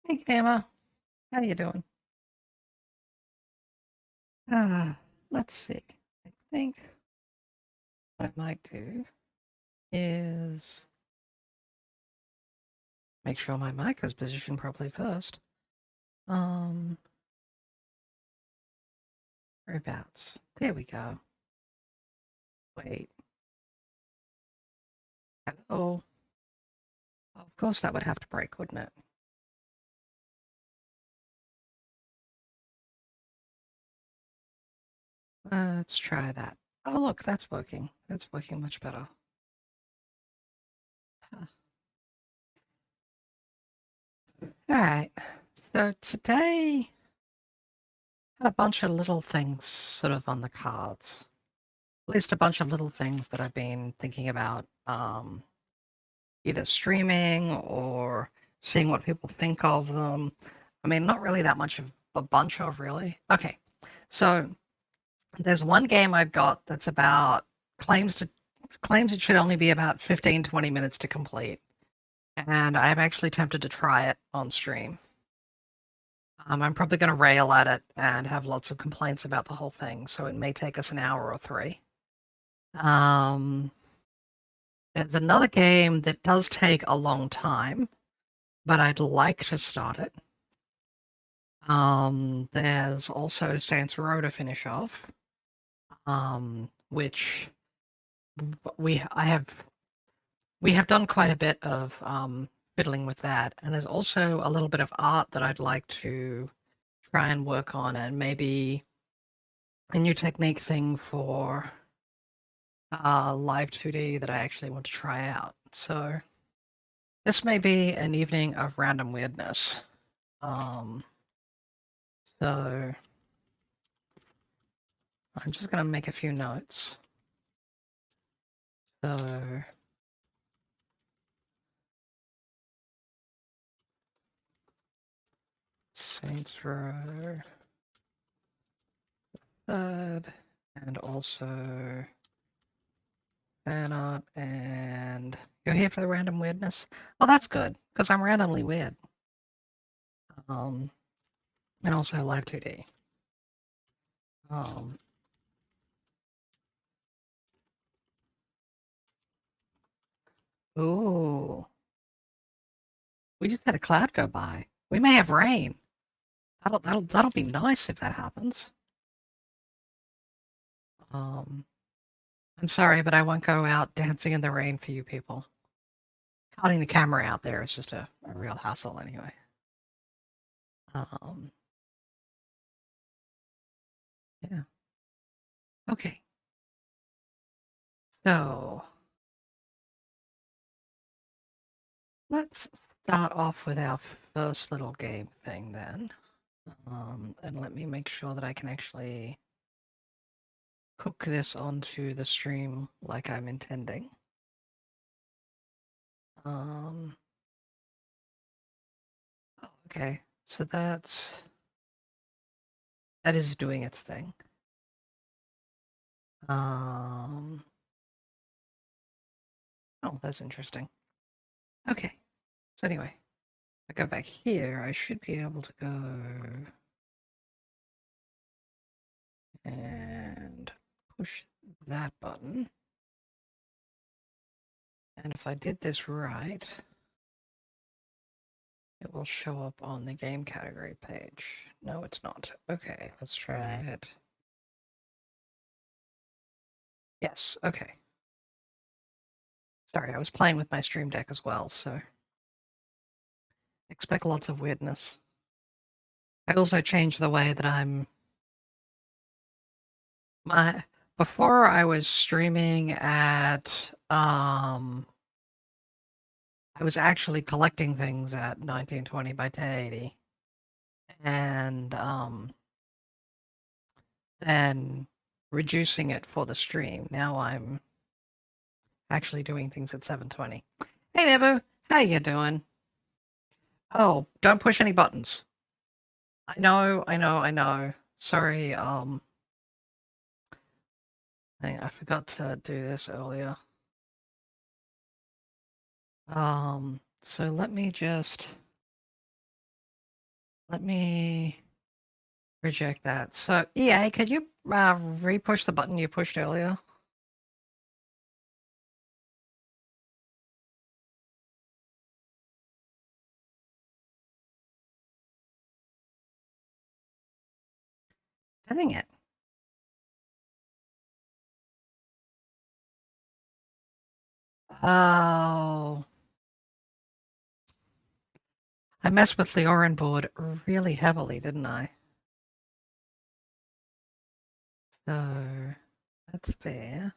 Hey, Gamma. How you doing? Uh, let's see. I think what I might do is make sure my mic is positioned properly first. Um, Whereabouts? There we go. Wait. Hello. Of course, that would have to break, wouldn't it? Let's try that. Oh, look, that's working. That's working much better. Huh. All right. So today, had a bunch of little things sort of on the cards. At least a bunch of little things that I've been thinking about. Either streaming or seeing what people think of them. I mean, not really that much of a bunch of really. Okay, so there's one game I've got that's about claims to claims it should only be about 15-20 minutes to complete, and I'm actually tempted to try it on stream. I'm probably going to rail at it and have lots of complaints about the whole thing, so it may take us an hour or three. Um, there's another game that does take a long time, but I'd like to start it. There's also Saints Row to finish off, which we I have we have done quite a bit of fiddling with that, and there's also a little bit of art that I'd like to try and work on, and maybe a new technique thing for live 2D that I actually want to try out. So this may be an evening of random weirdness. Um, so I'm just gonna make a few notes. So Saints Row third, and also fan art, and you're here for the random weirdness. Well, that's good because I'm randomly weird. Um, and also live 2D. Um, ooh, we just had a cloud go by. We may have rain. That'll be nice if that happens. Um, I'm sorry, but I won't go out dancing in the rain for you people. Cutting the camera out there is just a real hassle anyway. Um, yeah. Okay. So let's start off with our first little game thing then. And let me make sure that I can actually hook this onto the stream like I'm intending. Um, oh, okay. So that is doing its thing. Um, oh, that's interesting. Okay. So anyway, if I go back here, I should be able to go and push that button. And if I did this right, it will show up on the game category page. No, it's not. Okay, let's try it. Yes, okay. Sorry, I was playing with my stream deck as well, so expect lots of weirdness. I also changed the way that my before I was streaming at I was actually collecting things at 1920 by 1080 and then reducing it for the stream. Now I'm actually doing things at 720. Hey Nebu, how you doing? Oh, don't push any buttons. I know. Sorry, I forgot to do this earlier. So let me just let me reject that. So, EA, could you re-push the button you pushed earlier? Dang it. Oh. I messed with the Orin board really heavily, didn't I? So, that's there.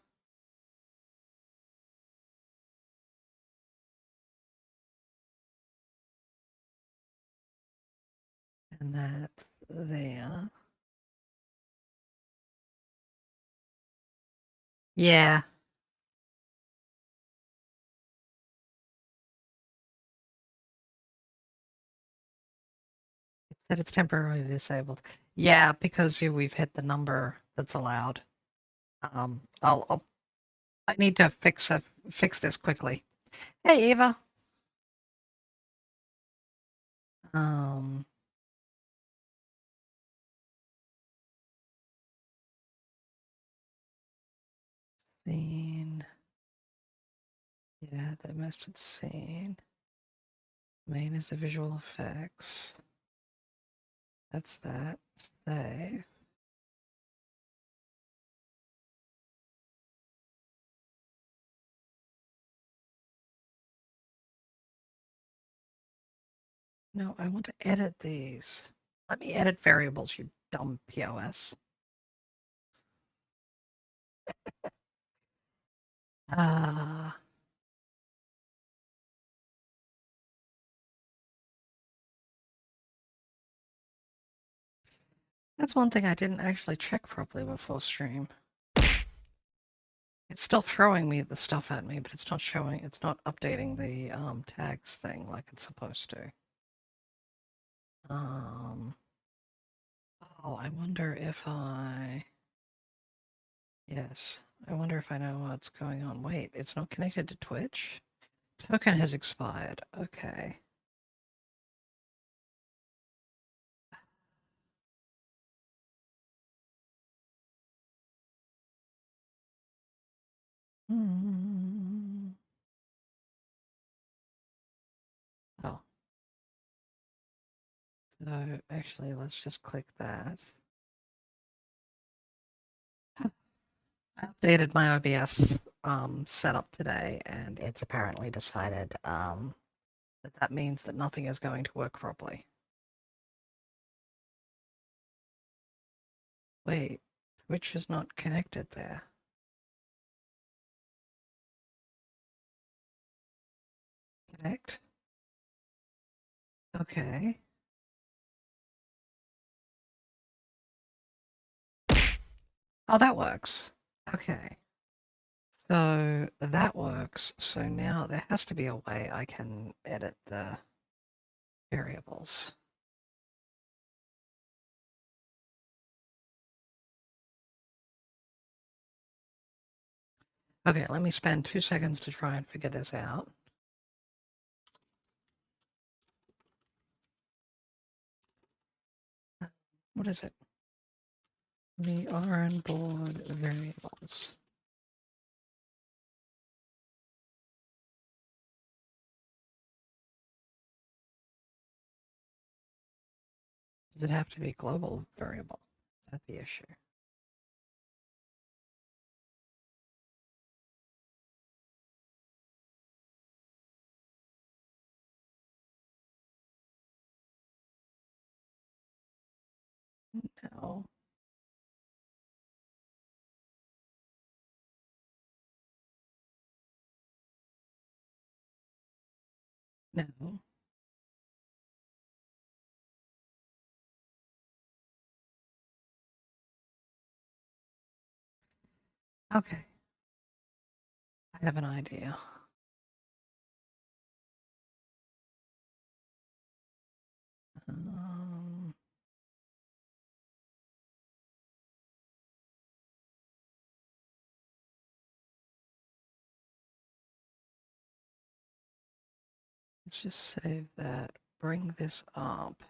And that's there. Yeah, it said it's temporarily disabled. Yeah, because we've hit the number that's allowed. I need to fix this quickly. Hey, Eva. Um, scene. Yeah, the nested scene. Main is the visual effects. That's that. Save. No, I want to edit these. Let me edit variables, you dumb POS. Ah, that's one thing I didn't actually check properly before stream. It's still throwing me the stuff at me, but it's not showing, it's not updating the tags thing like it's supposed to. Um, oh, I wonder if yes, I wonder if I know what's going on. Wait, it's not connected to Twitch? Token has expired. Okay. Hmm. Oh, so actually, let's just click that. I updated my OBS setup today, and it's apparently decided that that means that nothing is going to work properly. Wait, Twitch is not connected there. Connect? Okay. Oh, that works. Okay. So that works. So now there has to be a way I can edit the variables. Okay, let me spend 2 seconds to try and figure this out. What is it? The on board variables. Does it have to be global variable? Is that the issue? No. No. Okay. I have an idea. Um, let's just save that. Bring this up.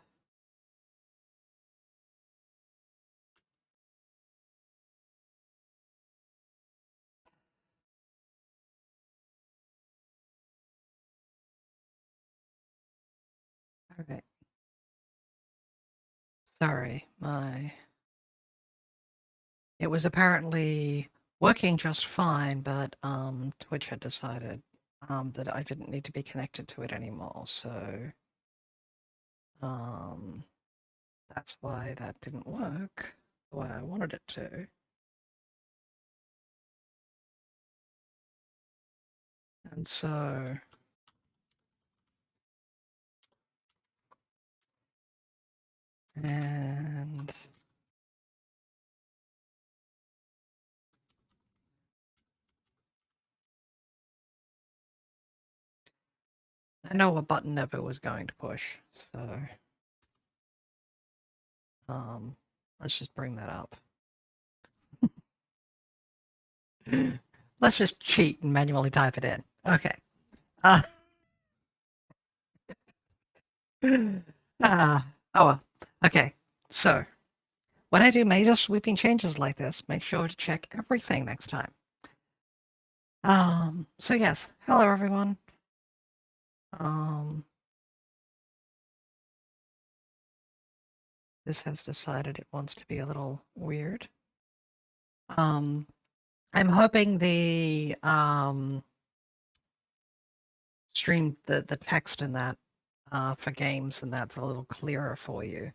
Alright. Sorry, it was apparently working just fine, but Twitch had decided that I didn't need to be connected to it anymore, so that's why that didn't work the way I wanted it to. And so and I know a button never was going to push, so let's just bring that up. Let's just cheat and manually type it in. Okay. Oh well. Okay. So when I do major sweeping changes like this, make sure to check everything next time. So yes, hello everyone. This has decided it wants to be a little weird. I'm hoping the stream, the text in that for games and that's a little clearer for you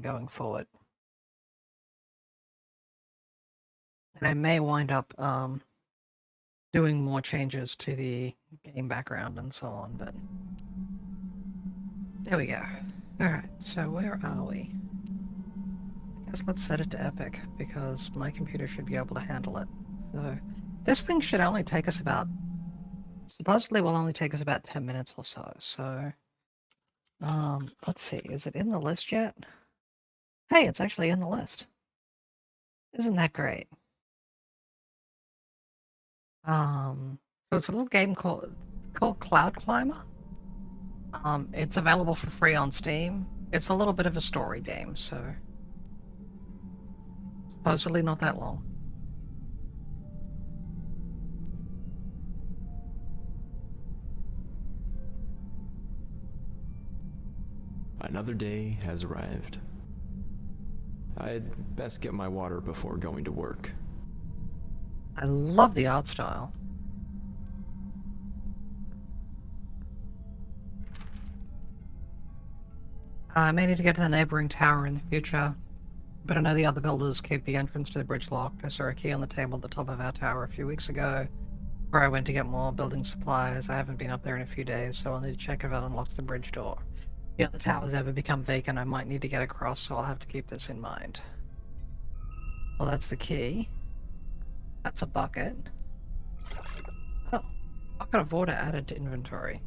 going forward. And I may wind up doing more changes to the game background and so on, but there we go. Alright, so where are we? I guess let's set it to epic, because my computer should be able to handle it. So, this thing should only take us about... supposedly will only take us about 10 minutes or so, so... let's see, is it in the list yet? Hey, it's actually in the list. Isn't that great? So it's a little game called Cloud Climber. It's available for free on Steam. It's a little bit of a story game, so supposedly not that long. Another day has arrived. I'd best get my water before going to work. I love the art style. I may need to get to the neighboring tower in the future, but I know the other builders keep the entrance to the bridge locked. I saw a key on the table at the top of our tower a few weeks ago, where I went to get more building supplies. I haven't been up there in a few days, so I'll need to check if it unlocks the bridge door. If the tower's ever become vacant, I might need to get across, so I'll have to keep this in mind. Well, that's the key. That's a bucket. Oh, bucket of water added to inventory.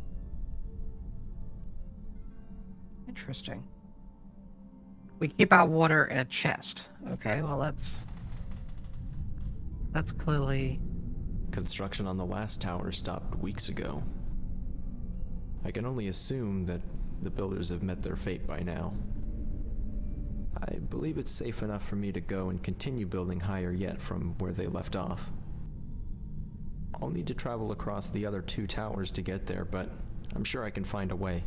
Interesting. We keep our water in a chest. Okay, well that's clearly... Construction on the last tower stopped weeks ago. I can only assume that the builders have met their fate by now. I believe it's safe enough for me to go and continue building higher yet from where they left off. I'll need to travel across the other two towers to get there, but I'm sure I can find a way.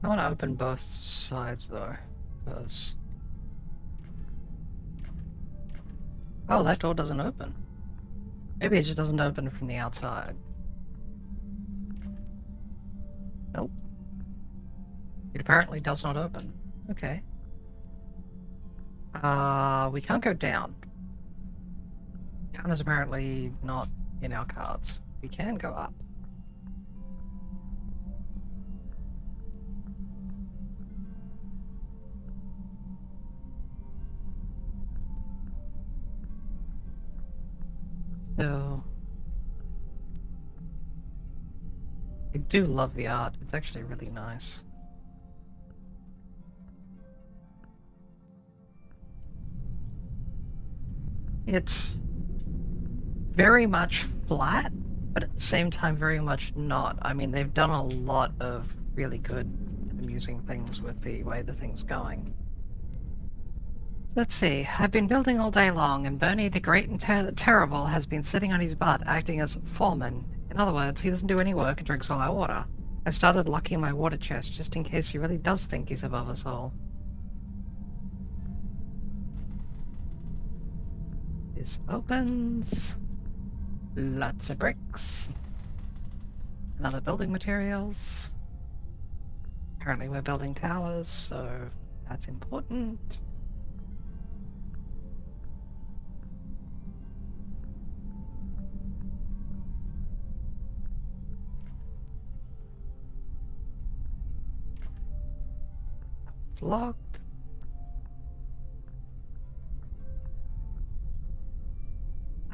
I want to open both sides though, because... oh, that door doesn't open. Maybe it just doesn't open from the outside. Nope. It apparently does not open. Okay. We can't go down. Down is apparently not in our cards. We can go up. So... I do love the art. It's actually really nice. It's very much flat, but at the same time very much not. I mean, they've done a lot of really good and amusing things with the way the thing's going. Let's see, I've been building all day long, and Bernie the Great and Terrible has been sitting on his butt acting as foreman In other words, he doesn't do any work and drinks all our water. I've started locking my water chest just in case he really does think he's above us all. This opens. Lots of bricks. And other building materials. Apparently we're building towers, so that's important. It's locked.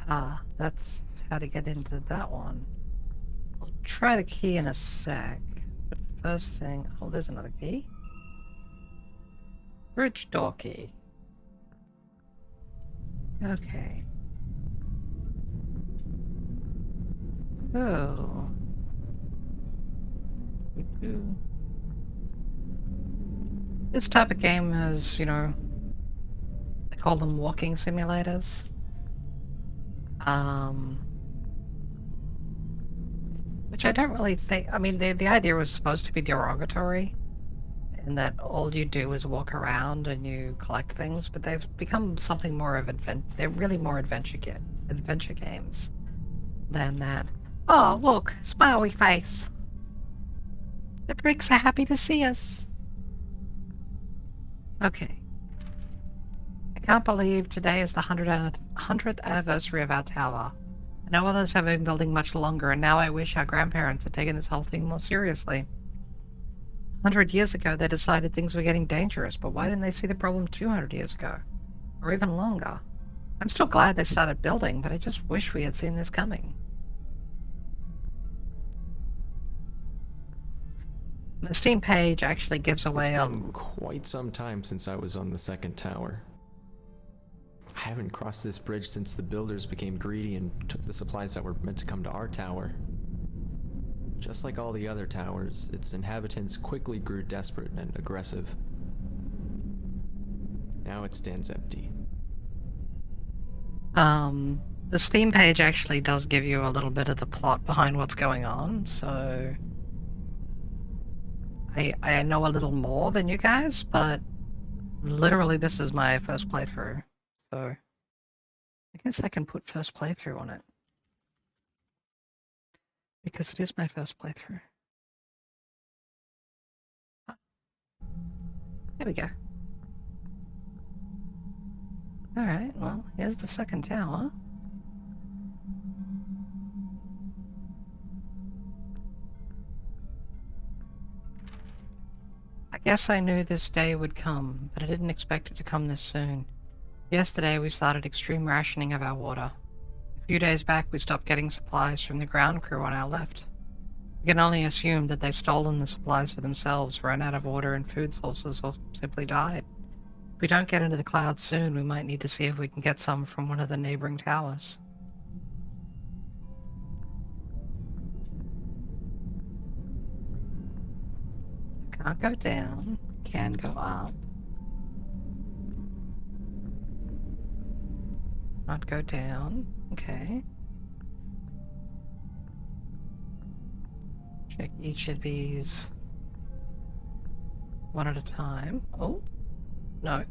Ah, that's how to get into that one. I'll try the key in a sec. But first thing... Oh, there's another key. Bridge door key. Okay. So... This type of game is, you know... They call them walking simulators. Which I don't really think... I mean, the idea was supposed to be derogatory, in that all you do is walk around and you collect things, but they've become something more of they're really more adventure games than that. Oh, look, smiley face. The bricks are happy to see us. Okay. I can't believe today is the 100th anniversary of our tower. I know others have been building much longer, and now I wish our grandparents had taken this whole thing more seriously. 100 years ago, they decided things were getting dangerous, but why didn't they see the problem 200 years ago? Or even longer? I'm still glad they started building, but I just wish we had seen this coming. The Steam page actually gives away It's been quite some time since I was on the second tower. I haven't crossed this bridge since the builders became greedy and took the supplies that were meant to come to our tower. Just like all the other towers, its inhabitants quickly grew desperate and aggressive. Now it stands empty. The Steam page actually does give you a little bit of the plot behind what's going on, so... I know a little more than you guys, but literally this is my first playthrough, so I guess I can put first playthrough on it. Because it is my first playthrough. There we go. Alright, well, here's the second tower. I guess I knew this day would come, but I didn't expect it to come this soon. Yesterday we started extreme rationing of our water. A few days back we stopped getting supplies from the ground crew on our left. We can only assume that they've stolen the supplies for themselves, ran out of water and food sources, or simply died. If we don't get into the clouds soon, we might need to see if we can get some from one of the neighboring towers. So can't go down, can go up. Not go down, okay. Check each of these one at a time. Oh, no.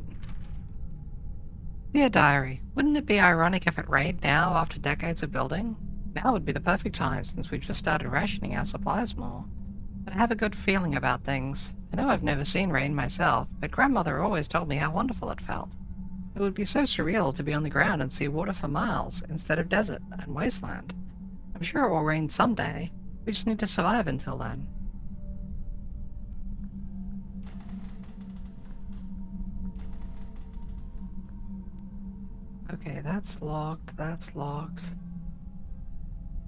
Dear Diary, wouldn't it be ironic if it rained now after decades of building? Now would be the perfect time since we've just started rationing our supplies more. But I have a good feeling about things. I know I've never seen rain myself, but Grandmother always told me how wonderful it felt. It would be so surreal to be on the ground and see water for miles instead of desert and wasteland. I'm sure it will rain someday. We just need to survive until then. Okay, that's locked, that's locked.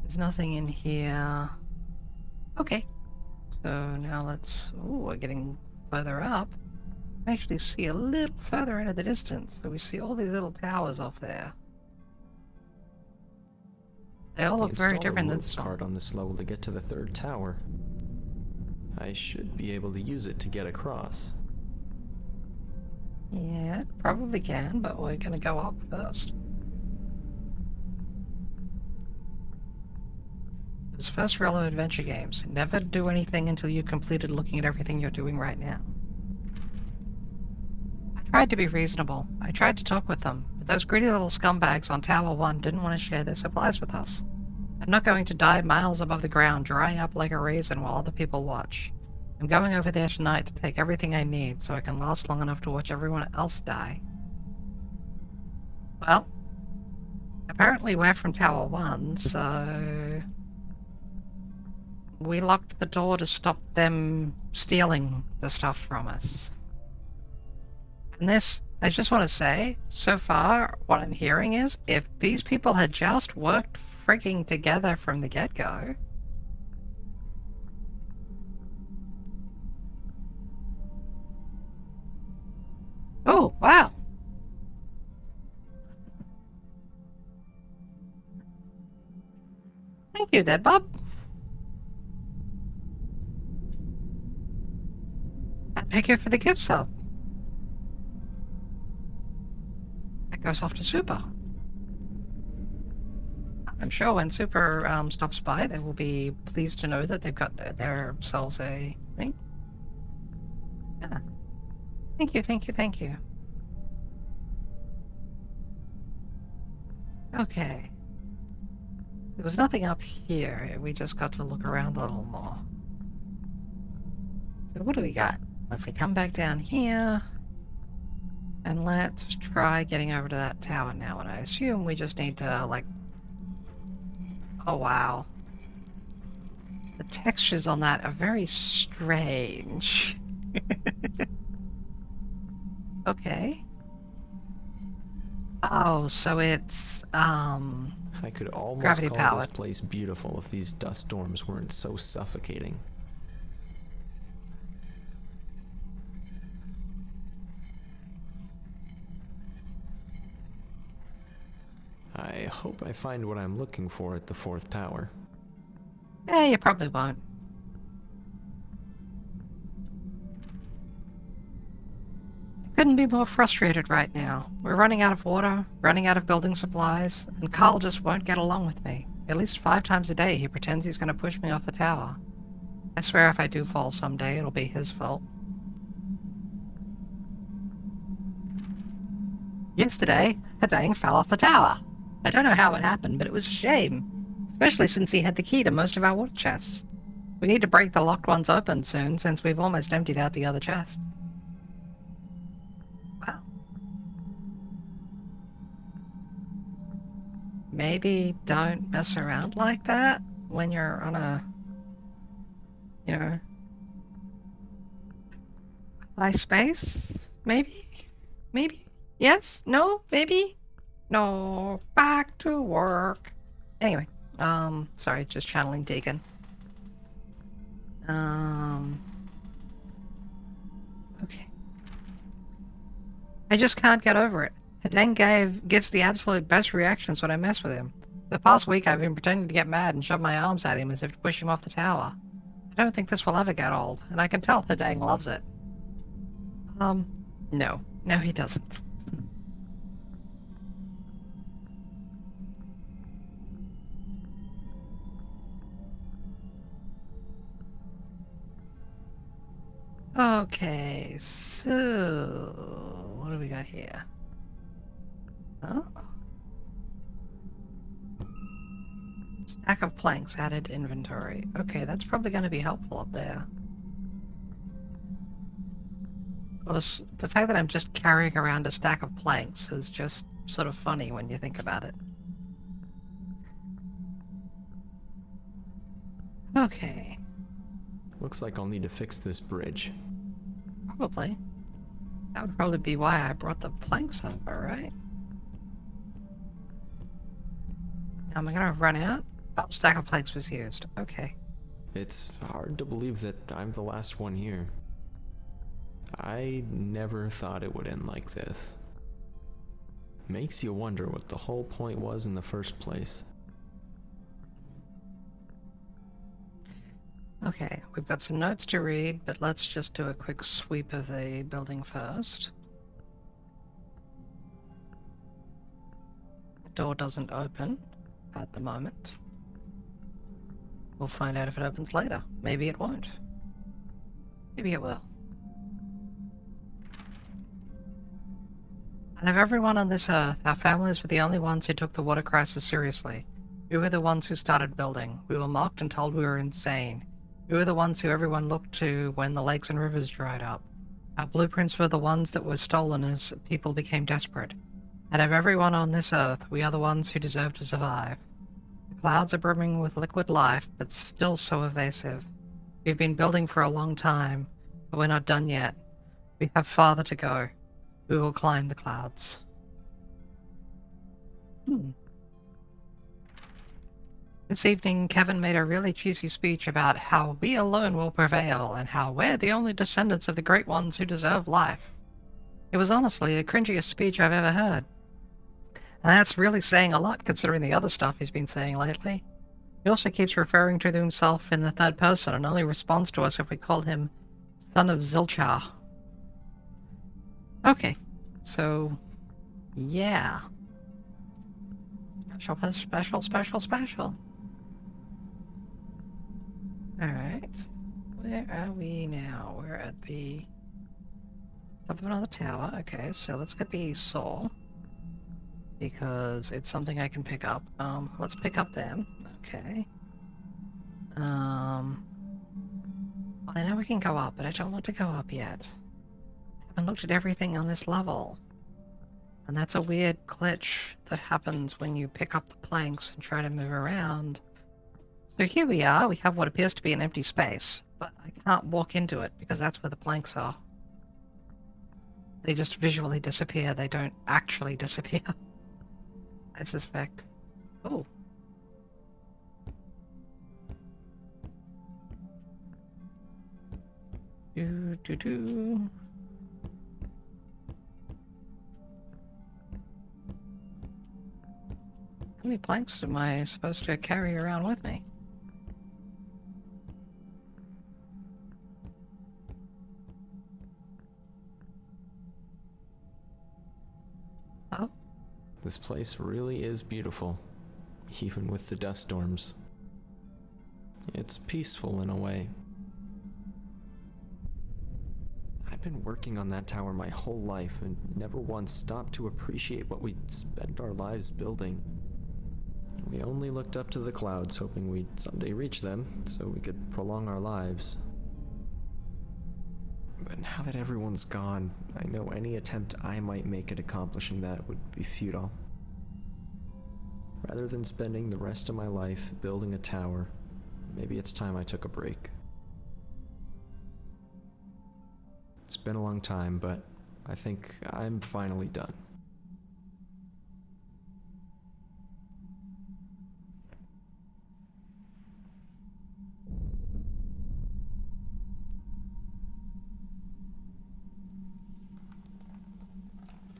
There's nothing in here. Okay. So now let's... Ooh, we're getting further up. I can actually see a little further into the distance. So we see all these little towers off there. They all look very different than this one. Card on this level to get to the third tower. I should be able to use it to get across. Yeah, probably can, but we're gonna go up first. His first rule of adventure games. Never do anything until you completed looking at everything you're doing right now. I tried to be reasonable. I tried to talk with them, but those greedy little scumbags on Tower 1 didn't want to share their supplies with us. I'm not going to die miles above the ground, drying up like a raisin while other people watch. I'm going over there tonight to take everything I need so I can last long enough to watch everyone else die. Well, apparently we're from Tower 1, so... we locked the door to stop them stealing the stuff from us. And this, I just want to say, so far, what I'm hearing is, if these people had just worked freaking together from the get-go... Oh, wow! Thank you, Dead Bob. Thank you for the gift sub. That goes off to Super. I'm sure when Super stops by, they will be pleased to know that they've got themselves a thing. Yeah. Thank you, thank you, thank you. Okay. There was nothing up here. We just got to look around a little more. So what do we got? If we come back down here, and let's try getting over to that tower now, and I assume we just need to, like... Oh, wow. The textures on that are very strange. Okay. Oh, so it's, I could almost gravity call powered. this place beautiful if these dust storms weren't so suffocating. I hope I find what I'm looking for at the 4th tower. Yeah, you probably won't. Couldn't be more frustrated right now. We're running out of water, running out of building supplies, and Carl just won't get along with me. At least 5 times a day he pretends he's going to push me off the tower. I swear if I do fall someday, it'll be his fault. Yesterday, Hidang fell off the tower. I don't know how it happened, but it was a shame. Especially since he had the key to most of our water chests. We need to break the locked ones open soon, since we've almost emptied out the other chests. Well. Maybe don't mess around like that when you're on a, you know, high space? Maybe? Maybe? Yes? No? Maybe? No. Back to work. Anyway, sorry, just channeling Deacon. Okay. I just can't get over it. Hideng gives the absolute best reactions when I mess with him. The past week I've been pretending to get mad and shove my arms at him as if to push him off the tower. I don't think this will ever get old, and I can tell Hideng loves it. No. No, he doesn't. Okay, so... what do we got here? Oh. Stack of planks added inventory. Okay, that's probably going to be helpful up there. Of course, the fact that I'm just carrying around a stack of planks is just sort of funny when you think about it. Okay. Looks like I'll need to fix this bridge. Probably. That would probably be why I brought the planks over, right? Am I gonna run out? Oh, stack of planks was used. Okay. It's hard to believe that I'm the last one here. I never thought it would end like this. Makes you wonder what the whole point was in the first place. Okay, we've got some notes to read, but let's just do a quick sweep of the building first. The door doesn't open at the moment. We'll find out if it opens later. Maybe it won't. Maybe it will. And of everyone on this earth, our families were the only ones who took the water crisis seriously. We were the ones who started building. We were mocked and told we were insane. We were the ones who everyone looked to when the lakes and rivers dried up. Our blueprints were the ones that were stolen as people became desperate. Out of everyone on this earth, we are the ones who deserve to survive. The clouds are brimming with liquid life, but still so evasive. We've been building for a long time, but we're not done yet. We have farther to go. We will climb the clouds. This evening, Kevin made a really cheesy speech about how we alone will prevail and how we're the only descendants of the great ones who deserve life. It was honestly the cringiest speech I've ever heard. And that's really saying a lot considering the other stuff he's been saying lately. He also keeps referring to himself in the third person and only responds to us if we call him Son of Zilchar. Okay, so yeah. Special. Alright. Where are we now? We're at the top of another tower. Okay, so let's get the soul. Because it's something I can pick up. Let's pick up them. Okay. I know we can go up, but I don't want to go up yet. I haven't looked at everything on this level. And that's a weird glitch that happens when you pick up the planks and try to move around. So here we are. We have what appears to be an empty space, but I can't walk into it because that's where the planks are. They just visually disappear. They don't actually disappear. I suspect. Oh. Do. How many planks am I supposed to carry around with me? Oh. This place really is beautiful, even with the dust storms. It's peaceful in a way. I've been working on that tower my whole life and never once stopped to appreciate what we'd spent our lives building. We only looked up to the clouds, hoping we'd someday reach them, so we could prolong our lives. But now that everyone's gone, I know any attempt I might make at accomplishing that would be futile. Rather than spending the rest of my life building a tower, maybe it's time I took a break. It's been a long time, but I think I'm finally done.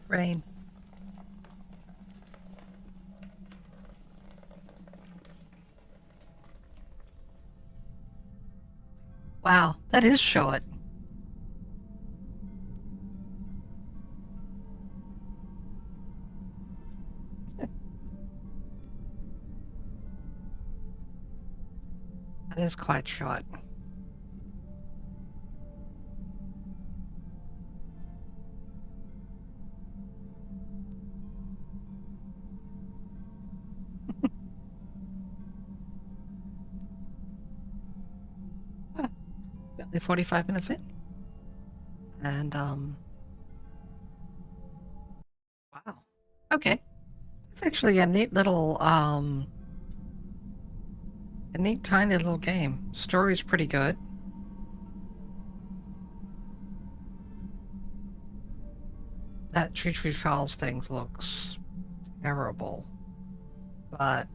Rain. Wow, that is short. That is quite short. Barely 45 minutes in. And, wow. Okay. It's actually a neat little, a neat tiny little game. Story's pretty good. That Choo Choo Charles thing looks terrible. But,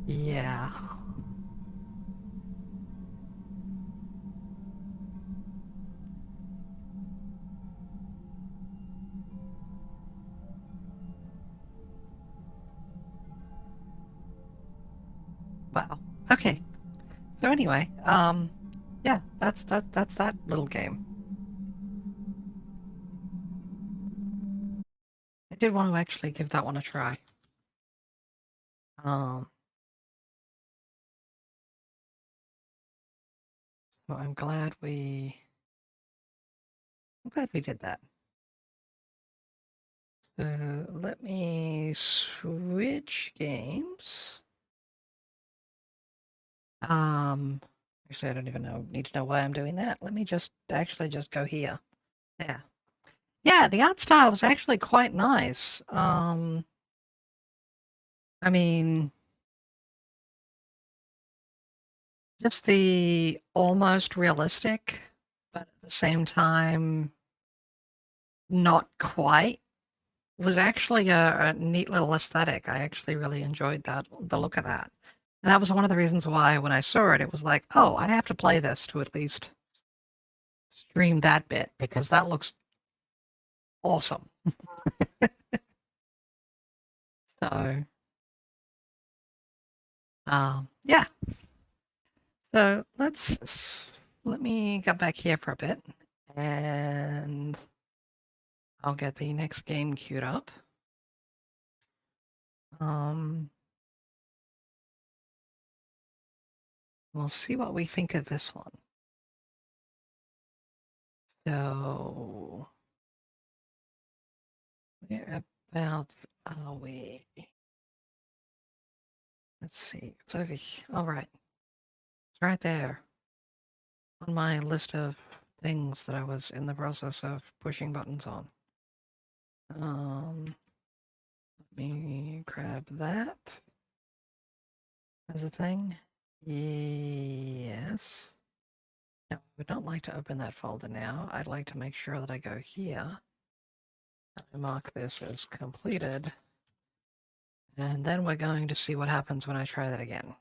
yeah. Wow. Okay. So anyway, yeah, that's that little game. did want to actually give that one a try. So I'm glad we did that. So let me switch games. Actually, I don't even need to know why I'm doing that. Let me just go here. Yeah. Yeah, the art style was actually quite nice. I mean, just the almost realistic, but at the same time, not quite, was actually a neat little aesthetic. I actually really enjoyed the look of that. And that was one of the reasons why when I saw it, it was like, oh, I have to play this to at least stream that bit because that looks awesome. So, yeah. So let me go back here for a bit and I'll get the next game queued up. We'll see what we think of this one. So, whereabouts are we? Let's see. It's over here. All right. It's right there on my list of things that I was in the process of pushing buttons on. Let me grab that as a thing. Yes. No, I would not like to open that folder now. I'd like to make sure that I go here. I mark this as completed. And then we're going to see what happens when I try that again.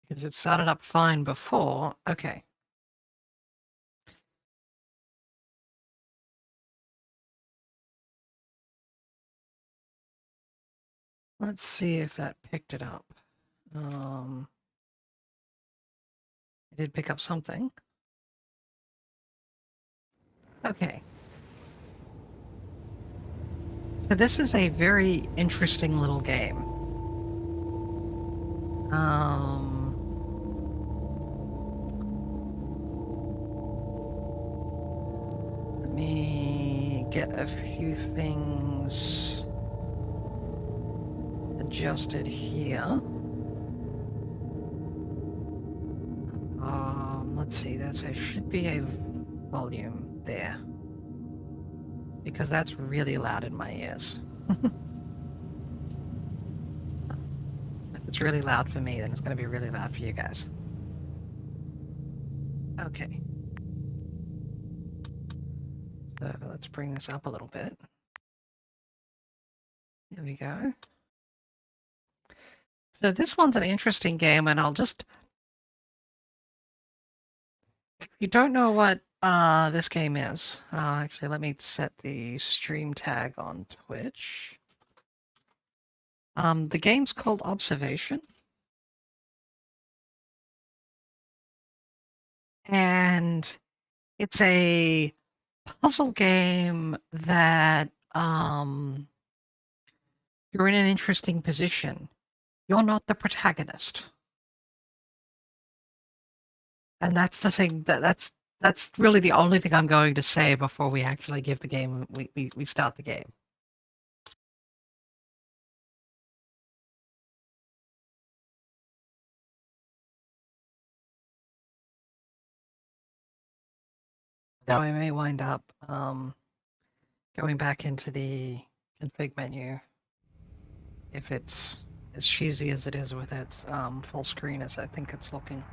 Because it started up fine before. Okay. Let's see if that picked it up. It did pick up something. Okay. So this is a very interesting little game. Let me get a few things adjusted here. Let's see, should be a volume there. Because that's really loud in my ears. If it's really loud for me, then it's going to be really loud for you guys. Okay. So let's bring this up a little bit. There we go. So this one's an interesting game, and I'll just... If you don't know what this game is, actually, let me set the stream tag on Twitch. The game's called Observation. And it's a puzzle game that you're in an interesting position. You're not the protagonist. And that's the thing that's really the only thing I'm going to say before we actually give the game we start the game. Now I may wind up going back into the config menu if it's as cheesy as it is with its full screen as I think it's looking.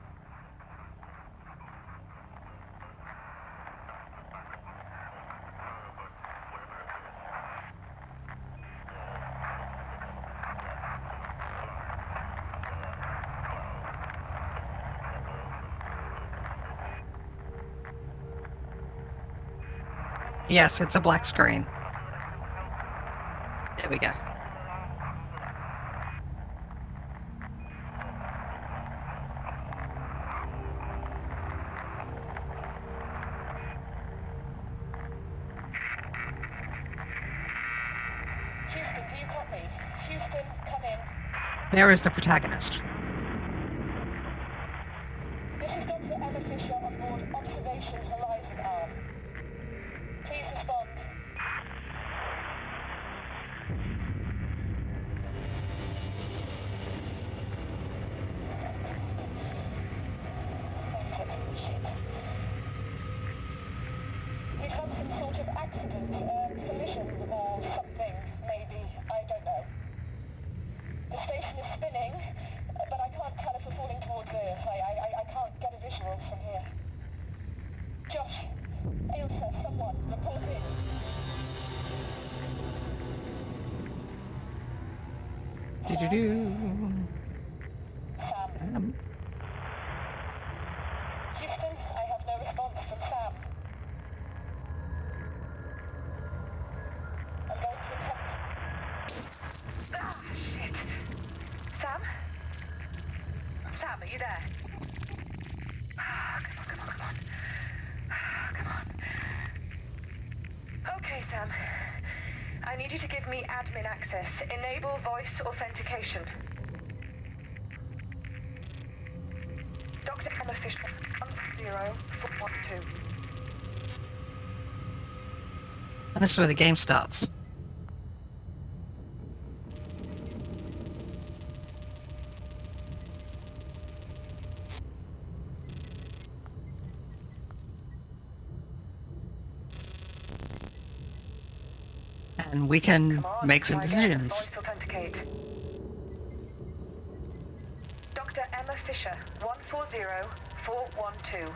Yes, it's a black screen. There we go. There is the protagonist. This is Dr. Emma Fisher on board Observation Horizon Arm. Please respond. We've had some sort of accident, collision or something, maybe. I don't know. The station is spinning, but I can't tell if we're falling towards Earth. I can't get a visual from here. Josh, Ailsa, someone, report in. Do-do-do. Sam. Houston, I have no response from Sam. I'm going to attempt... Ah, shit. Sam? Sam, are you there? Come on. Come on. Okay, Sam. I need you to give me admin access. Enable voice authentication. Dr. Emma Fisher, 10412. And this is where the game starts. And we can Come on, make some try again. decisions. Voice authenticate. Dr. Emma Fisher, 140412.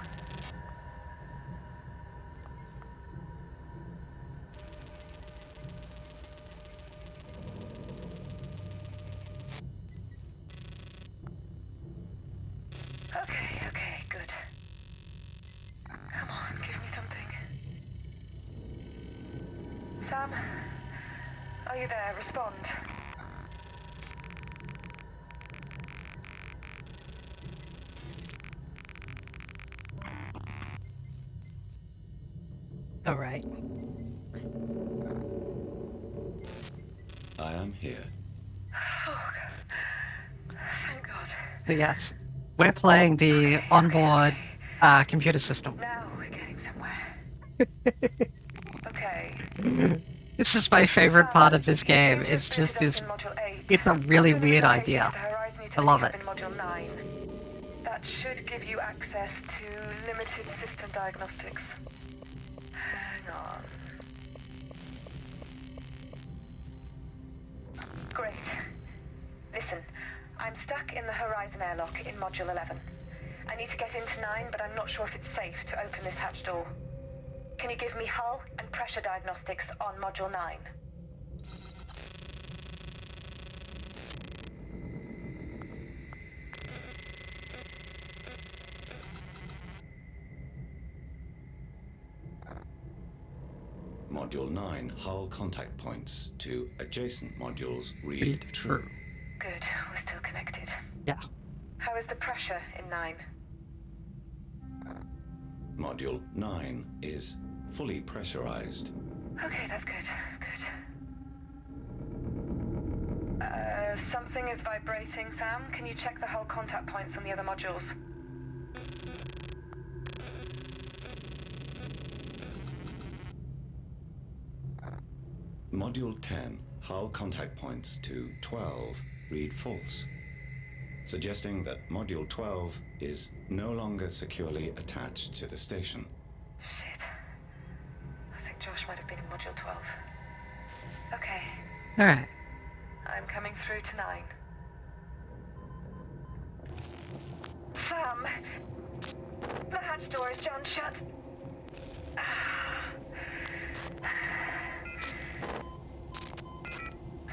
Okay, good. Come on, give me something. Sam, are you there? Respond. All right. I am here. Oh, thank God. So yes, we're playing the onboard computer system. Now we're getting somewhere. Okay. This is my favorite part of this game. It's just this. It's a really weird idea. I love it. In Module 9. That should give you access to limited system diagnostics. Hang on. Great. Listen, I'm stuck in the Horizon airlock in Module 11. I need to get into 9, but I'm not sure if it's safe to open this hatch door. Can you give me hull and pressure diagnostics on Module 9? Module 9 hull contact points to adjacent modules read Read true. true. Good, we're still connected. Yeah. How is the pressure in 9? Module 9 is fully pressurized. Okay, that's good. Something is vibrating, Sam. Can you check the hull contact points on the other modules? Module 10 hull contact points to 12 read false, suggesting that Module 12 is no longer securely attached to the station. Shit. I think Josh might have been in Module 12. Okay, All right. I'm coming through to 9. Sam! The hatch door is jammed shut.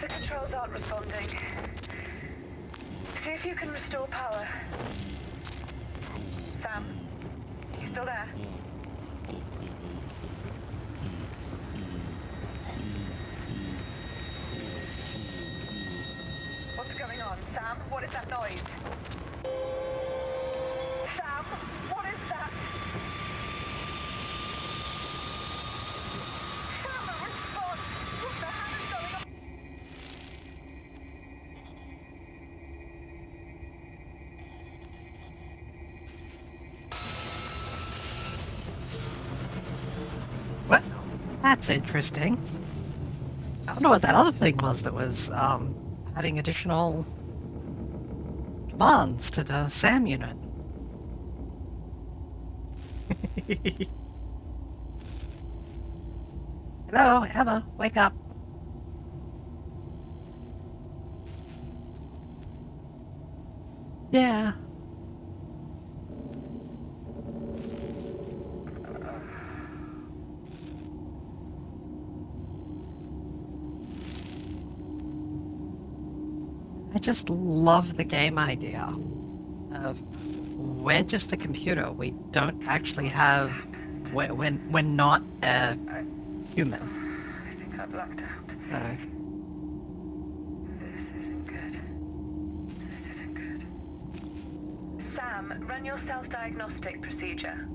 The controls aren't responding. See if you can restore power. Sam, you still there? What's going on, Sam? What is that noise? Sam, what is that? Sam, respond! What the hell is going on? That's interesting. I wonder what that other thing was that was adding additional commands to the SAM unit. Hello, Emma, wake up. Yeah. I just love the game idea of we're just a computer. We don't actually have... We're not a human. I think I blacked out. So, This isn't good. This isn't good. Sam, run your self-diagnostic procedure.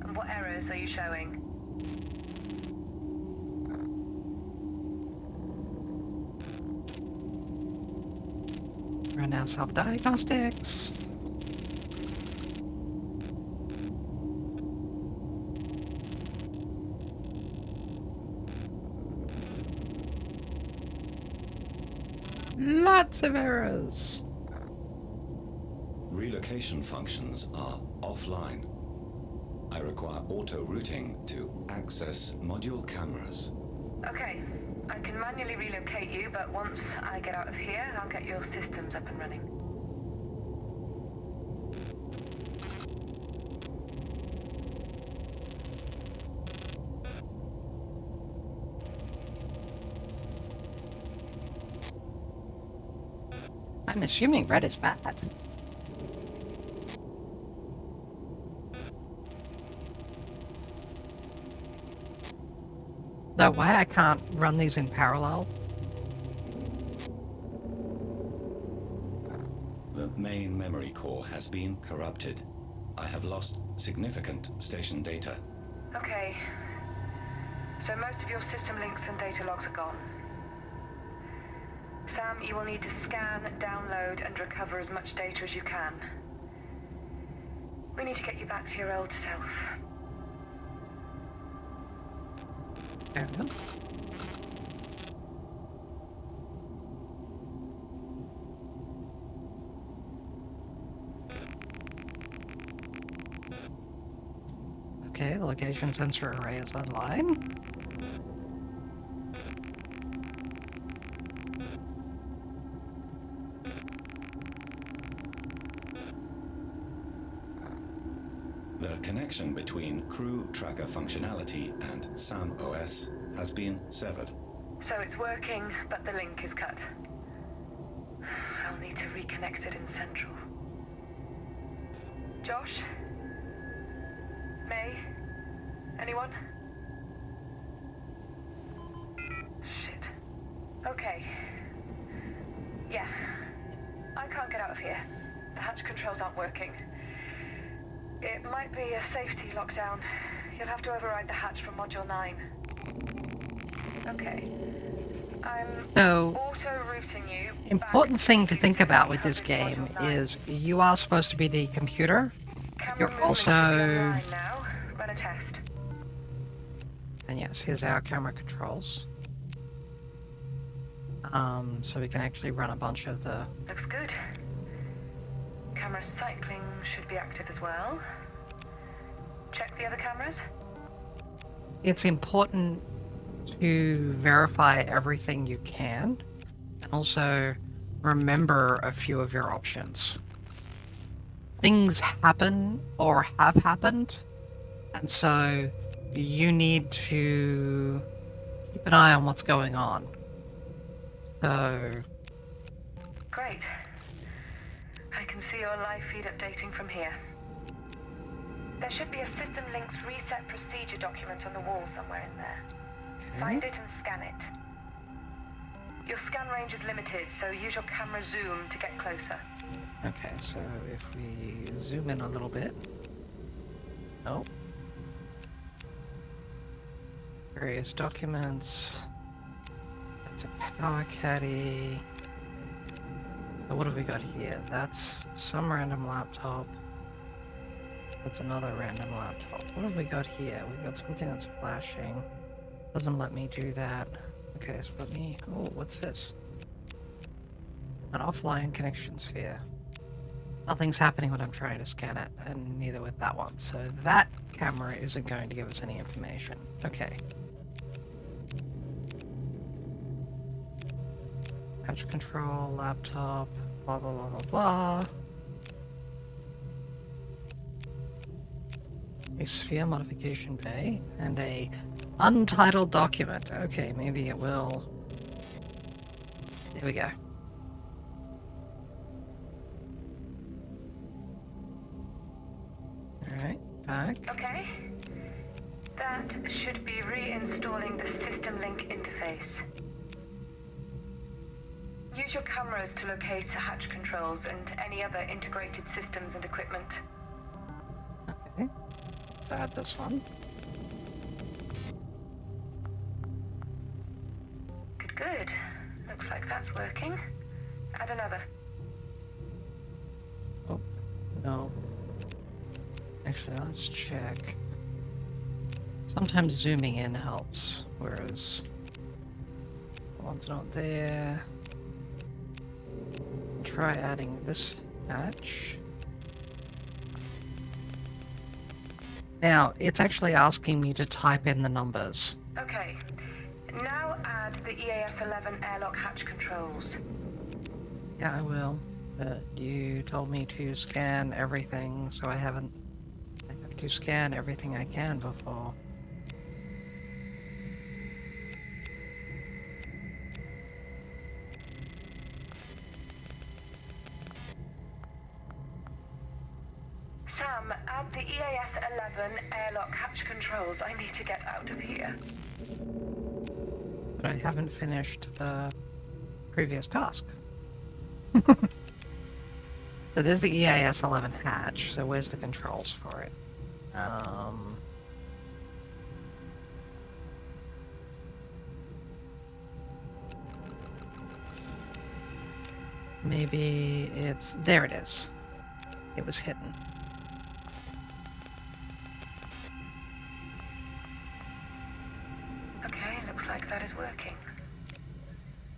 And what errors are you showing? run our self-diagnostics. Lots of errors. Relocation functions are offline. I require auto-routing to access module cameras. Okay, I can manually relocate you, but once I get out of here, I'll get your systems up and running. I'm assuming red is bad. Though why I can't run these in parallel? The main memory core has been corrupted. I have lost significant station data. Okay. So most of your system links and data logs are gone. Sam, you will need to scan, download, and recover as much data as you can. We need to get you back to your old self. Fair enough. Okay, the location sensor array is online. The connection between crew tracker functionality and SAM OS has been severed. So it's working, but the link is cut. I'll need to reconnect it in Central. Josh? May? Anyone? Shit. Okay. Yeah. I can't get out of here. The hatch controls aren't working. It might be a safety lockdown. You'll have to override the hatch from Module 9. Okay. I'm So, auto-routing you. important back thing to think about with this coverage game Module 9. is you are supposed to be the computer. Camera You're movement should be also... online now. Run a test. And yes, here's our camera controls. So we can actually run a bunch of the... Looks good. Camera cycling should be active as well. Check the other cameras. It's important to verify everything you can, and also remember a few of your options. Things happen or have happened, and so you need to keep an eye on what's going on. So, Great. I can see your live feed updating from here. There should be a system links reset procedure document on the wall somewhere in there. Find it and scan it. Your scan range is limited, so use your camera zoom to get closer. okay, so if we zoom in a little bit. Oh. Various documents. That's a power caddy. So what have we got here? That's some random laptop. That's another random laptop. What have we got here? We've got something that's flashing. Doesn't let me do that. Okay, so let me... Oh, what's this? An offline connection sphere. Nothing's happening when I'm trying to scan it, and neither with that one. So that camera isn't going to give us any information. Okay. Patch control, laptop, blah blah blah blah blah. A sphere modification bay, and a untitled document. Okay, maybe it will... There we go. Alright, back. Okay. That should be reinstalling the system link interface. Use your cameras to locate the hatch controls and any other integrated systems and equipment. Okay, let's add this one. Good, good. Looks like that's working. Add another. Oh, no. Actually, let's check. Sometimes zooming in helps, whereas the one's not there. Try adding this hatch. Now, it's actually asking me to type in the numbers. Okay. Now add the EAS-11 airlock hatch controls. Yeah, I will. But you told me to scan everything, so I have to scan everything I can before. Sam, add the EAS-11 airlock hatch controls. I need to get out of here. But I haven't finished the previous task. So there's the EAS-11 hatch, so where's the controls for it? Maybe it's... There it is. It was hidden. Okay, looks like that is working.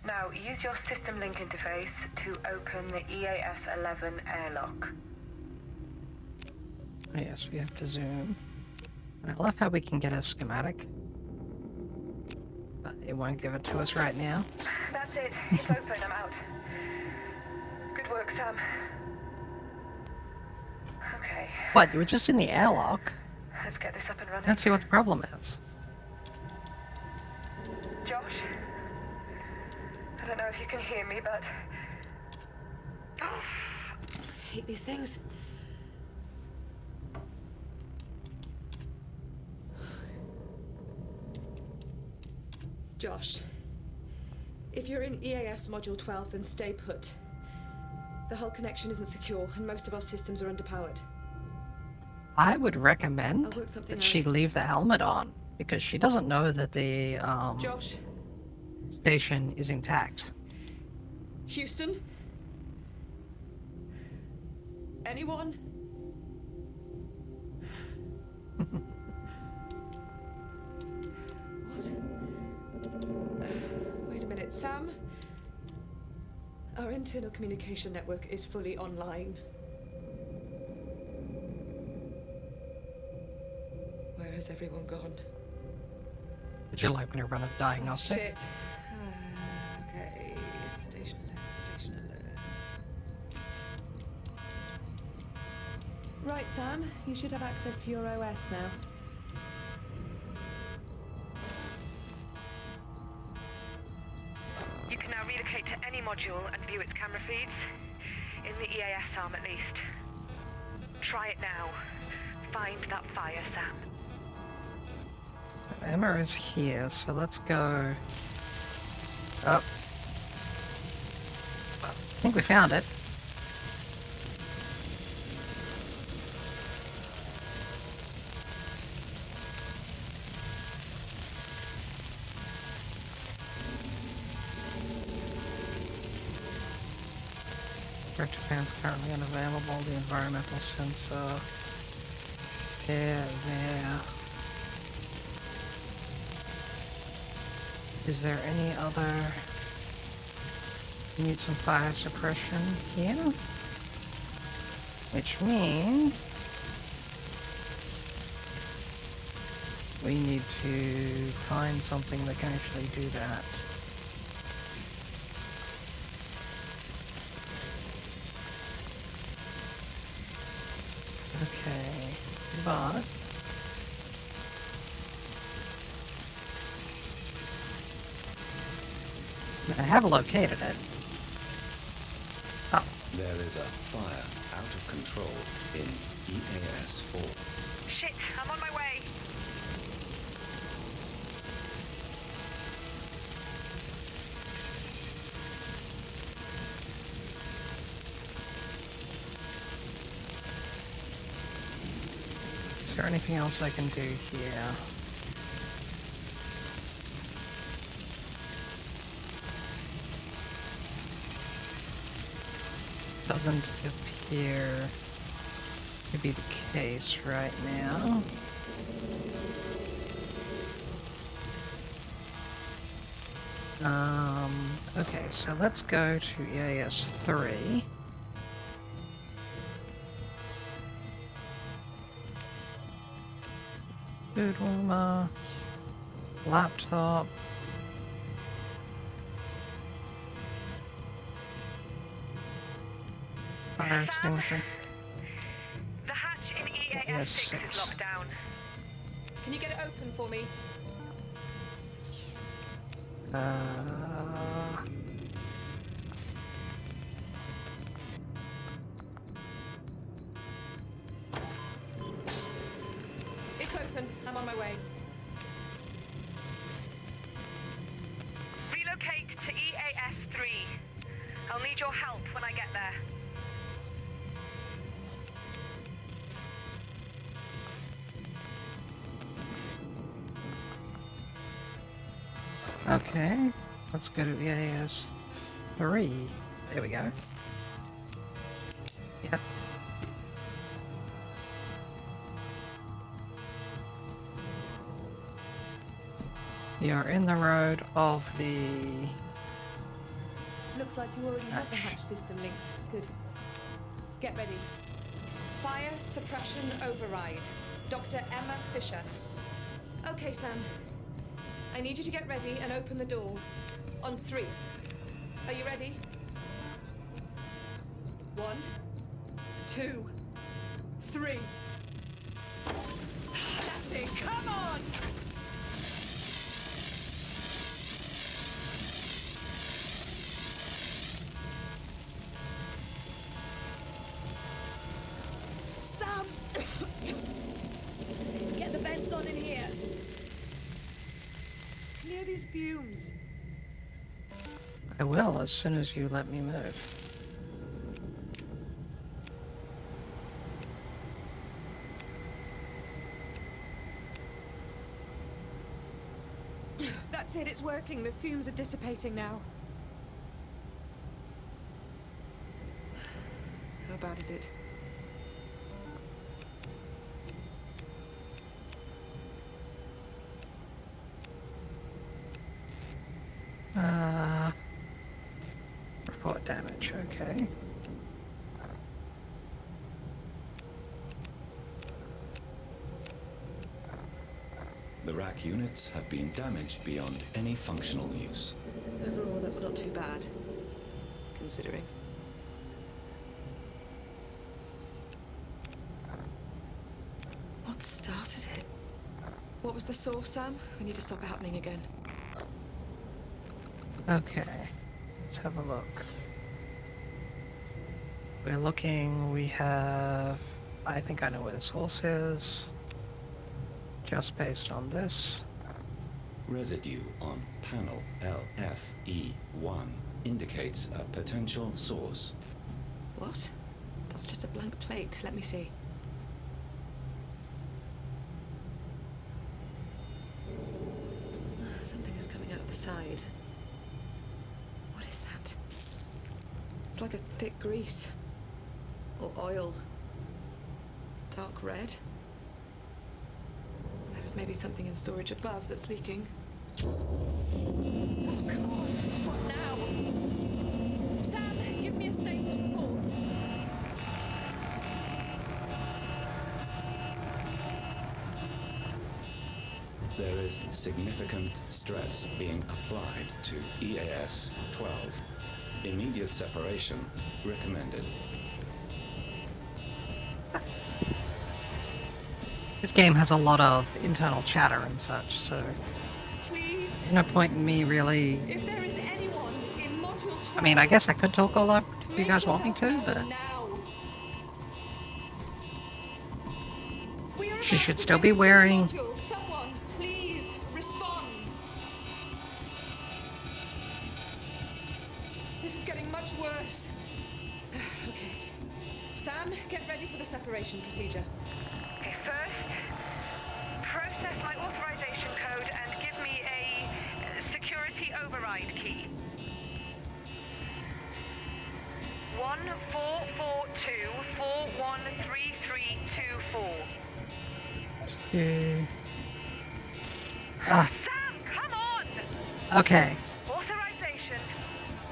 Now, use your system link interface to open the EAS-11 airlock. Yes, we have to zoom. I love how we can get a schematic, but it won't give it to us right now. That's it. It's open. I'm out. Good work, Sam. Okay, What, you were just in the airlock? let's get this up and running. Let's see what the problem is. Josh? I don't know if you can hear me, but... I hate these things. Josh, if you're in EAS Module 12, then stay put. The hull connection isn't secure, and most of our systems are underpowered. I would recommend I'll work something that she out. leave the helmet on, because she doesn't know that the Josh? station is intact. Houston? Anyone? What? Wait a minute, Sam? Our internal communication network is fully online. Where has everyone gone? Would you like me to run a diagnostic? Shit. Okay, station alerts. Right, Sam, you should have access to your OS now. You can now relocate to any module and view its camera feeds. In the EAS arm, at least. Try it now. Find that fire, Sam. Emma is here, so let's go up. I think we found it. Director fan's currently unavailable. The environmental sensor. There. Is there any other... Need some fire suppression here? Which means... we need to find something that can actually do that. Okay, but... I have located it. Oh. There is a fire out of control in EAS 4. Shit, I'm on my way. Is there anything else I can do here? Doesn't appear to be the case right now. Okay, so let's go to EAS 3. Food warmer, laptop. Fire extinguisher. The hatch in EAS Yes, 6 is 6. locked down. Can you get it open for me? It's open. I'm on my way. Relocate to EAS 3. I'll need your help when I get there. Okay, let's go to EAS 3. There we go. Yep. We are in the road of the... Looks like you already have the hatch system links. Good. Get ready. Fire suppression override. Dr. Emma Fisher. Okay, Sam. I need you to get ready and open the door. On 3. Are you ready? 1, 2, 3. That's it. Come on! Sam! Get the vents on in here. Clear these fumes. I will as soon as you let me move. That's it, it's working. The fumes are dissipating now. How bad is it? Report damage, okay. The rack units have been damaged beyond any functional use. Overall, that's not too bad, considering. What started it? What was the source, Sam? We need to stop it happening again. Okay, let's have a look. We're looking, we have... I think I know where the source is. Just based on this. Residue on panel LFE1 indicates a potential source. What? That's just a blank plate. Let me see. Something is coming out of the side. What is that? It's like a thick grease. Or oil. Dark red. There is maybe something in storage above that's leaking. there is significant stress being applied to EAS 12. Immediate separation recommended. This game has a lot of internal chatter and such, so Please, there's no point in me really... if there is anyone in Module 12... I mean, I guess I could talk all over if you make guys want me to, yourself but... known now. We are She about should to still be jettison the wearing- module. Someone, please, respond. This is getting much worse. Okay. Sam, get ready for the separation procedure. Okay, first, process my authorization code and give me a security override key. 1442413324. Ah, Sam, come on! okay. Authorization.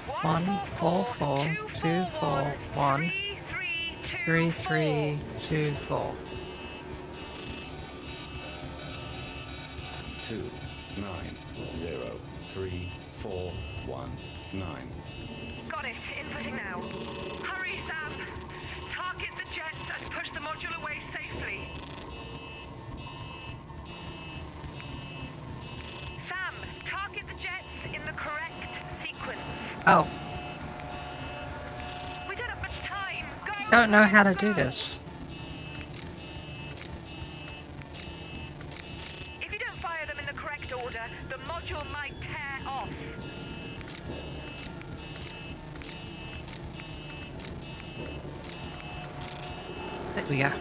14424133224. 2903419. Got it. Inputting now. Hurry, Sam. Target the jets and push the module away safely. Sam, target the jets in the correct sequence. Oh, We don't have much time. Go! don't know how to go! do this. If you don't fire them in the correct order, the module might tear off. There we go. I hope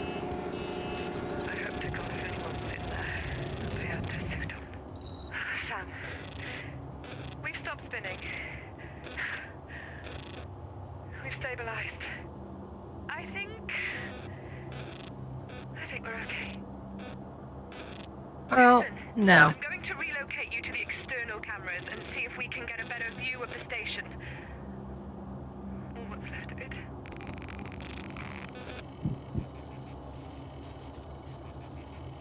to God if anyone's in there. They had their suit on. Sam, we've stopped spinning. We've stabilized. I think we're okay. Well, Listen, no. I'm going to relocate you to the external cameras and see if we can get a better view of the station. Or what's left of it.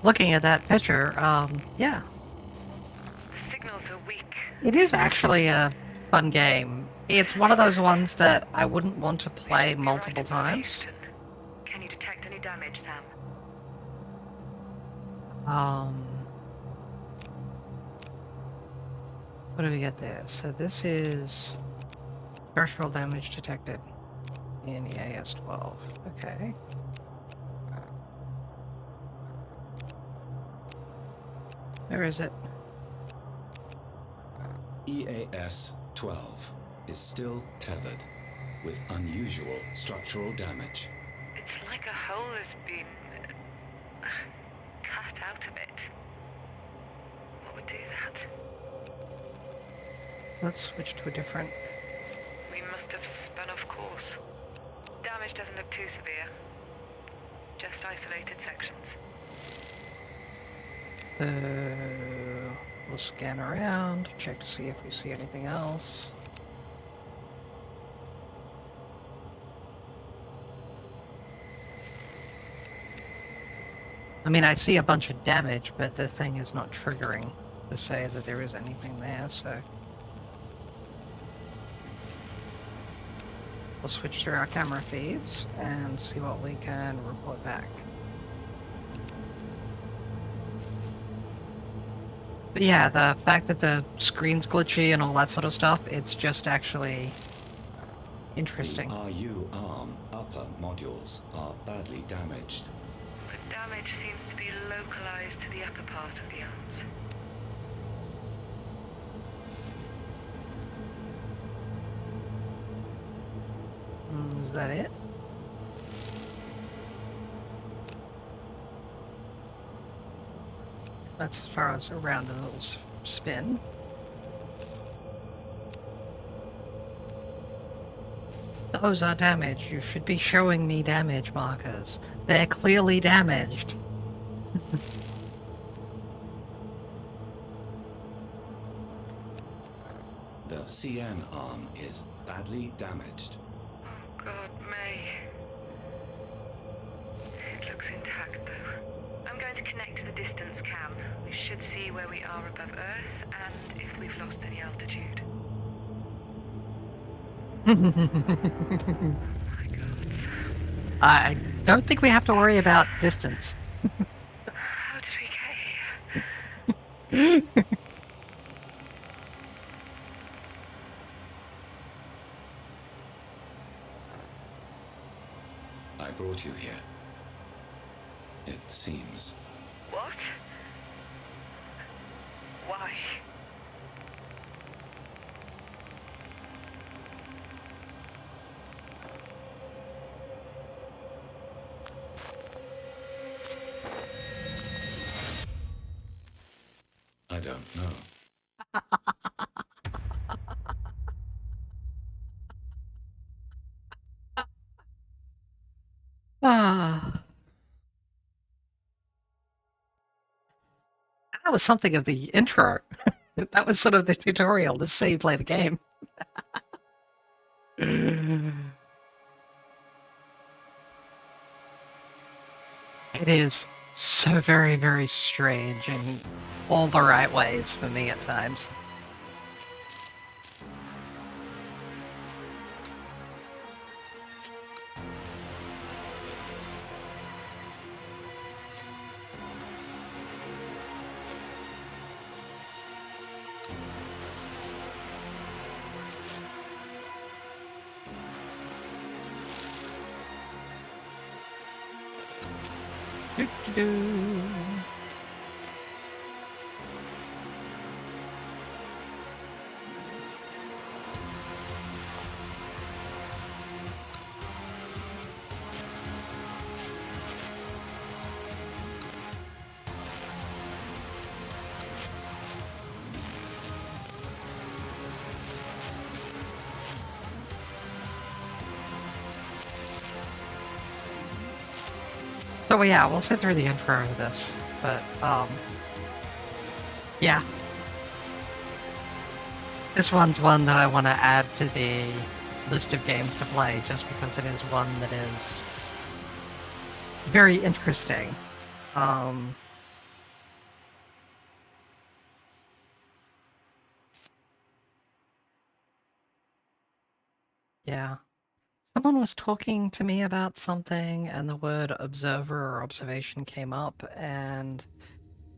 Looking at that picture, yeah. The signals are weak. It is actually a fun game. It's one of those ones that I wouldn't want to play Should be multiple right at times. Houston. Can you detect any damage, Sam? What do we get there? So this is structural damage detected in EAS 12. Okay. Where is it? EAS 12 is still tethered with unusual structural damage. It's like a hole has been cut out of it. What would do that? Let's switch to a different... We must have spun off course. Damage doesn't look too severe. Just isolated sections. So we'll scan around, check to see if we see anything else. I mean, I see a bunch of damage, but the thing is not triggering to say that there is anything there, so... We'll switch through our camera feeds and see what we can report back. But yeah, the fact that the screen's glitchy and all that sort of stuff, it's just actually interesting. The RU arm upper modules are badly damaged. The damage seems to be localized to the upper part of the arms. Is that it? That's as far as around a little spin. Those are damaged. You should be showing me damage markers. They're clearly damaged. The CN arm is badly damaged. Oh God, May. It looks intact though. I'm going to to connect to the distance cam. We should see where we are above Earth and if we've lost any altitude. Oh my god. I don't think we have to worry about distance. How did we get here? I brought you here. It seems. What? Why? I don't know. Ah. That was something of the intro. That was sort of the tutorial to see you play the game. It is so very, very strange in all the right ways for me at times. Do-do-do. So yeah, we'll sit through the intro of this, but yeah. This one's one that I want to add to the list of games to play, just because it is one that is very interesting. Yeah. Someone was talking to me about something, and the word observer or observation came up, and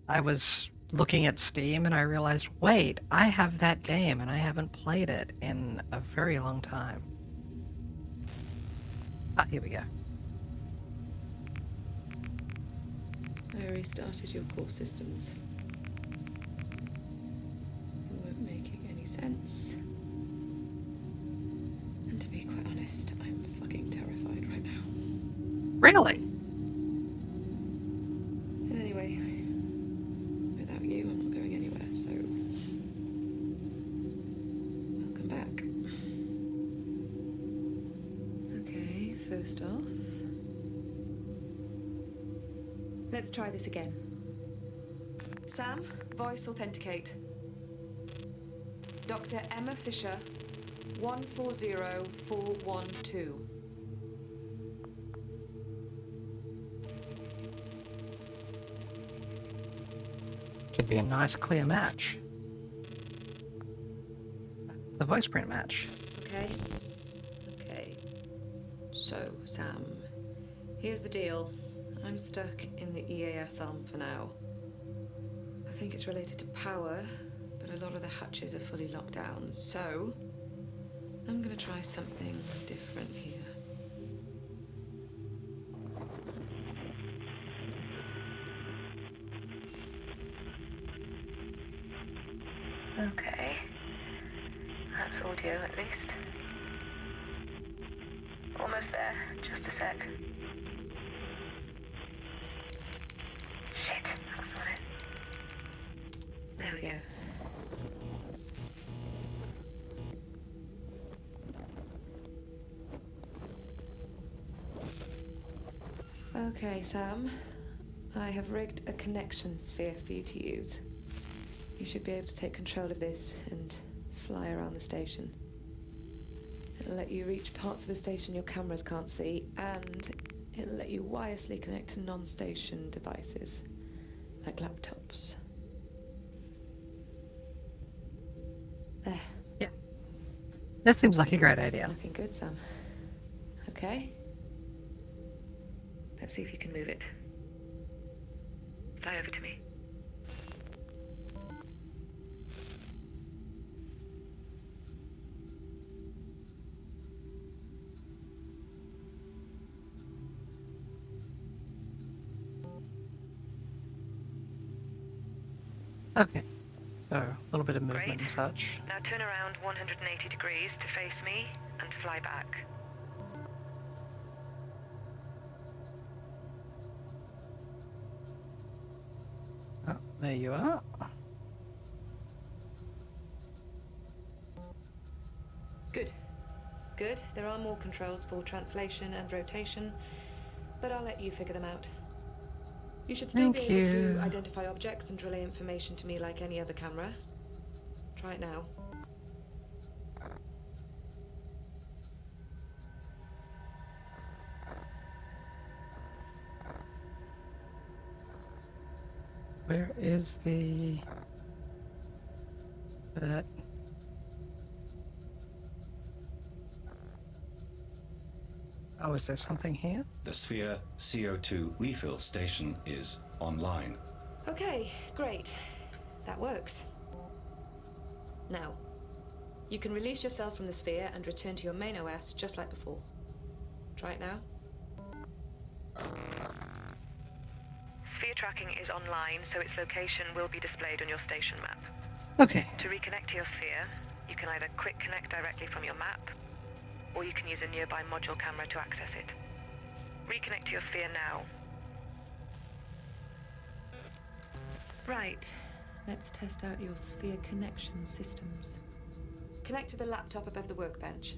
I was looking at Steam, and I realized, wait, I have that game, and I haven't played it in a very long time. Ah, here we go. I restarted your core systems. They weren't making any sense. And to be quite honest, I'm fucking terrified right now. Really? And anyway, without you, I'm not going anywhere, so welcome back. Okay, first off, let's try this again. Sam, voice authenticate. Dr. Emma Fisher, 140412. Should be a nice clear match. It's a voice print match. Okay. Okay. So, Sam, here's the deal. I'm stuck in the EAS arm for now. I think it's related to power, but a lot of the hatches are fully locked down, so I'm gonna try something different here. Okay. That's audio at least. Almost there. Just a sec. Shit, that's not it. There we go. Okay, Sam. I have rigged a connection sphere for you to use. You should be able to take control of this and fly around the station. It'll let you reach parts of the station your cameras can't see, and it'll let you wirelessly connect to non-station devices. like laptops. There. Yeah. That seems like a great idea. Looking good, Sam. Okay. Let's see if you can move it. Fly over to me. Okay. So, a little bit of movement Great. and such. Now turn around 180 degrees to face me and fly back. Oh, there you are. Good. Good. There are more controls for translation and rotation, but I'll let you figure them out. You should still Thank be able you. to identify objects and relay information to me like any other camera. Try it now. Where is the... Oh, is there something here? The Sphere CO2 refill station is online. Okay, great. That works. Now, you can release yourself from the sphere and return to your main OS just like before. Try it now. Sphere tracking is online, so its location will be displayed on your station map. Okay. To reconnect to your sphere, you can either quick connect directly from your map, or you can use a nearby module camera to access it. Reconnect to your sphere now. Right. Let's test out your sphere connection systems. Connect to the laptop above the workbench.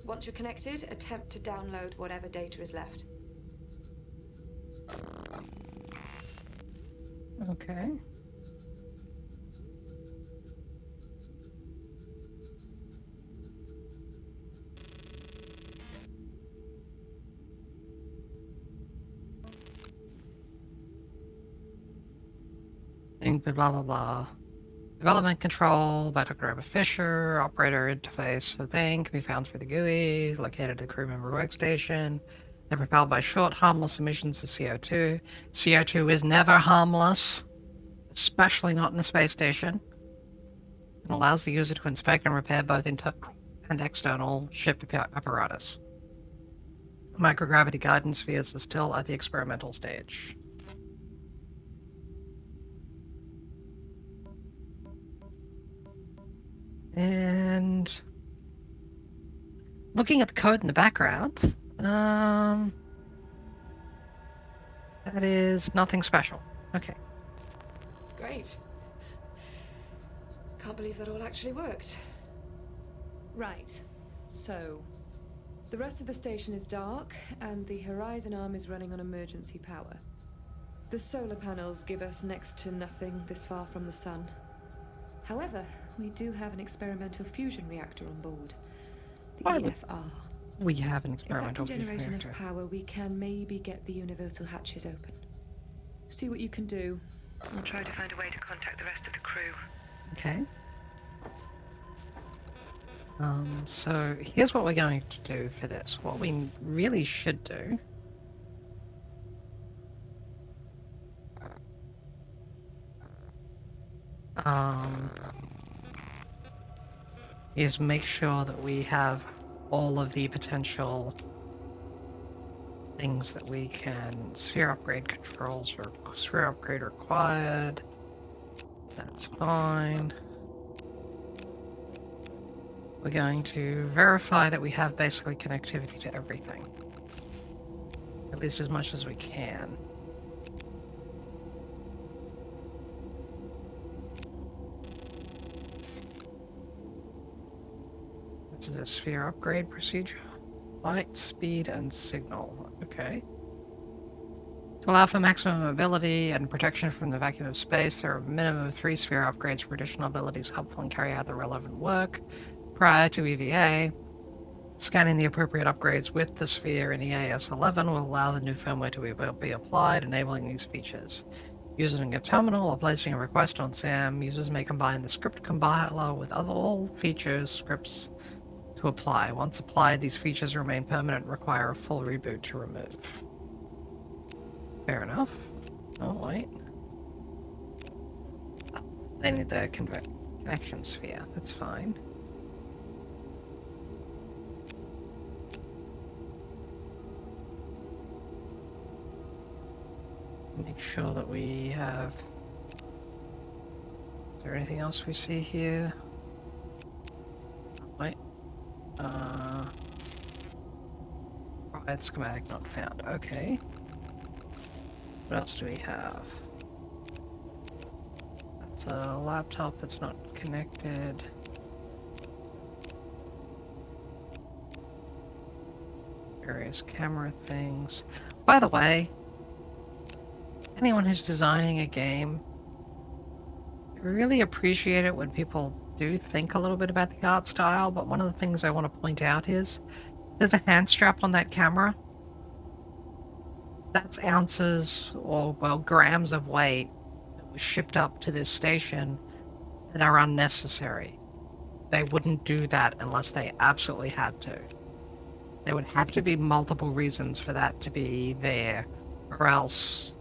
Once you're connected, attempt to download whatever data is left. Okay. Blah blah blah. Development control by Dr. Emma Fisher. Operator interface for the thing can be found through the GUI, located at the crew member workstation. They're propelled by short, harmless emissions of CO2. CO2 is never harmless, especially not in a space station. It allows the user to inspect and repair both internal and external ship apparatus. Microgravity guidance spheres are still at the experimental stage. And looking at the code in the background, that is nothing special. Okay. Great. Can't believe that all actually worked. Right. So, the rest of the station is dark, and the Horizon arm is running on emergency power. The solar panels give us next to nothing this far from the sun. However, we do have an experimental fusion reactor on board, the Why? EFR. We have an If that experimental can fusion generate enough reactor. power, we can maybe get the universal hatches open. See what you can do. I'll try to find a way to contact the rest of the crew. Okay. So here's what we're going to do for this. What we really should do is make sure that we have all of the potential things that we can sphere upgrade controls or sphere upgrade required. That's fine. We're going to verify that we have basically connectivity to everything. At least as much as we can. This is a sphere upgrade procedure. Light, speed, and signal. Okay. To allow for maximum mobility and protection from the vacuum of space, there are a minimum of 3 sphere upgrades for additional abilities helpful and carry out the relevant work. Prior to EVA, scanning the appropriate upgrades with the sphere in EAS 11 will allow the new firmware to be applied, enabling these features. Using a terminal or placing a request on SAM, users may combine the script compiler with other all features scripts to apply. Once applied, these features remain permanent and require a full reboot to remove. Fair enough. Oh, wait. They need the connection sphere. That's fine. Make sure that we have... Is there anything else we see here? Wait. Right, schematic not found. Okay. What else do we have? That's a laptop that's not connected. Various camera things. By the way, anyone who's designing a game, I really appreciate it when people do think a little bit about the art style, but one of the things I want to point out is there's a hand strap on that camera. That's ounces or, well, grams of weight that was shipped up to this station that are unnecessary. They wouldn't do that unless they absolutely had to. There would have to be multiple reasons for that to be there, or else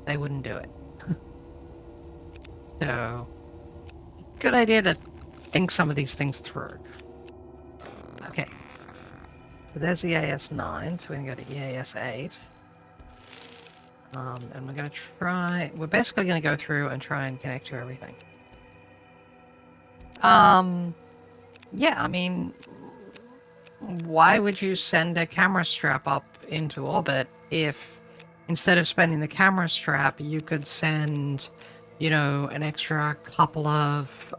they wouldn't do it. So, good idea to think some of these things through. Okay. So there's EAS 9, so we're going to go to EAS 8. And we're going to try... We're basically going to go through and try and connect to everything. Yeah, I mean... Why would you send a camera strap up into orbit if instead of spending the camera strap, you could send, you know, an extra couple of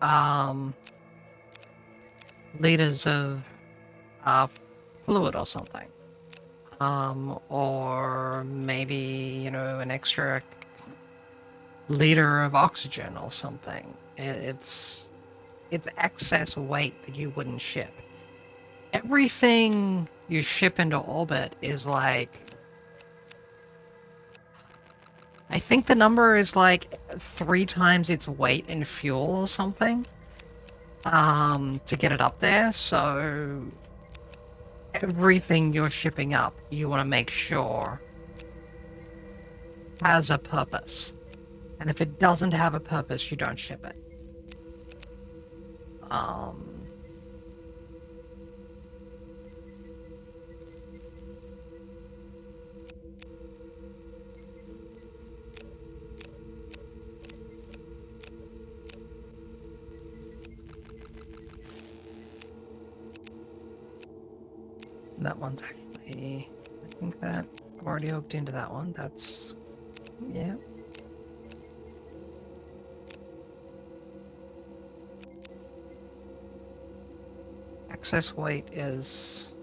liters of fluid or something? Or maybe, you know, an extra liter of oxygen or something. It's excess weight that you wouldn't ship. Everything you ship into orbit is like... I think the number is like 3 times its weight in fuel or something. To get it up there, so... Everything you're shipping up, you want to make sure has a purpose. And if it doesn't have a purpose, you don't ship it. That one's actually, I think that I'm already hooked into that one. That's, yeah. Excess weight is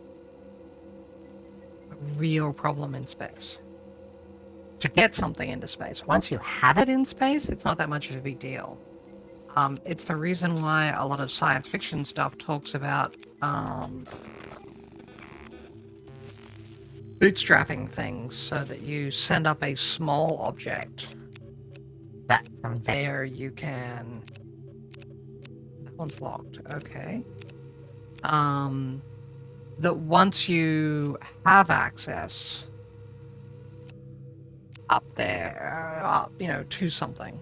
a real problem in space. To get something into space, once you have it in space, it's not that much of a big deal. It's the reason why a lot of science fiction stuff talks about, bootstrapping things so that you send up a small object that from there you can... That one's locked, okay. That once you have access up there, you know, to something,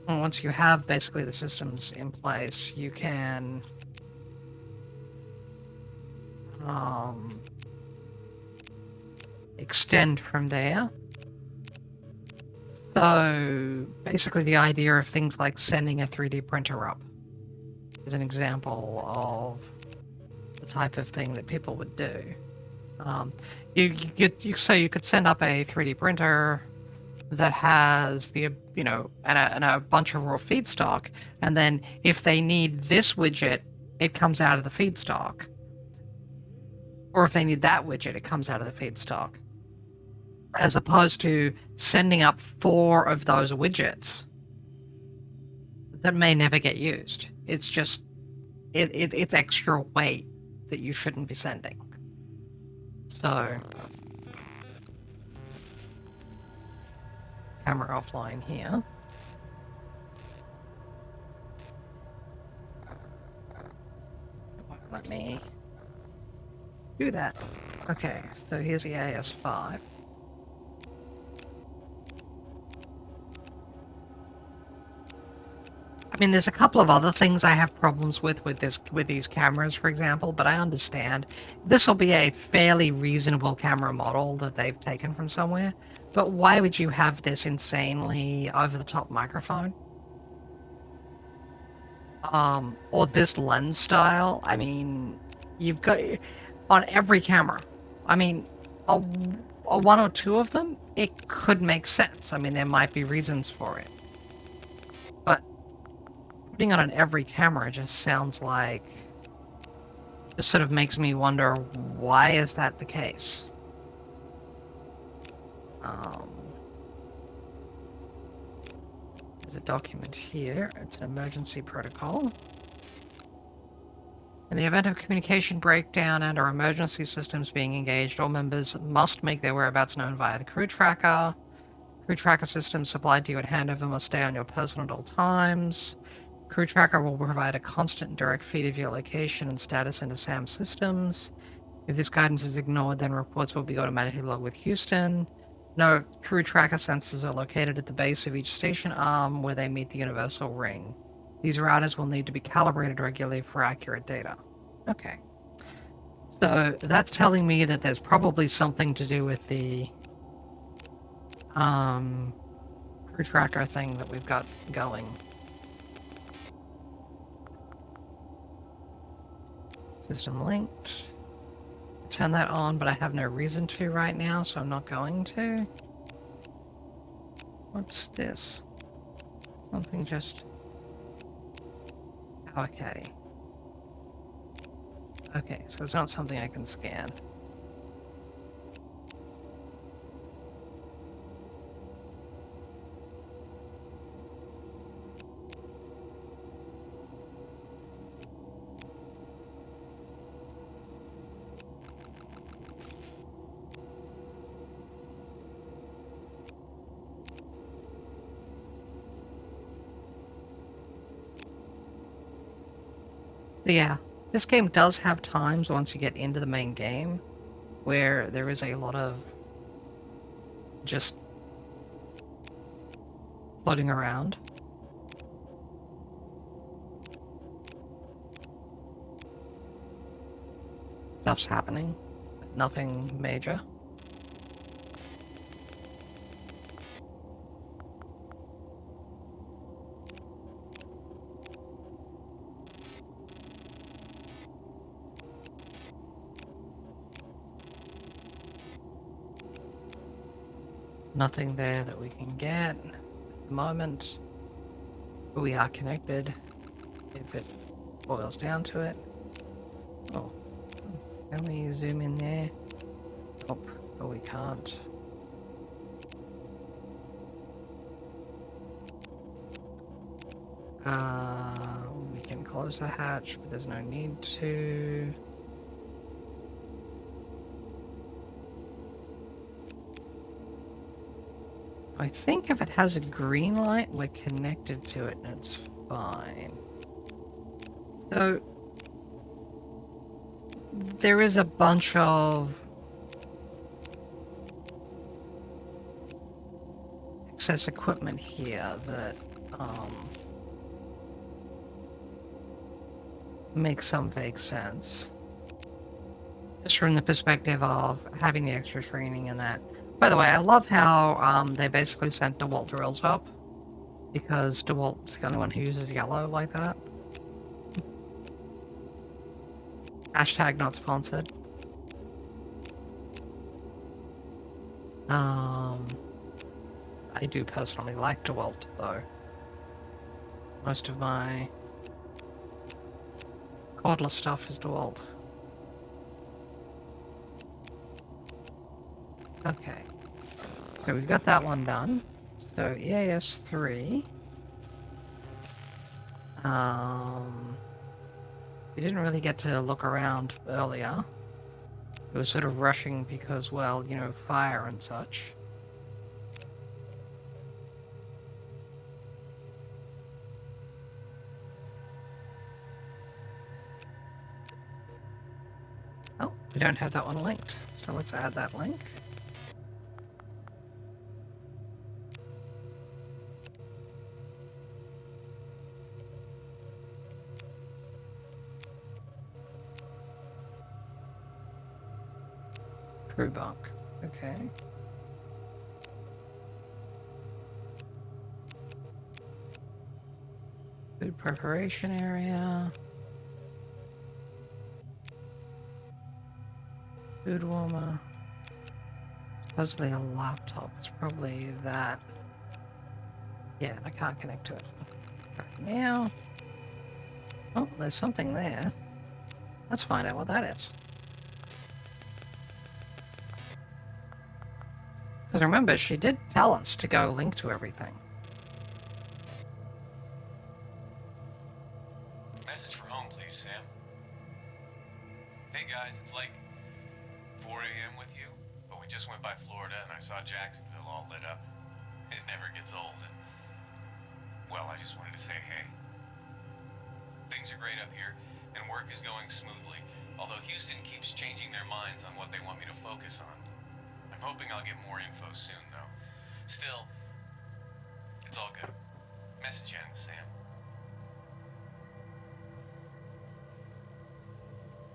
and once you have basically the systems in place, you can extend from there. So basically the idea of things like sending a 3D printer up is an example of the type of thing that people would do. You could send up a 3D printer that has the, you know, and a bunch of raw feedstock, and then if they need this widget, it comes out of the feedstock. Or if they need that widget, it comes out of the feedstock. As opposed to sending up 4 of those widgets that may never get used. It's just, it's extra weight that you shouldn't be sending. So, camera offline here. Let me do that. Okay, so here's the AS5. I mean, there's a couple of other things I have problems with these cameras, for example, but I understand. This will be a fairly reasonable camera model that they've taken from somewhere, but why would you have this insanely over-the-top microphone? Or this lens style? I mean, you've got... on every camera. I mean, one or two of them, it could make sense. I mean, there might be reasons for it. But putting it on every camera just sounds like... It sort of makes me wonder, why is that the case? There's a document here. It's an emergency protocol. In the event of communication breakdown and or emergency systems being engaged, all members must make their whereabouts known via the crew tracker. Crew tracker systems supplied to you at handover must stay on your person at all times. Crew tracker will provide a constant and direct feed of your location and status into SAM systems. If this guidance is ignored, then reports will be automatically logged with Houston. No, crew tracker sensors are located at the base of each station arm where they meet the universal ring. These routers will need to be calibrated regularly for accurate data. Okay. So that's telling me that there's probably something to do with the crew tracker thing that we've got going. System linked. Turn that on, but I have no reason to right now, so I'm not going to. What's this? Something just... Power caddy. Okay, so it's not something I can scan. So yeah, this game does have times once you get into the main game where there is a lot of just floating around. Stuff's happening, but nothing major. Nothing there that we can get at the moment. But we are connected, if it boils down to it. Oh, can we zoom in there? Oh, no we can't. We can close the hatch, but there's no need to. I think if it has a green light, we're connected to it and it's fine. So, there is a bunch of excess equipment here that makes some vague sense. Just from the perspective of having the extra training and that. By the way, I love how they basically sent DeWalt drills up, because DeWalt's the only one who uses yellow like that. Hashtag not sponsored. I do personally like DeWalt, though. Most of my cordless stuff is DeWalt. Okay. So we've got that one done. So EAS3. We didn't really get to look around earlier. It was sort of rushing because, well, you know, fire and such. We don't have that one linked, so let's add that link. Crew bunk. Okay. Food preparation area. Food warmer. Supposedly a laptop. It's probably that. Yeah, I can't connect to it right now. Oh, there's something there. Let's find out what that is. Because remember, she did tell us to go link to everything. Message for home, please, Sam. Hey guys, it's like 4 a.m. with you, but we just went by Florida and I saw Jacksonville all lit up. It never gets old, and well, I just wanted to say hey. Things are great up here, and work is going smoothly, although Houston keeps changing their minds on what they want me to focus on. I'm hoping I'll get more info soon, though. Still, it's all good. Message ends, Sam.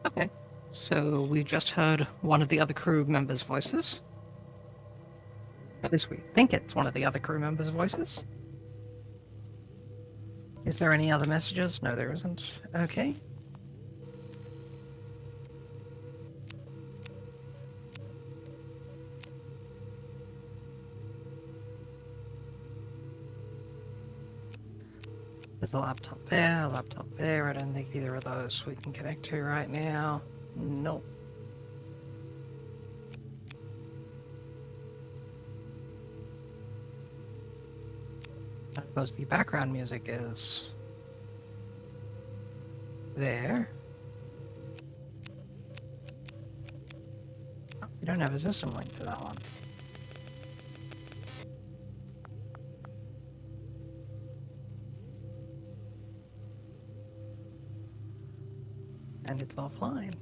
Okay. So we just heard one of the other crew members' voices. At least we think it's one of the other crew members' voices. Is there any other messages? No, there isn't. Okay. There's a laptop there, a laptop there. I don't think either of those we can connect to right now. Nope. I suppose the background music is there. Oh, we don't have a system link to that one. And it's offline.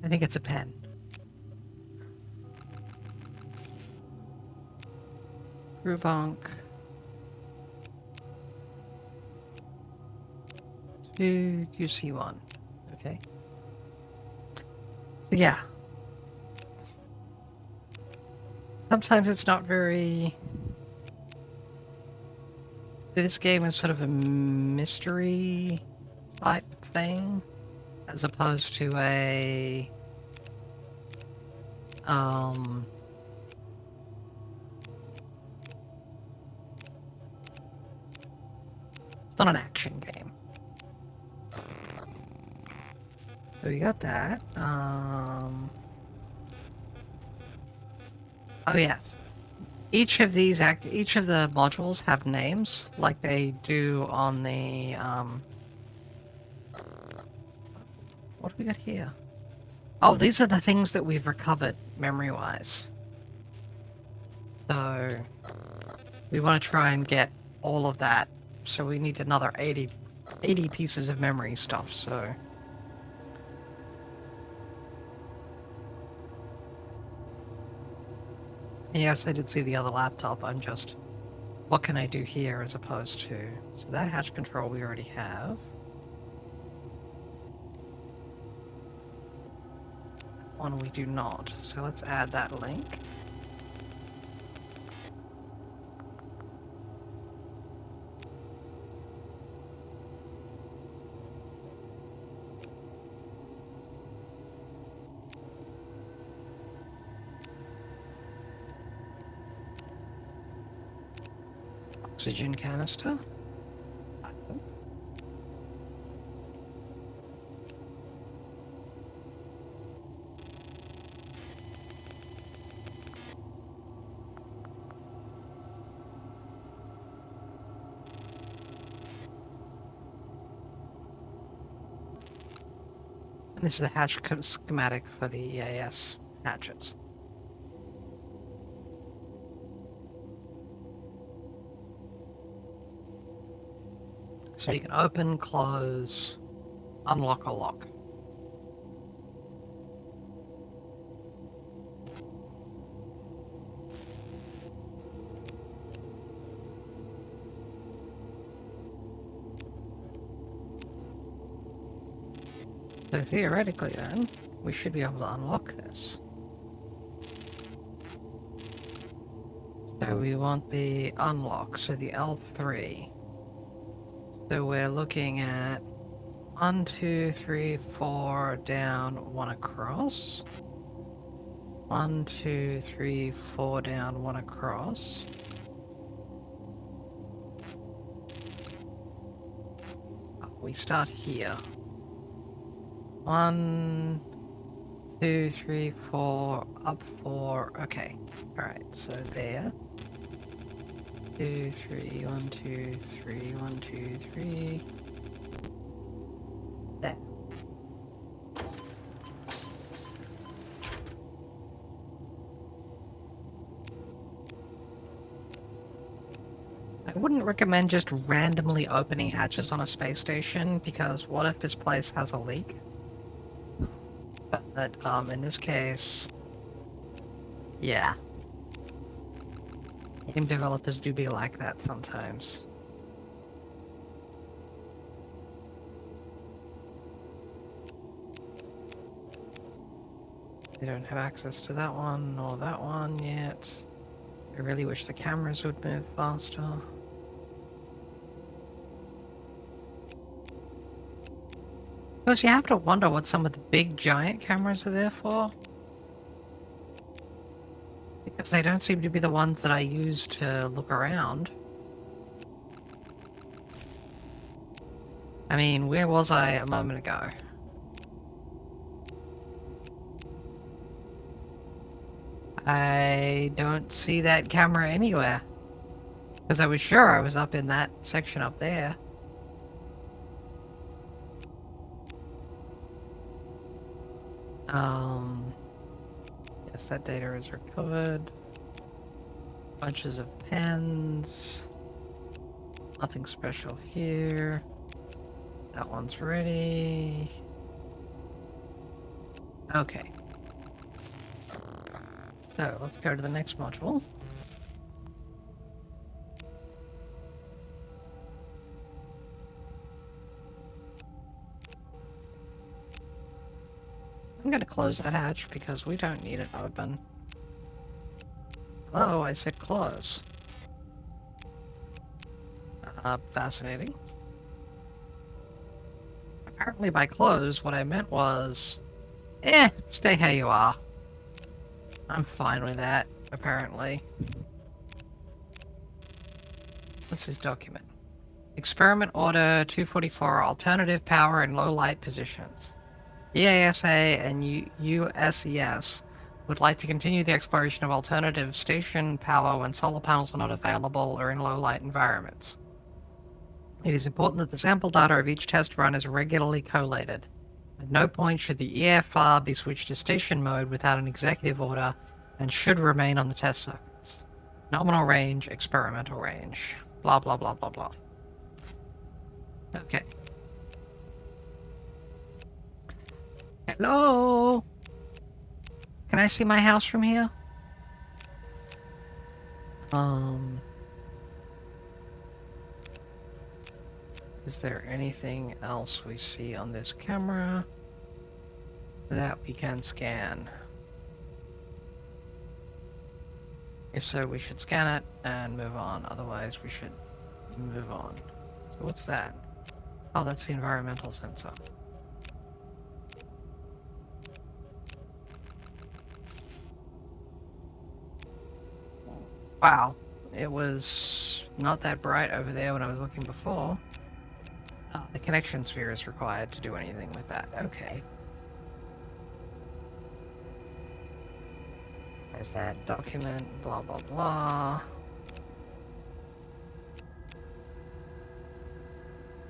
I think it's a pen. Crew bunk. To QC1. Okay. So yeah. Sometimes it's not very... This game is sort of a mystery type thing, as opposed to a... It's not an action game. So we got that. Oh yes. Each of the modules have names, like they do on the, what do we got here? Oh, these are the things that we've recovered, memory-wise. So, we want to try and get all of that, so we need another 80 pieces of memory stuff, so... Yes, I did see the other laptop. I'm just, what can I do here as opposed to... So that hatch control we already have. One we do not. So let's add that link. Oxygen canister. And this is the hatch schematic for the EAS hatches. So you can open, close, unlock, or lock. So theoretically then, we should be able to unlock this. So we want the unlock, so the L3. So we're looking at 1, 2, 3, 4 down, 1 across. 1, 2, 3, 4 down, 1 across. We start here. 1, 2, 3, 4, up 4. Okay. Alright, so there. 2, 3, 1, 2, 3, 1, 2, 3. There. I wouldn't recommend just randomly opening hatches on a space station, because what if this place has a leak? But, in this case... yeah. Game developers do be like that sometimes. I don't have access to that one, or that one yet. I really wish the cameras would move faster. Because you have to wonder what some of the big giant cameras are there for. Because they don't seem to be the ones that I use to look around. I mean, where was I a moment ago? I don't see that camera anywhere. Because I was sure I was up in that section up there. Yes, that data is recovered. Bunches of pens. Nothing special here. That one's ready. Okay. So, let's go to the next module. I'm gonna close that hatch because we don't need it open. Hello, I said close. Fascinating. Apparently by close, what I meant was... stay how you are. I'm fine with that, apparently. What's his document? Experiment Order 244, Alternative Power in Low Light Positions. EASA and USES would like to continue the exploration of alternative station power when solar panels are not available or in low light environments. It is important that the sample data of each test run is regularly collated. At no point should the EFR be switched to station mode without an executive order and should remain on the test circuits. Nominal range, experimental range. Blah blah blah blah blah. Okay. Hello? Can I see my house from here? Is there anything else we see on this camera that we can scan? If so, we should scan it and move on. Otherwise, we should move on. So what's that? Oh, that's the environmental sensor. Wow, it was not that bright over there when I was looking before. The connection sphere is required to do anything with that. Okay. There's that document, blah blah blah.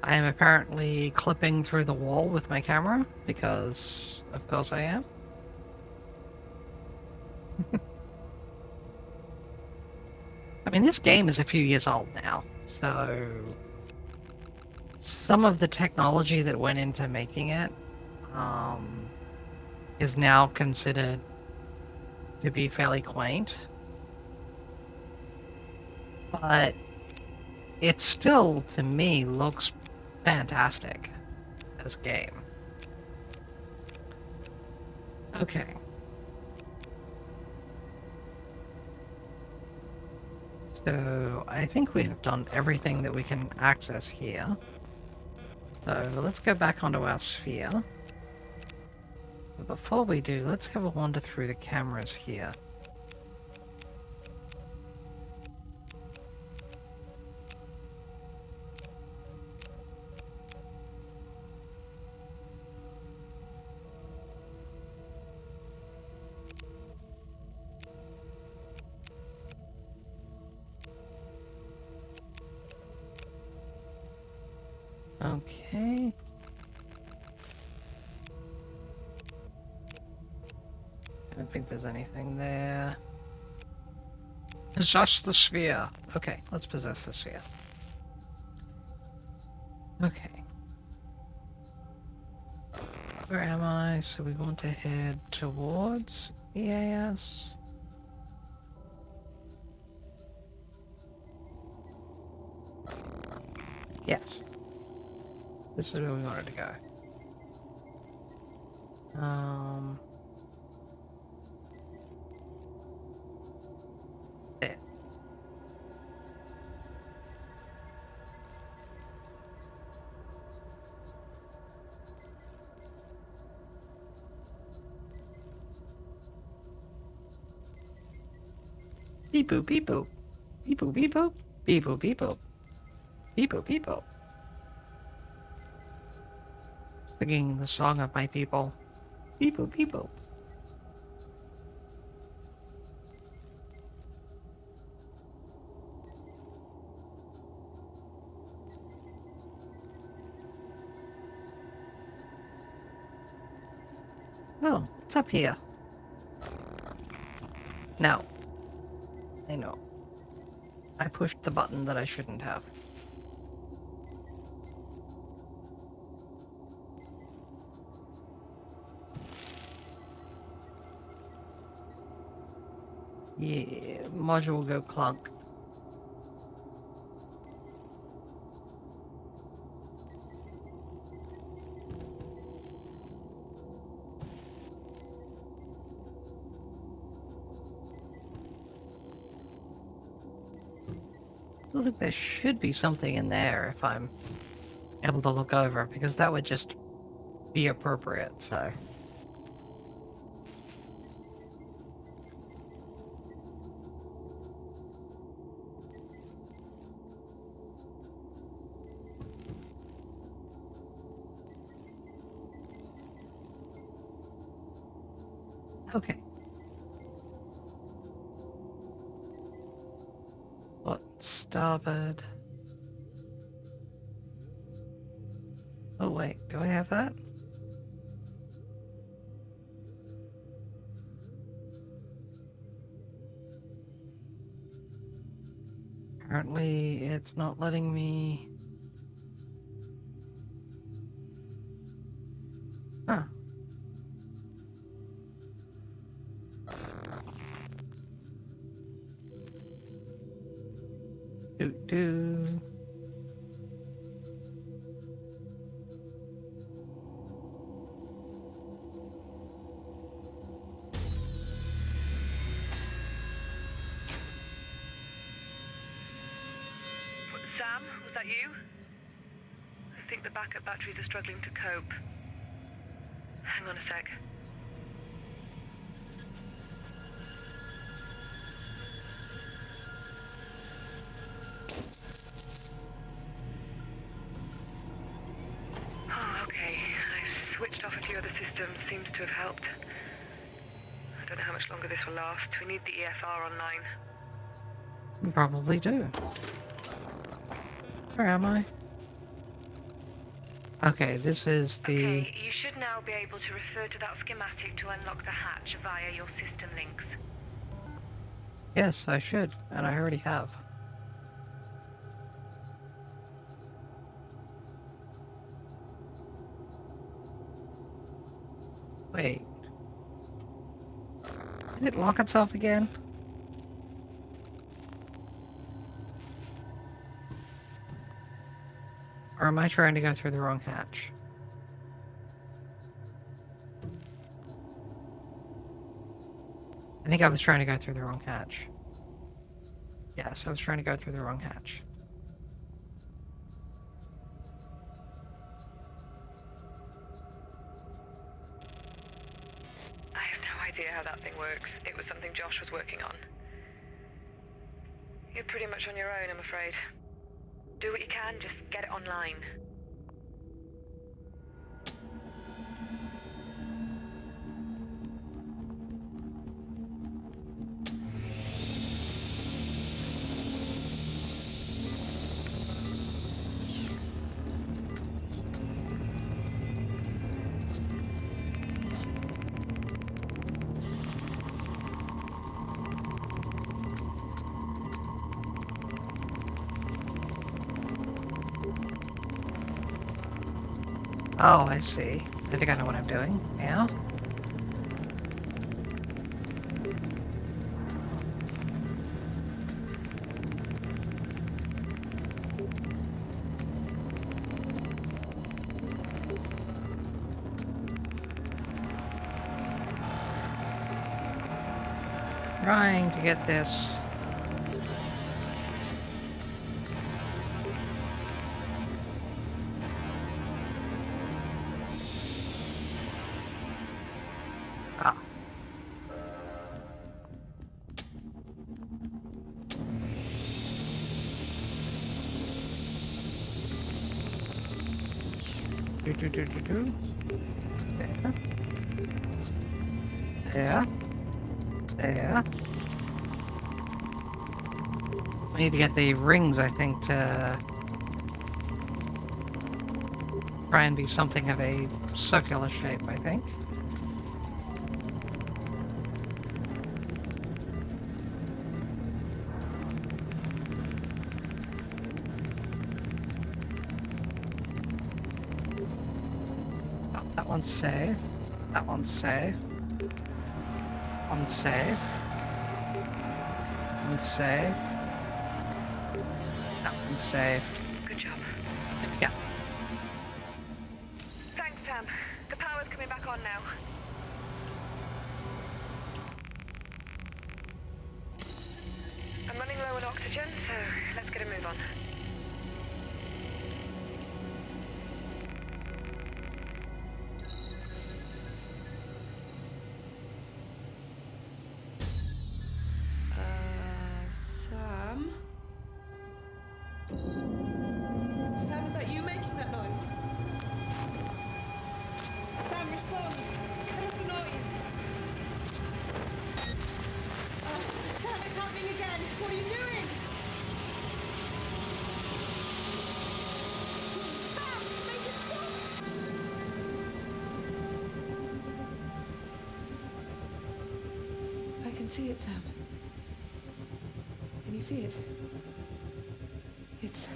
I am apparently clipping through the wall with my camera, because of course I am. I mean, this game is a few years old now, so... some of the technology that went into making it is now considered to be fairly quaint. But it still, to me, looks fantastic, this game. Okay. So, I think we have done everything that we can access here. So, let's go back onto our sphere. But before we do, let's have a wander through the cameras here. Okay. I don't think there's anything there. Possess the sphere. Okay, let's possess the sphere. Okay. Where am I? So we want to head towards EAS. Yes. This is where we wanted to go. There. Beep boop beep boop. Beep boop beep boop. Beep boop beep boop. Beep boop beep boop. Singing the song of my people. Beep boop beep boop. Oh, it's up here. No. I know. I pushed the button that I shouldn't have. Yeah, module go clunk. I think there should be something in there if I'm able to look over, because that would just be appropriate, so. Okay. What? Starboard. Oh wait, do I have that? Apparently it's not letting me... Huh. Do. Sam, was that you? I think the backup batteries are struggling to cope. Hang on a sec. Oh, okay. I've switched off a few other systems. Seems to have helped. I don't know how much longer this will last. We need the EFR online. You probably do. Where am I? Okay, this is the... Okay, you should now be able to refer to that schematic to unlock the hatch via your system links. Yes, I should, and I already have. Wait. Did it lock itself again? Or am I trying to go through the wrong hatch? I think I was trying to go through the wrong hatch. Yes, I was trying to go through the wrong hatch. I have no idea how that thing works. It was something Josh was working on. You're pretty much on your own, I'm afraid. Do what you can, just get it online. Oh, I see. I think I know what I'm doing now. Trying to get this. Ah. Do. There. There. I need to get the rings, I think, to try and be something of a circular shape, I think. Oh, that one's safe. That one's safe. One's safe. One's safe. That one's safe. Good job. Yeah. Thanks, Sam. The power's coming back on now. I'm running low on oxygen, so let's get a move on. Sam? Sam, is that you making that noise? Sam, respond! Cut off the noise! Sam, it's happening again! What are you doing? Sam, make it stop! I can see it, Sam. Can you see it? It's...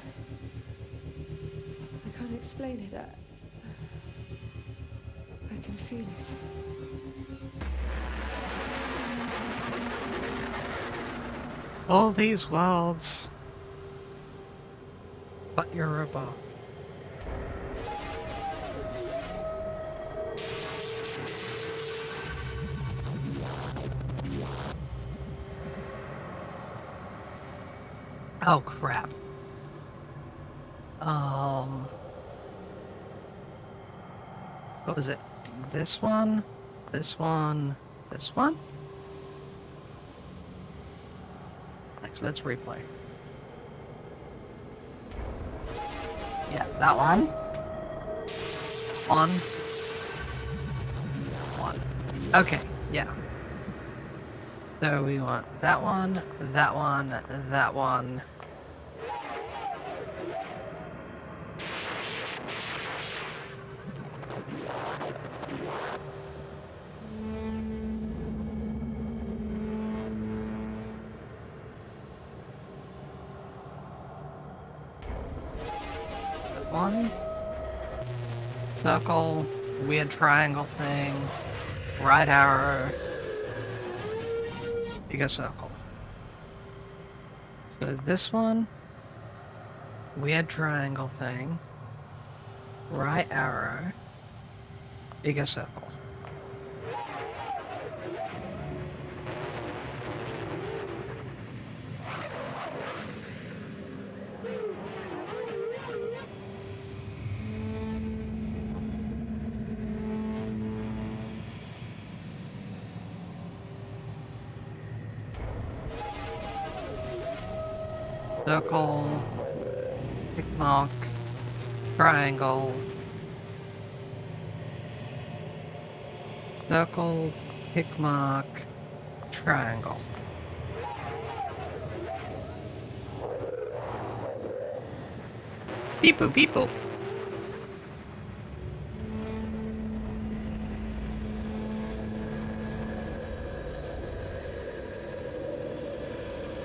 I can't explain it. I can feel it. All these worlds, but you're a robot. Oh crap. What was it? This one? This one? This one? Next, let's replay. Yeah, that one. One. One. Okay, yeah. So we want that one, that one, that one. One. Circle, weird triangle thing. right arrow, bigger circle. So this one, weird triangle thing, right arrow, bigger circle. Circle, tick mark, triangle, circle, tick mark, triangle. Beep boop, beep boop.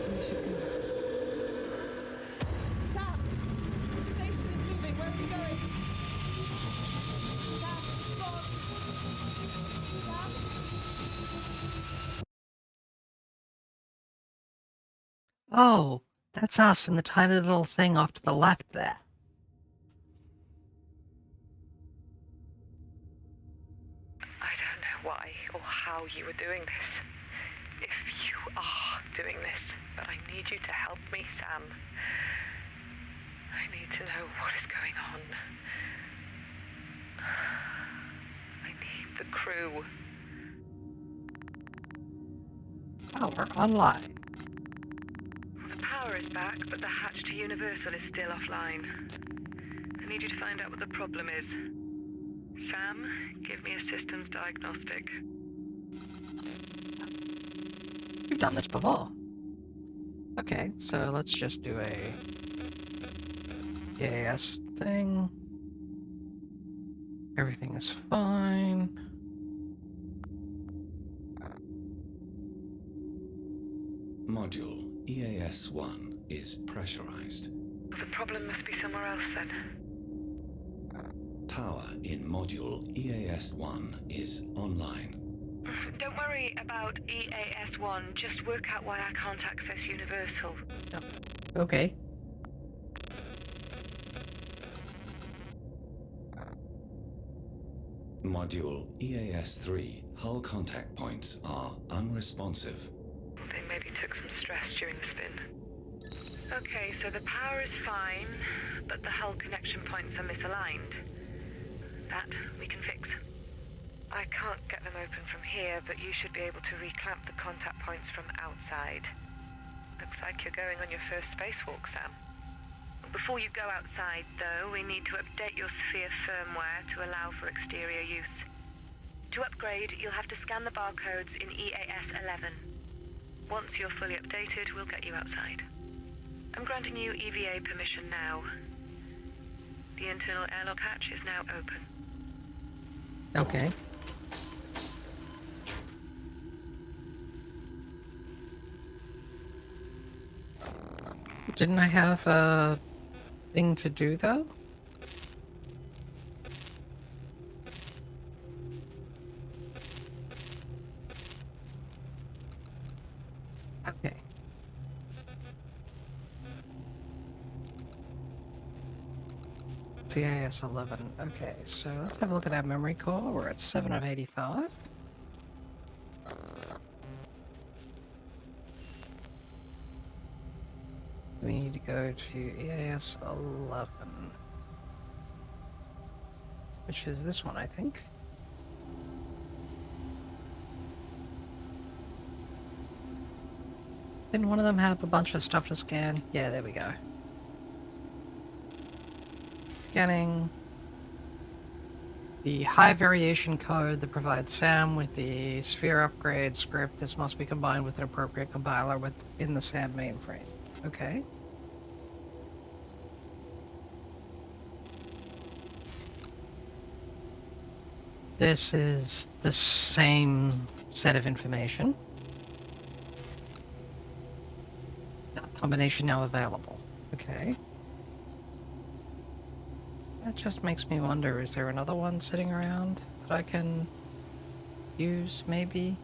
You should go. Sam! The station is moving. Where are you going? Sam, respond. Sam? Oh, that's us in the tiny little thing off to the left there. I don't know why or how you are doing this. If you are doing this, but I need you to help me, Sam. I need to know what is going on. I need the crew. Oh, we're online. The power is back, but the hatch to Universal is still offline. I need you to find out what the problem is. Sam, give me a systems diagnostic. We've done this before. Okay, so let's just do a EAS thing. Everything is fine. Module EAS-1 is pressurized. The problem must be somewhere else then. Power in Module EAS-1 is online. Don't worry about EAS-1, just work out why I can't access Universal. Okay. Module EAS-3 hull contact points are unresponsive. They maybe took some stress during the spin. Okay, so the power is fine, but the hull connection points are misaligned. That we can fix. I can't get them open from here, but you should be able to reclamp the contact points from outside. Looks like you're going on your first spacewalk, Sam. Before you go outside, though, we need to update your sphere firmware to allow for exterior use. To upgrade, you'll have to scan the barcodes in EAS-11. Once you're fully updated, we'll get you outside. I'm granting you EVA permission now. The internal airlock hatch is now open. Okay. Didn't I have a thing to do, though? Okay. CIS 11. Okay, so let's have a look at our memory core. We're at 7 of 85. We need to go to EAS 11, which is this one, I think. Didn't one of them have a bunch of stuff to scan? Yeah, there we go. Scanning the high variation code that provides SAM with the sphere upgrade script. This must be combined with an appropriate compiler within the SAM mainframe. Okay. This is the same set of information. Combination now available. Okay. That just makes me wonder, is there another one sitting around that I can use, maybe?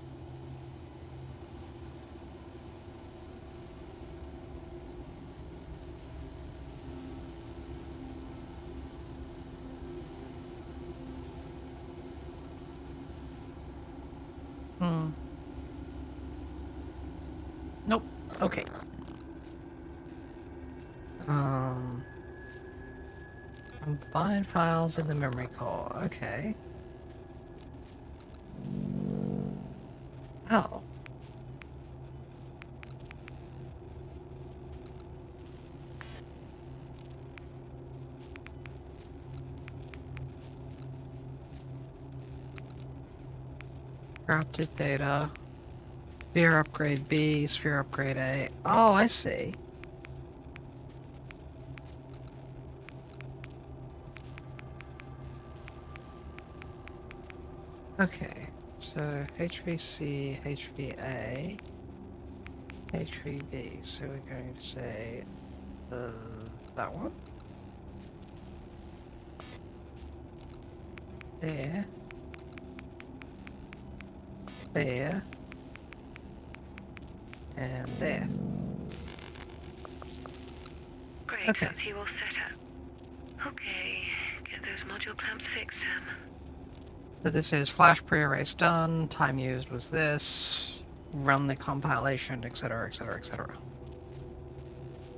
Nope. Okay. Combine files in the memory core. Okay. Oh. Corrupted data. Sphere upgrade B, sphere upgrade A. Oh, I see. Okay, so HVC, HVA, HVB. So we're going to say that one. There. There. And there. Great, Okay. that's you all set up. Okay, get those module clamps fixed, Sam. So this is flash pre-erase done, time used was this, run the compilation, etc, etc, etc.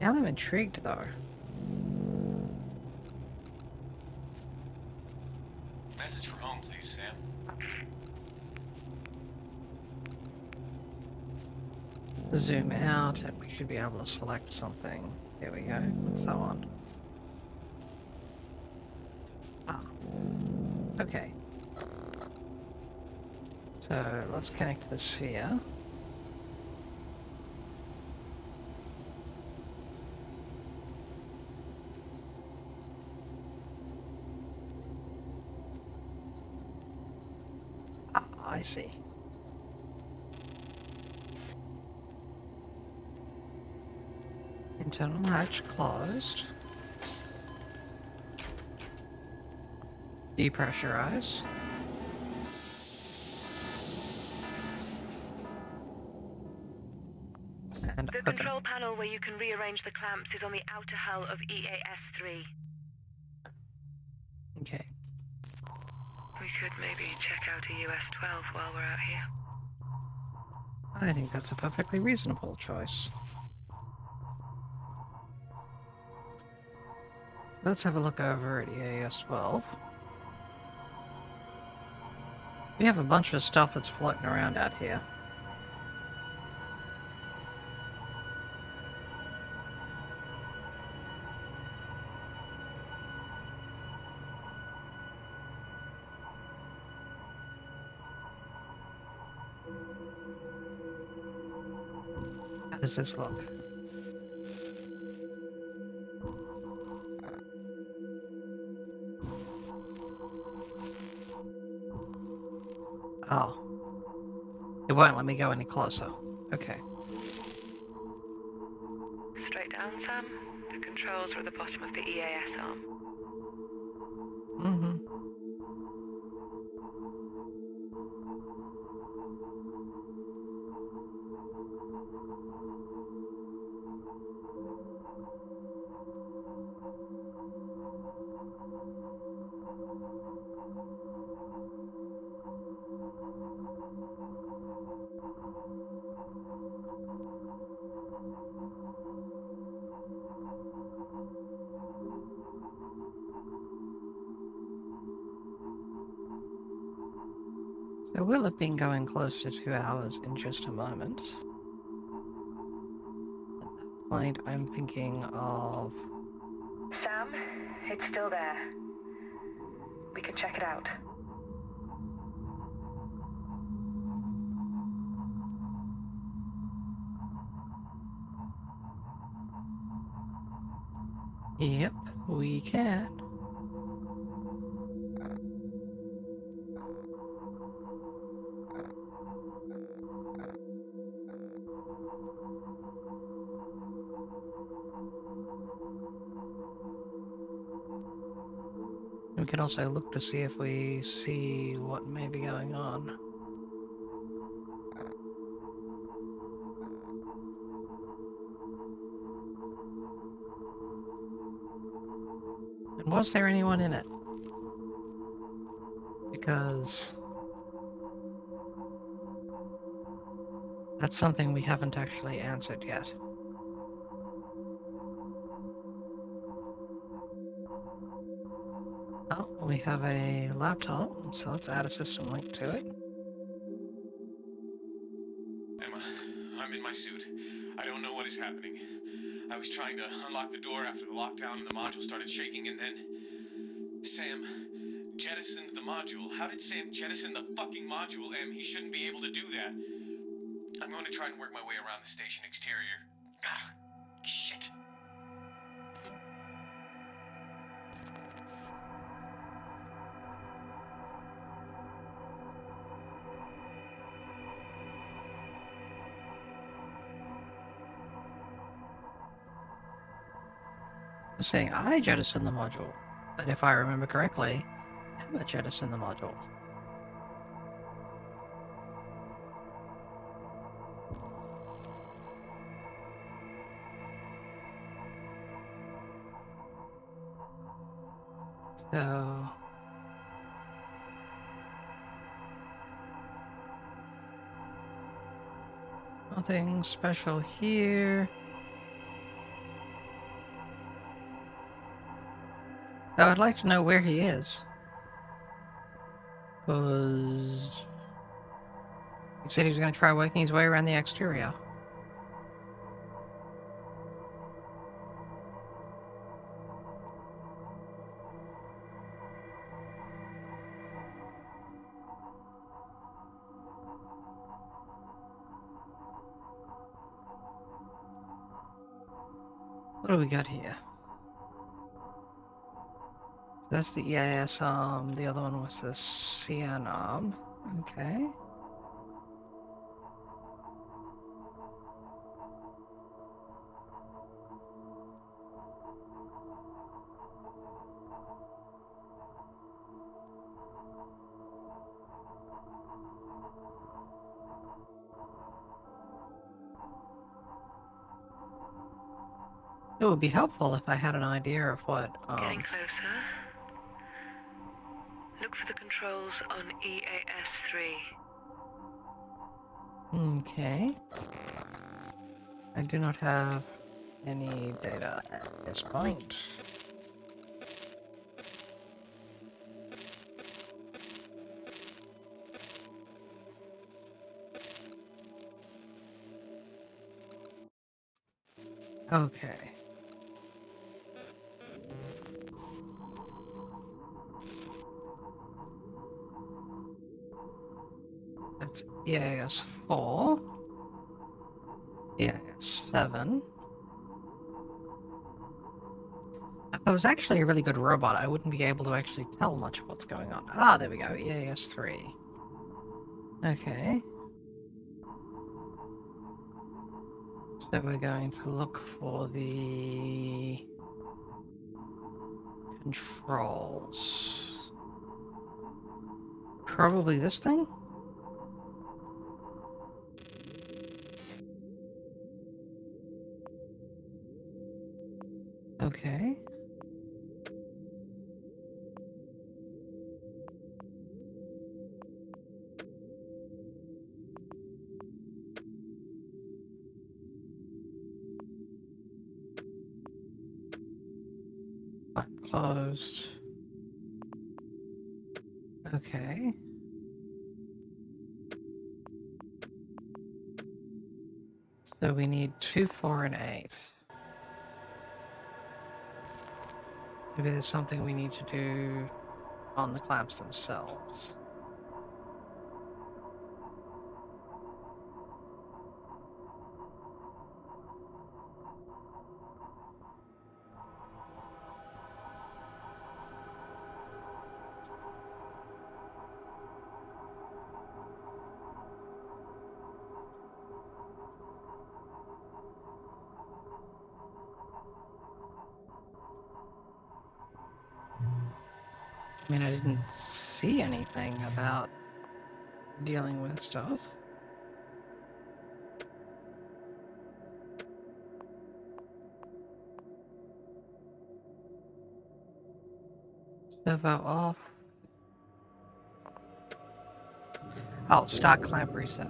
Now I'm intrigued though. Message for home, please, Sam. Zoom out and we should be able to select something. There we go, what's that one? Ah, okay. So let's connect to the sphere. Ah, I see. Internal hatch closed. Depressurize. And The open. control panel where you can rearrange the clamps is on the outer hull of EAS-3. Okay. We could maybe check out a US-12 while we're out here. I think that's a perfectly reasonable choice. Let's have a look over at EAS-12. We have a bunch of stuff that's floating around out here. How does this look? Oh. It won't let me go any closer. Okay. Straight down, Sam. The controls are at the bottom of the EAS arm. Mm-hmm. So we'll have been going close to 2 hours in just a moment. At that point, I'm thinking of... Sam, it's still there. We can check it out. Yep, we can. We can also look to see if we see what may be going on. Was there anyone in it? Because that's something we haven't actually answered yet. Oh, we have a laptop, so let's add a system link to it. Emma, I'm in my suit. I don't know what is happening. I was trying to unlock the door after the lockdown and the module started shaking, and then Sam jettisoned the module. How did Sam jettison the fucking module, Em? He shouldn't be able to do that. I'm going to try and work my way around the station exterior. Ah, shit. Saying I jettisoned the module, but if I remember correctly, Emma jettisoned the module. So nothing special here. Though I'd like to know where he is. Because he said he was going to try working his way around the exterior. What do we got here? That's the EAS arm, the other one was the CN arm. Okay. It would be helpful if I had an idea of what, Getting closer. Look for the controls on EAS-3. Okay. I do not have any data at this point. Okay. That's EAS 4. EAS 7. If I was actually a really good robot, I wouldn't be able to actually tell much of what's going on. Ah, there we go. EAS 3. Okay. So we're going to look for the controls. Probably this thing? Okay. Closed. Okay. So we need 2, 4, and 8. Maybe there's something we need to do on the clamps themselves. I mean, I didn't see anything about dealing with stuff. Servo off. Oh, start clamp reset.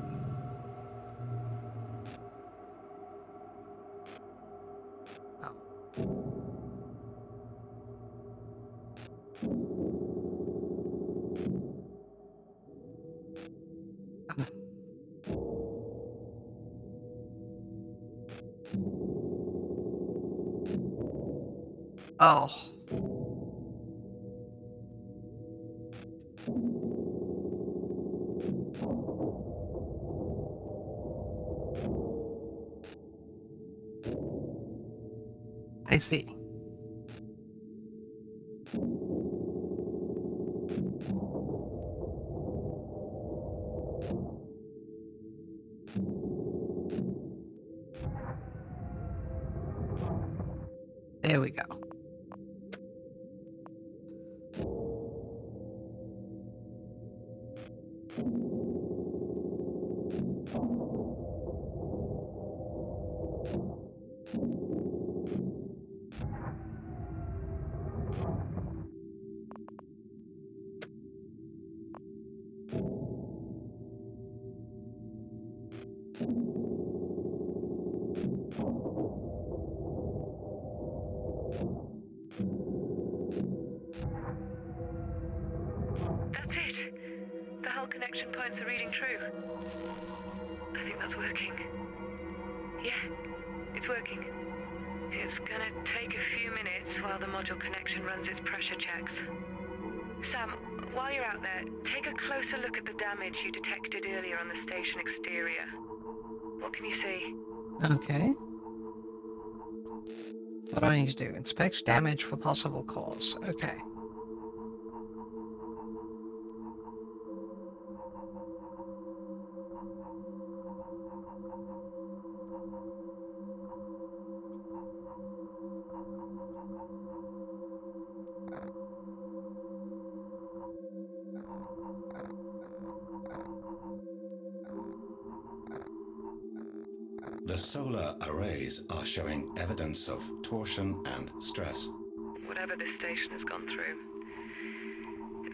Oh. Oh. I see. There we go. That's it. The hull connection points are reading true. I think that's working. Yeah, it's working. It's gonna take a few minutes while the module connection runs its pressure checks. Sam, while you're out there, take a closer look at the damage you detected earlier on the station exterior. What can you see? Okay. What do I need to do? Inspect damage for possible cause. Okay. The solar arrays are showing evidence of torsion and stress. Whatever this station has gone through,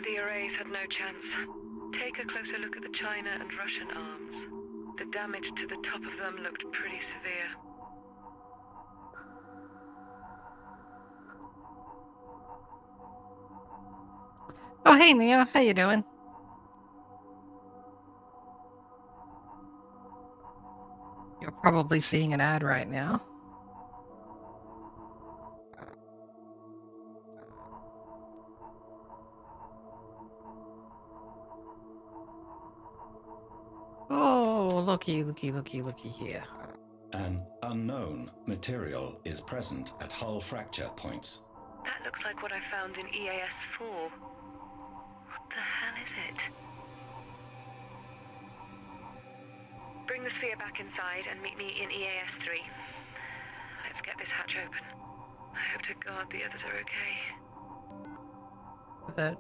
the arrays had no chance. Take a closer look at the China and Russian arms. The damage to the top of them looked pretty severe. Oh, hey, Neo. How you doing? You're probably seeing an ad right now. Oh, looky here. An unknown material is present at hull fracture points. That looks like what I found in EAS-4. What the hell is it? Bring the sphere back inside and meet me in EAS-3. Let's get this hatch open. I hope to God the others are okay. But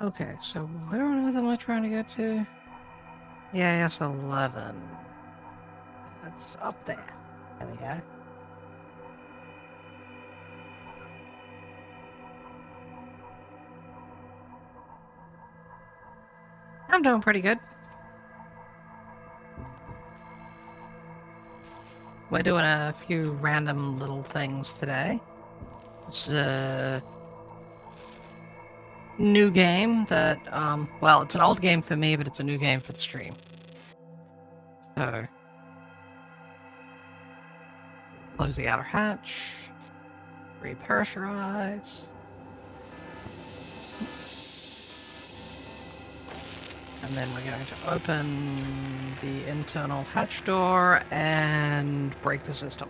okay, so where on earth am I trying to get to? Yeah, it's 11. That's up there. There we go. I'm doing pretty good. We're doing a few random little things today. It's a new game that, well, it's an old game for me, but it's a new game for the stream. So, close the outer hatch, repressurize, and then we're going to open the internal hatch door and break the system.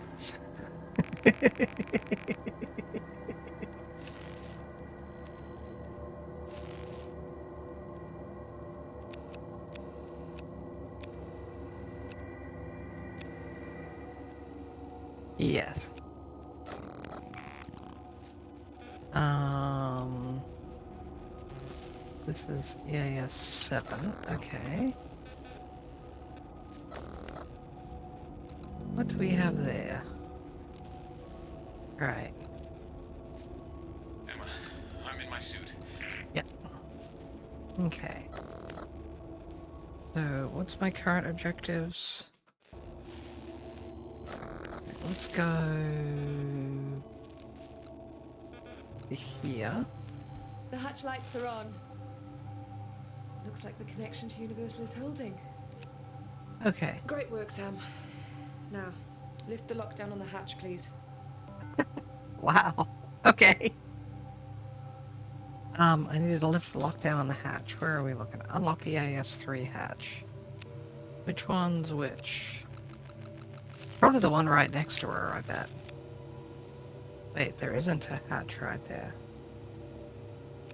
Yes. This is EAS 7. Okay. What do we have there? Right. Emma, I'm in my suit. Yep. Okay. So, what's my current objectives? Let's go to here. The hatch lights are on. Looks like the connection to Universal is holding. Okay. Great work, Sam. Now, lift the lockdown on the hatch, please. Wow. Okay. I needed to lift the lockdown on the hatch. Where are we looking? Unlock the AS3 hatch. Which one's which? Probably the one right next to her, I bet. Wait, there isn't a hatch right there.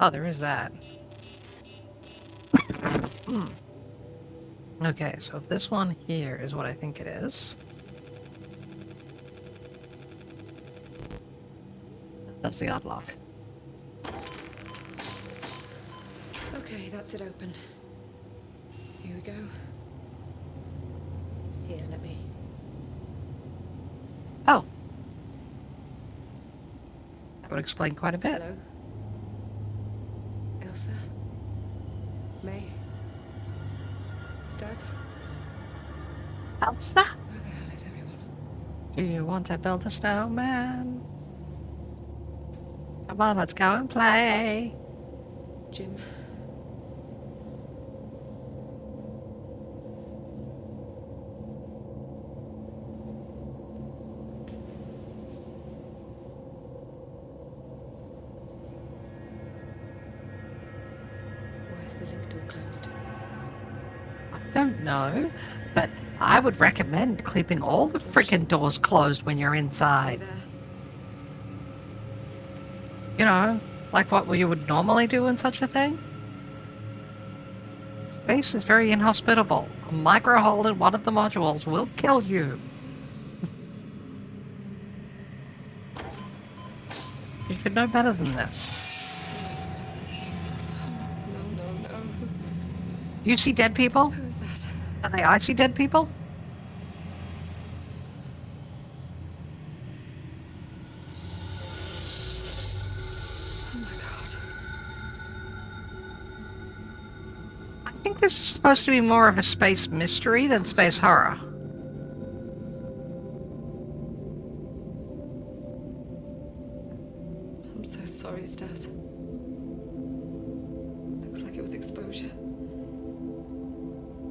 Oh, there is that. Okay, so if this one here is what I think it is. That's the unlock. Okay, that's it open. Here we go. Here, let me. Oh! That would explain quite a bit. Hello? Elsa? May? Stas? Elsa? Where the hell is everyone? Do you want to build a snowman? Come on, let's go and play. Jim? Why is the link door closed? I don't know, but I would recommend keeping all the freaking doors closed when you're Hey inside. there. You know, like what you would normally do in such a thing. Space is very inhospitable. A micro hole in one of the modules will kill you. You should know better than this. No. You see dead people? Who is that? Are they icy dead people? Oh my god. I think this is supposed to be more of a space mystery than space horror. I'm so sorry, Stas. Looks like it was exposure.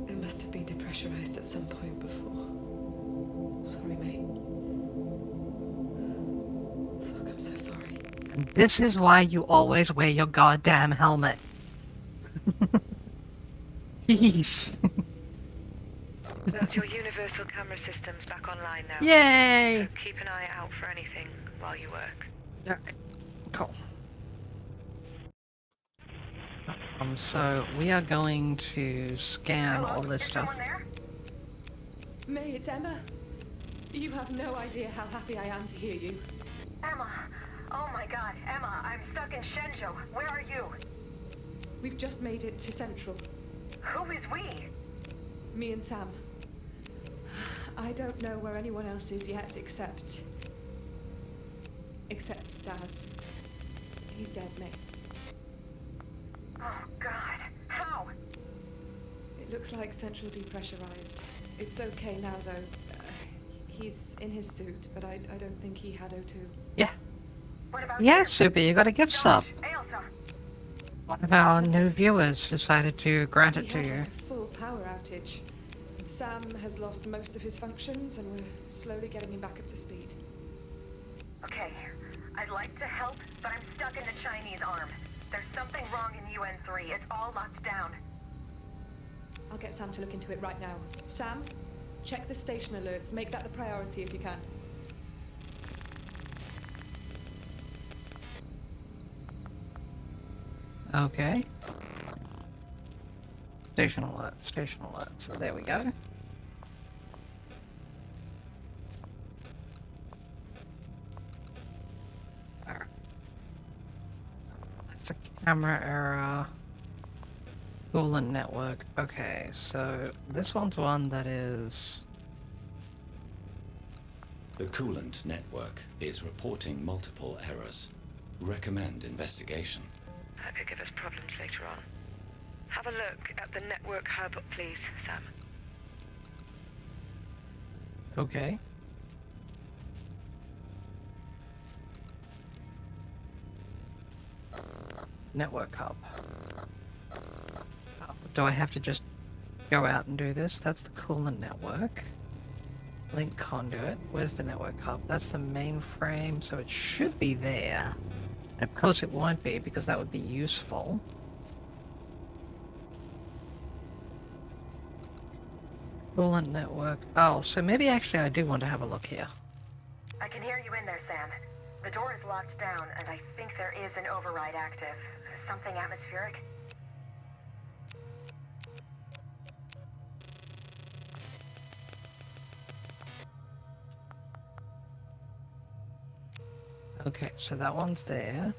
It must have been depressurized at some point before. Sorry, mate. Fuck, I'm so sorry. And this is why you always wear your goddamn helmet. Jeez. That's your universal camera systems back online now. Yay! Keep an eye out for anything while you work. Yeah. Cool. So we are going to scan all this stuff. May, it's Emma. You have no idea how happy I am to hear you. Emma! Oh my god, Emma, I'm stuck in Shenzhou. Where are you? We've just made it to Central. Who is we? Me and Sam. I don't know where anyone else is yet except Stas. He's dead, May. Oh god, how? It looks like Central depressurized. It's okay now, though. He's in his suit, but I don't think he had O2. Yeah. What about Yeah, you? Super, you got a gift sub. Elsa! One of our new viewers decided to grant it We to had you. like a full power outage. Sam has lost most of his functions, and we're slowly getting him back up to speed. Okay, I'd like to help, but I'm stuck in the Chinese arm. There's something wrong in UN3. It's all locked down. I'll get Sam to look into it right now. Sam, check the station alerts. Make that the priority if you can. Okay. Station alert, station alert. So there we go. Alright. It's a camera error. Coolant network. Okay, so this one's one that is... The coolant network is reporting multiple errors. Recommend investigation. That could give us problems later on. Have a look at the network hub, please, Sam. Okay. Network hub. Oh, do I have to just go out and do this? That's the coolant network. Link conduit. Where's the network hub? That's the mainframe, so it should be there. And of course it won't be, because that would be useful. Coolant network. Oh, so maybe actually I do want to have a look here. I can hear you in there, Sam. The door is locked down, and I think there is an override active. Something atmospheric? Okay, so that one's there.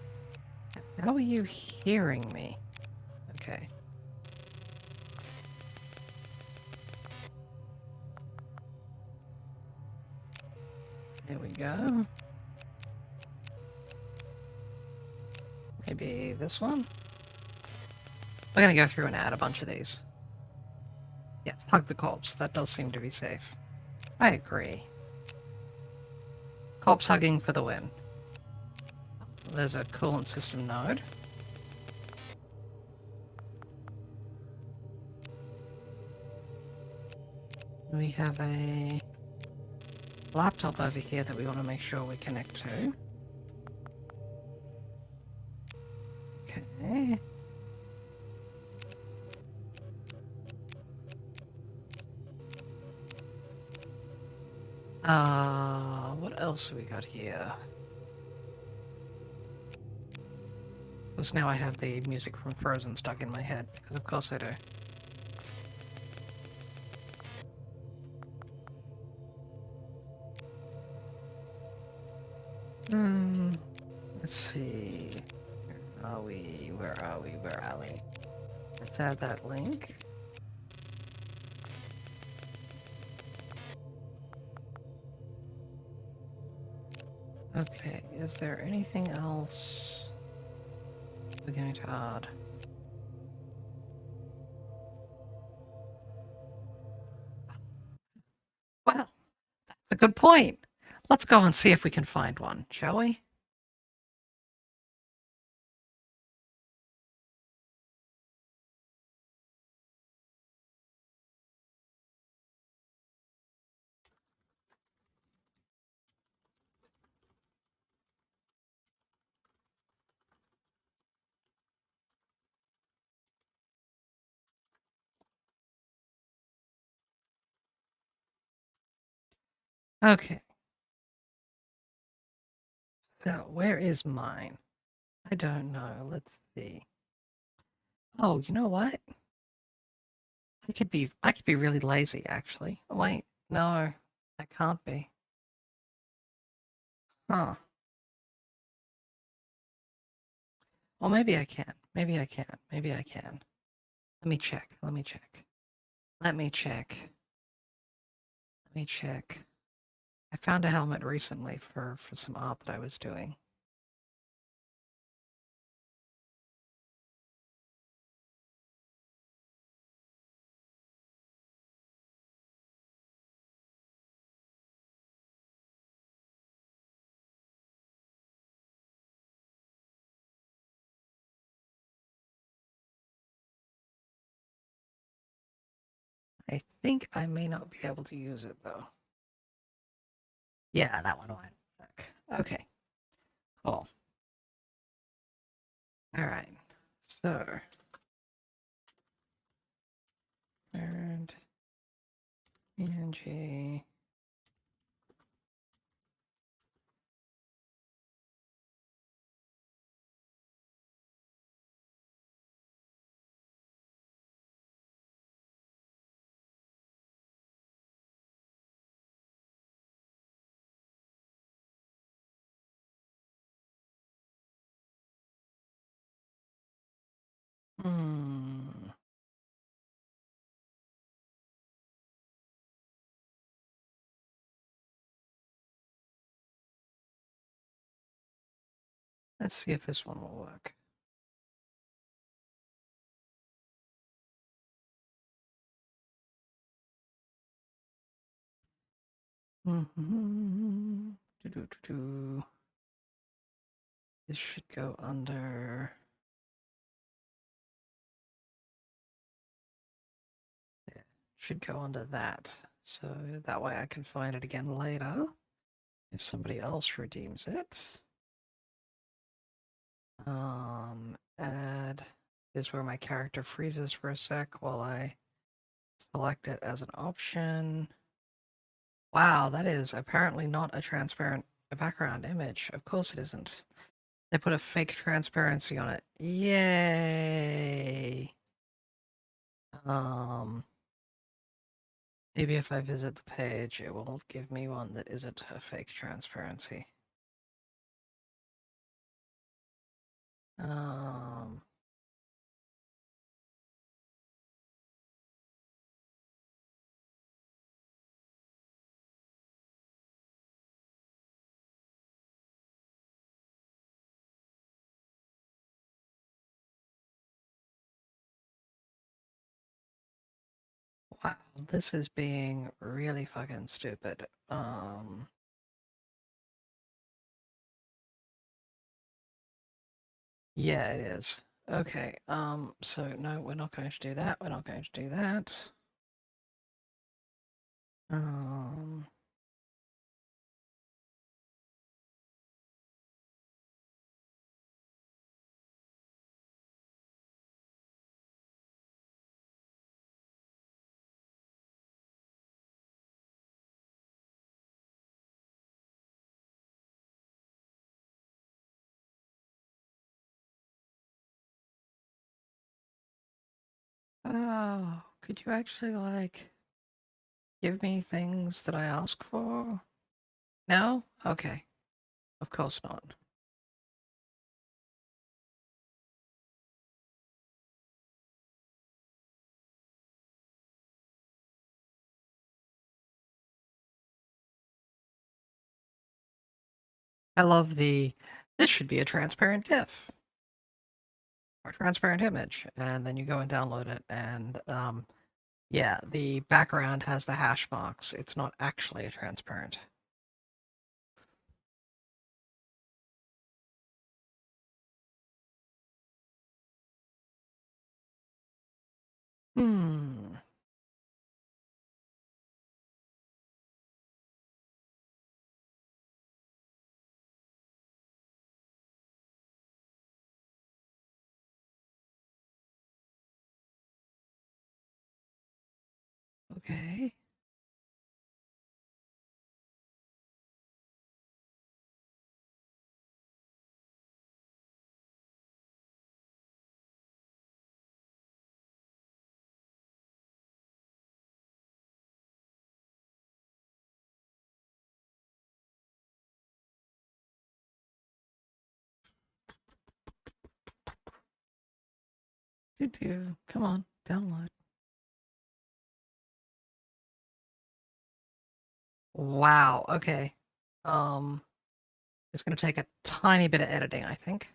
How are you hearing me? Okay. There we go. Maybe this one? We're gonna go through and add a bunch of these. Yes, hug the corpse. That does seem to be safe. I agree. Corpse hugging for the win. There's a coolant system node. We have a laptop over here that we want to make sure we connect to. Okay. What else have we got here? Because now I have the music from Frozen stuck in my head, because of course I do. Let's see. Where are we? Where are we? Where are we? Let's add that link. Okay, is there anything else we're going to add? Well, that's a good point. Let's go and see if we can find one, shall we? Okay. So, where is mine? I don't know. Let's see. Oh, you know what? I could be really lazy actually. Oh, wait, no, I can't be. Huh. Well, maybe I can. Maybe I can. Maybe I can. Let me check. Let me check. Let me check. Let me check. I found a helmet recently for some art that I was doing. I think I may not be able to use it though. Yeah, that one went. Okay. Cool. All right. So, and PNG. Hmm. Let's see if this one will work. Mm-hmm. This should go under. Yeah, should go under that. So that way I can find it again later if somebody else redeems it. Add is where my character freezes for a sec while I select it as an option. Wow, that is apparently not a transparent background image. Of course it isn't. They put a fake transparency on it. Yay! Maybe if I visit the page, it will give me one that isn't a fake transparency. Um, wow, this is being really fucking stupid. Yeah, it is. Okay, so no, we're not going to do that. We're not going to do that. Um, oh, could you actually, like, give me things that I ask for? No? Okay. Of course not. I love this should be a transparent GIF or transparent image. And then you go and download it. And yeah, the background has the hash marks. It's not actually a transparent. Hmm. Okay. Come on, download. Wow. Okay. It's going to take a tiny bit of editing, I think.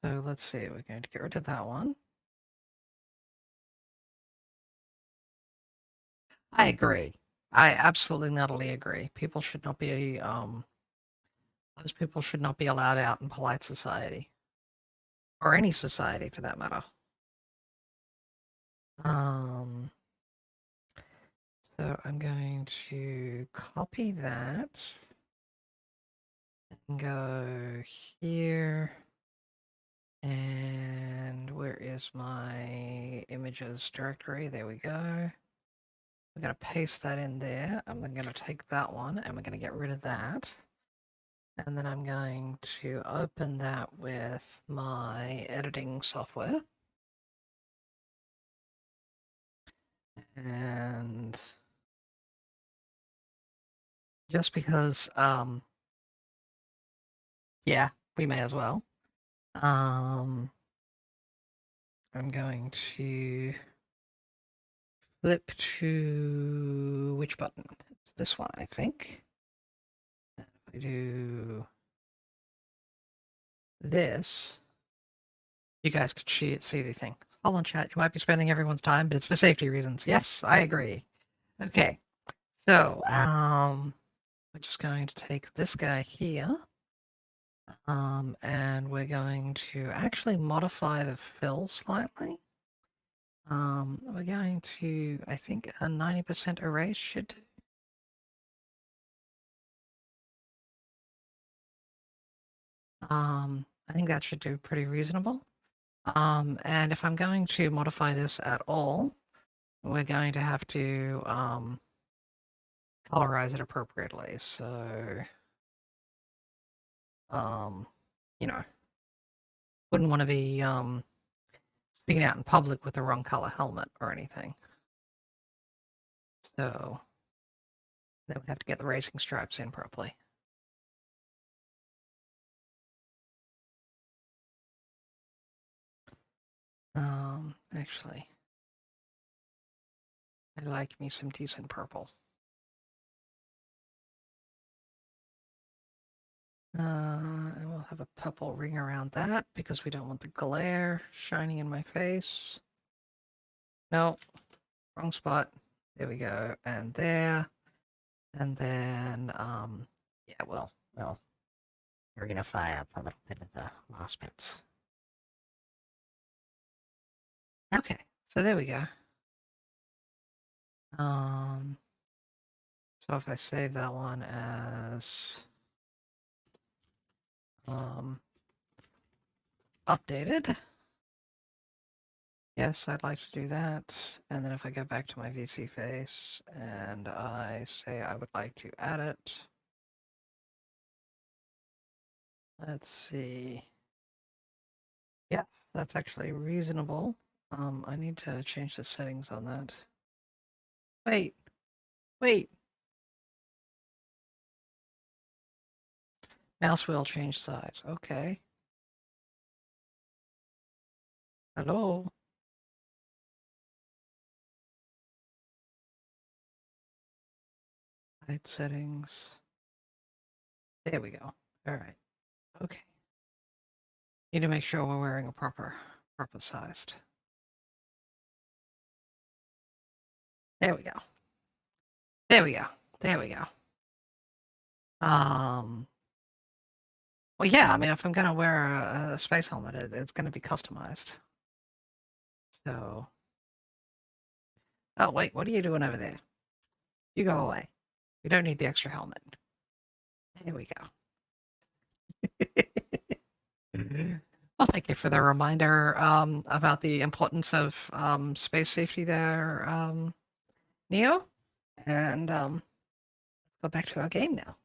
So let's see. We're going to get rid of that one. I agree. I absolutely nutty agree. People should not be those people should not be allowed out in polite society. Or any society for that matter. So I'm going to copy that and go here. And where is my images directory? There we go. We're going to paste that in there. I'm going to take that one and we're going to get rid of that. And then I'm going to open that with my editing software. And just because, yeah, we may as well. I'm going to flip to which button? It's this one, I think. And if I do this, you guys could see the thing. Hold on, chat. You might be spending everyone's time, but it's for safety reasons. Yes, I agree. Okay. So, we're just going to take this guy here. And we're going to actually modify the fill slightly. We're going to, I think, a 90% erase should do. I think that should do pretty reasonable. And if I'm going to modify this at all, we're going to have to colorize it appropriately. So, you know, wouldn't want to be sticking out in public with the wrong color helmet or anything. So then we have to get the racing stripes in properly. Actually, I like me some decent purple. And we'll have a purple ring around that because we don't want the glare shining in my face. No, wrong spot. There we go. And there. And then, yeah, well, we're gonna fire up a little bit of the last bits. Okay, so there we go. So if I save that one as updated. Yes, I'd like to do that. And then if I go back to my VC face and I say I would like to add it. Let's see. Yeah, that's actually reasonable. I need to change the settings on that. Wait. Mouse wheel change size. Okay. Hello? Height settings. There we go. All right. Okay. Need to make sure we're wearing a proper sized. There we go. There we go. Well, yeah, I mean, if I'm gonna wear a space helmet, it's gonna be customized. So, oh wait, what are you doing over there? You go away. We don't need the extra helmet. There we go. Well, thank you for the reminder about the importance of space safety there, Neo. And let's go back to our game now.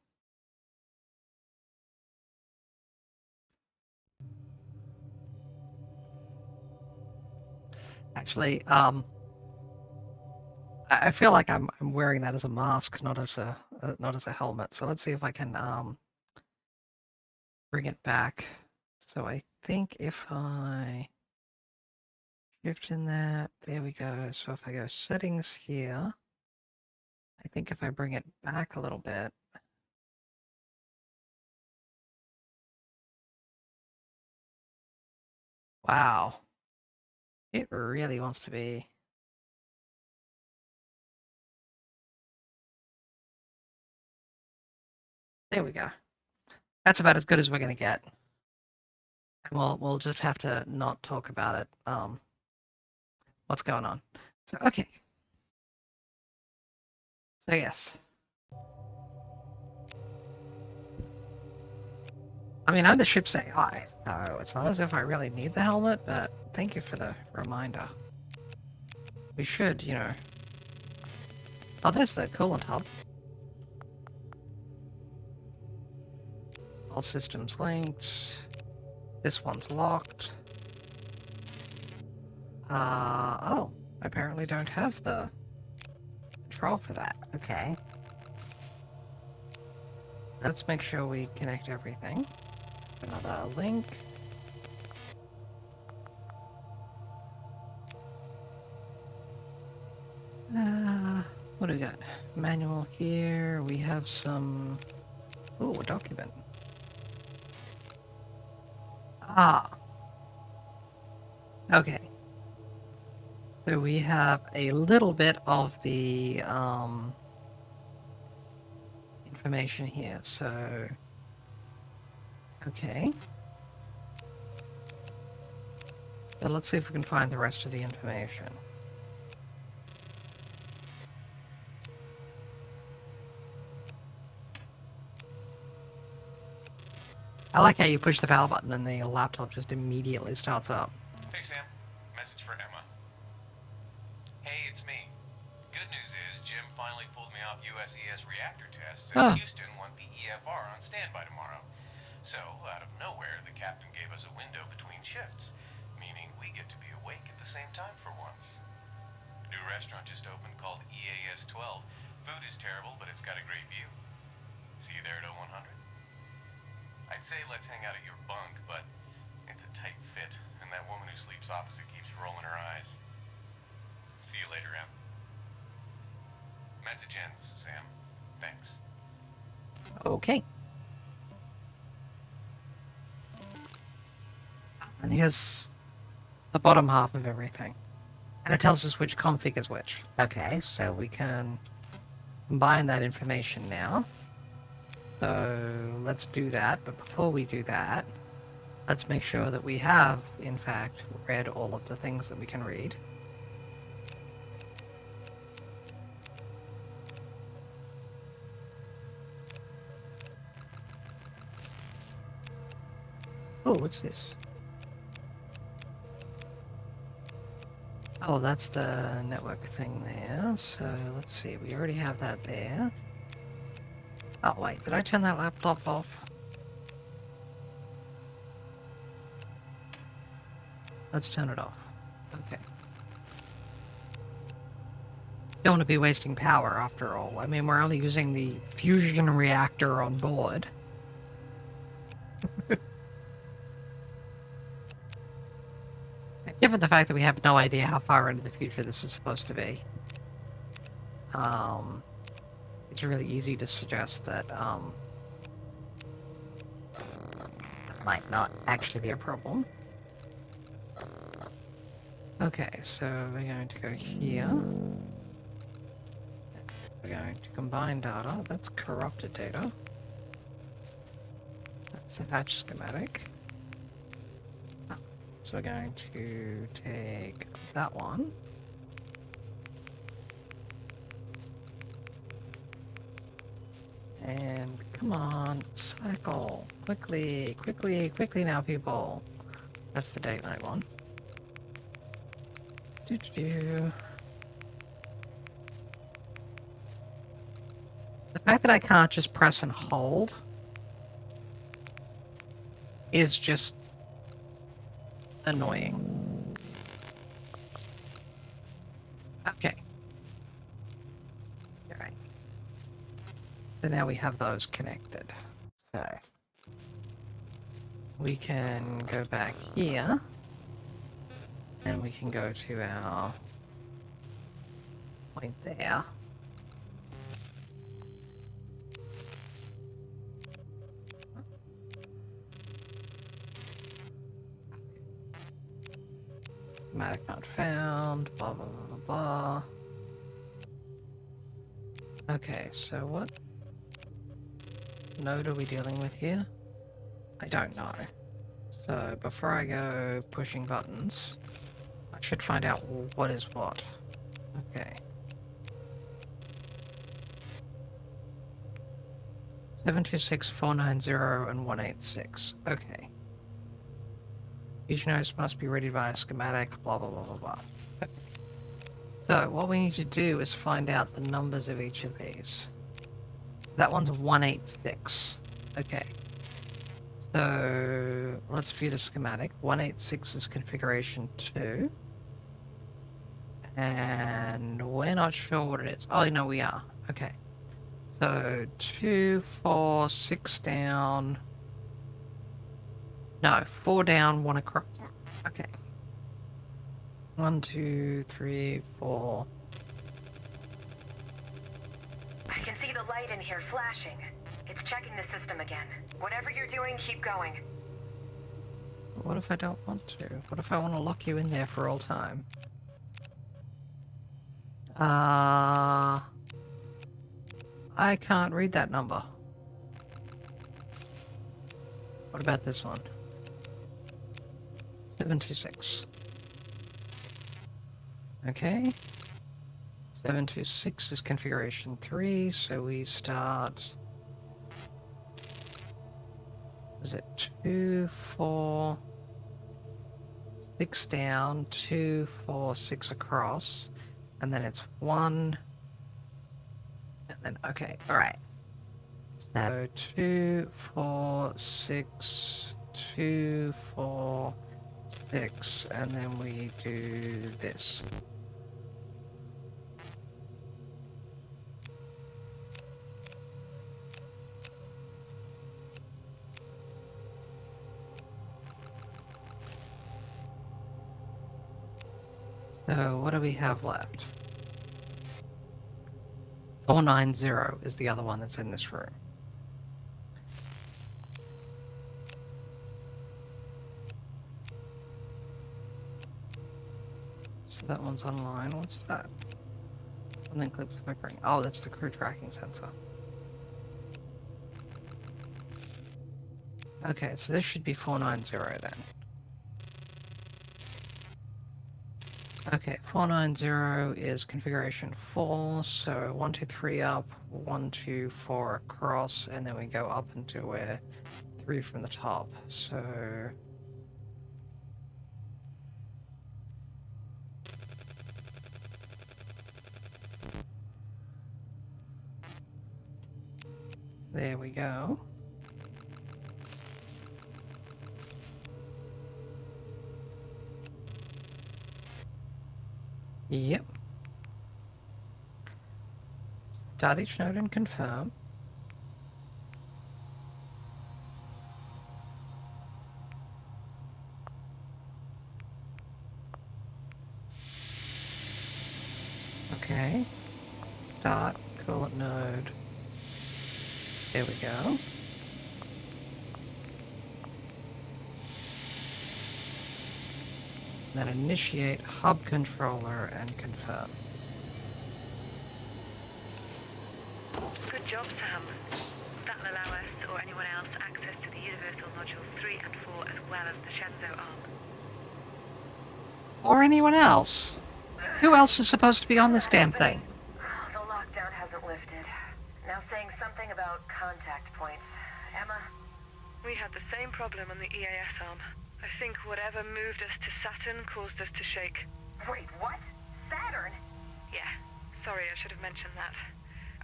Actually, I feel like I'm wearing that as a mask, not as a helmet. So let's see if I can bring it back. So I think if I shift in that, there we go. So if I go settings here, I think if I bring it back a little bit. Wow. It really wants to be. There we go. That's about as good as we're gonna get. And we'll just have to not talk about it. What's going on? So okay. So yes. I mean, I'm the ship's AI, so it's not as if I really need the helmet, but thank you for the reminder. We should, you know. Oh, there's the coolant hub. All systems linked. This one's locked. Oh, I apparently don't have the control for that. Okay. Let's make sure we connect everything. Another link. What do we got? Manual here. We have some... Ooh, a document. Ah. Okay. So we have a little bit of the information here. So, okay. So let's see if we can find the rest of the information. I like how you push the power button and the laptop just immediately starts up. Hey Sam, message for Emma. Hey, it's me. Good news is Jim finally pulled me off USES reactor tests, and Houston want the EFR on standby tomorrow. So, out of nowhere, the captain gave us a window between shifts, meaning we get to be awake at the same time for once. A new restaurant just opened called EAS 12. Food is terrible, but it's got a great view. See you there at 0100. I'd say let's hang out at your bunk, but it's a tight fit, and that woman who sleeps opposite keeps rolling her eyes. See you later, Em. Message ends, Sam. Thanks. Okay. And here's the bottom half of everything. And it tells us which config is which. Okay, so we can combine that information now. So let's do that, but before we do that, let's make sure that we have, in fact, read all of the things that we can read. Oh, what's this? Oh, that's the network thing there. So let's see, we already have that there. Oh wait, did I turn that laptop off? Let's turn it off. Okay. Don't want to be wasting power after all. I mean, we're only using the fusion reactor on board. Given the fact that we have no idea how far into the future this is supposed to be, it's really easy to suggest that that might not actually be a problem. Okay, so we're going to go here. We're going to combine data. That's corrupted data. That's a hatch schematic. So we're going to take that one. And come on, cycle. Quickly, quickly, quickly now, people. That's the date night one. The fact that I can't just press and hold is just annoying. Okay. Alright. So now we have those connected. So we can go back here and we can go to our point there. Schematic not found, blah blah blah blah blah. Okay, so what node are we dealing with here? I don't know. So before I go pushing buttons, I should find out what is what. Okay. 726, 490, and 186. Okay. Each node must be ready by a schematic, blah blah blah blah blah. Okay. So what we need to do is find out the numbers of each of these. That one's 186. Okay. So let's view the schematic. 186 is configuration 2. And we're not sure what it is. Oh, no, we are. Okay. So 2, 4, 6 down. No, 4 down, 1 across. Okay. 1, 2, 3, 4. the light in here flashing. It's checking the system again. Whatever you're doing, keep going. What if I don't want to? What if I want to lock you in there for all time? I can't read that number. What about this one? 726. Okay. 726 is configuration 3, so we start... Is it 2, 4, 6 down, 2, 4, 6 across, and then it's 1, and then, okay, alright. So 2, 4, 6, 2, 4, 6, and then we do this. So what do we have left? 490 is the other one that's in this room. So that one's online. What's that? And then clips flickering. Oh, that's the crew tracking sensor. Okay, so this should be 490 then. Okay, 490 is configuration 4, so 1, 2, 3 up, 1, 2, 4 across, and then we go up until we're 3 from the top. So... there we go. Yep. Start each node and confirm. Okay. Start coolant node. There we go. Then initiate hub controller and confirm. Good job, Sam. That'll allow us, or anyone else, access to the Universal Modules 3 and 4 as well as the Shenzhou arm. Or anyone else. Who else is supposed to be on this damn thing? The lockdown hasn't lifted. Now saying something about contact points. Emma? We had the same problem on the EAS arm. I think whatever moved us to Saturn caused us to shake. Wait, what? Saturn? Yeah, sorry, I should have mentioned that.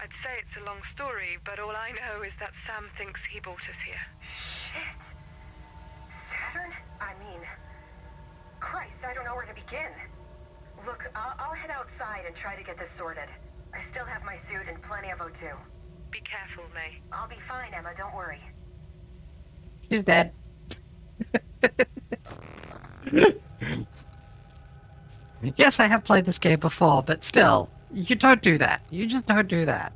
I'd say it's a long story, but all I know is that Sam thinks he brought us here. Shit. Saturn? I mean... Christ, I don't know where to begin. Look, I'll head outside and try to get this sorted. I still have my suit and plenty of O2. Be careful, May. I'll be fine, Emma, don't worry. She's dead. Yes, I have played this game before, but still, you don't do that. You just don't do that.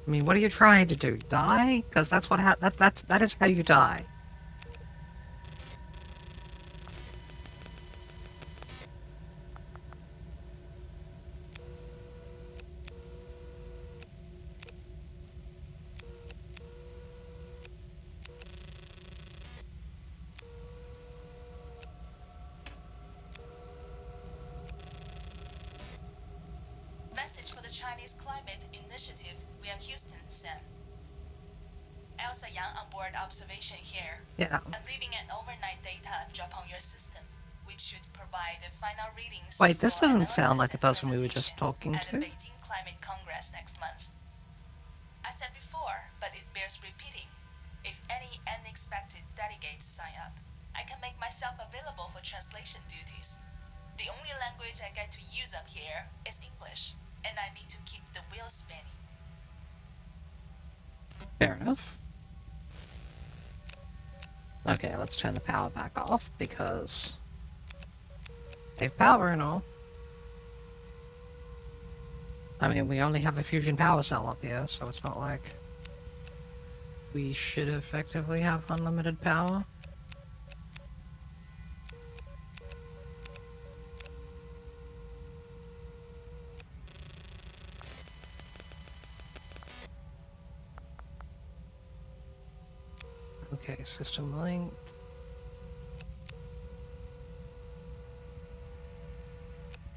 I mean, what are you trying to do? Die? Because that's what that is how you die. Message for the Chinese Climate Initiative via Houston, Sam. Elsa Yang on board observation here. Yeah. I'm leaving an overnight data drop on your system, which should provide the final readings. Wait, this for doesn't sound like the analysis person and we were just talking presentation to. at the Beijing Climate Congress next month. I said before, but it bears repeating. If any unexpected delegates sign up, I can make myself available for translation duties. The only language I get to use up here is English, and I need to keep the wheels spinning. Fair enough. Okay, let's turn the power back off because Save power and all. I mean, we only have a fusion power cell up here, so it's not like we should effectively have unlimited power. Okay, system link.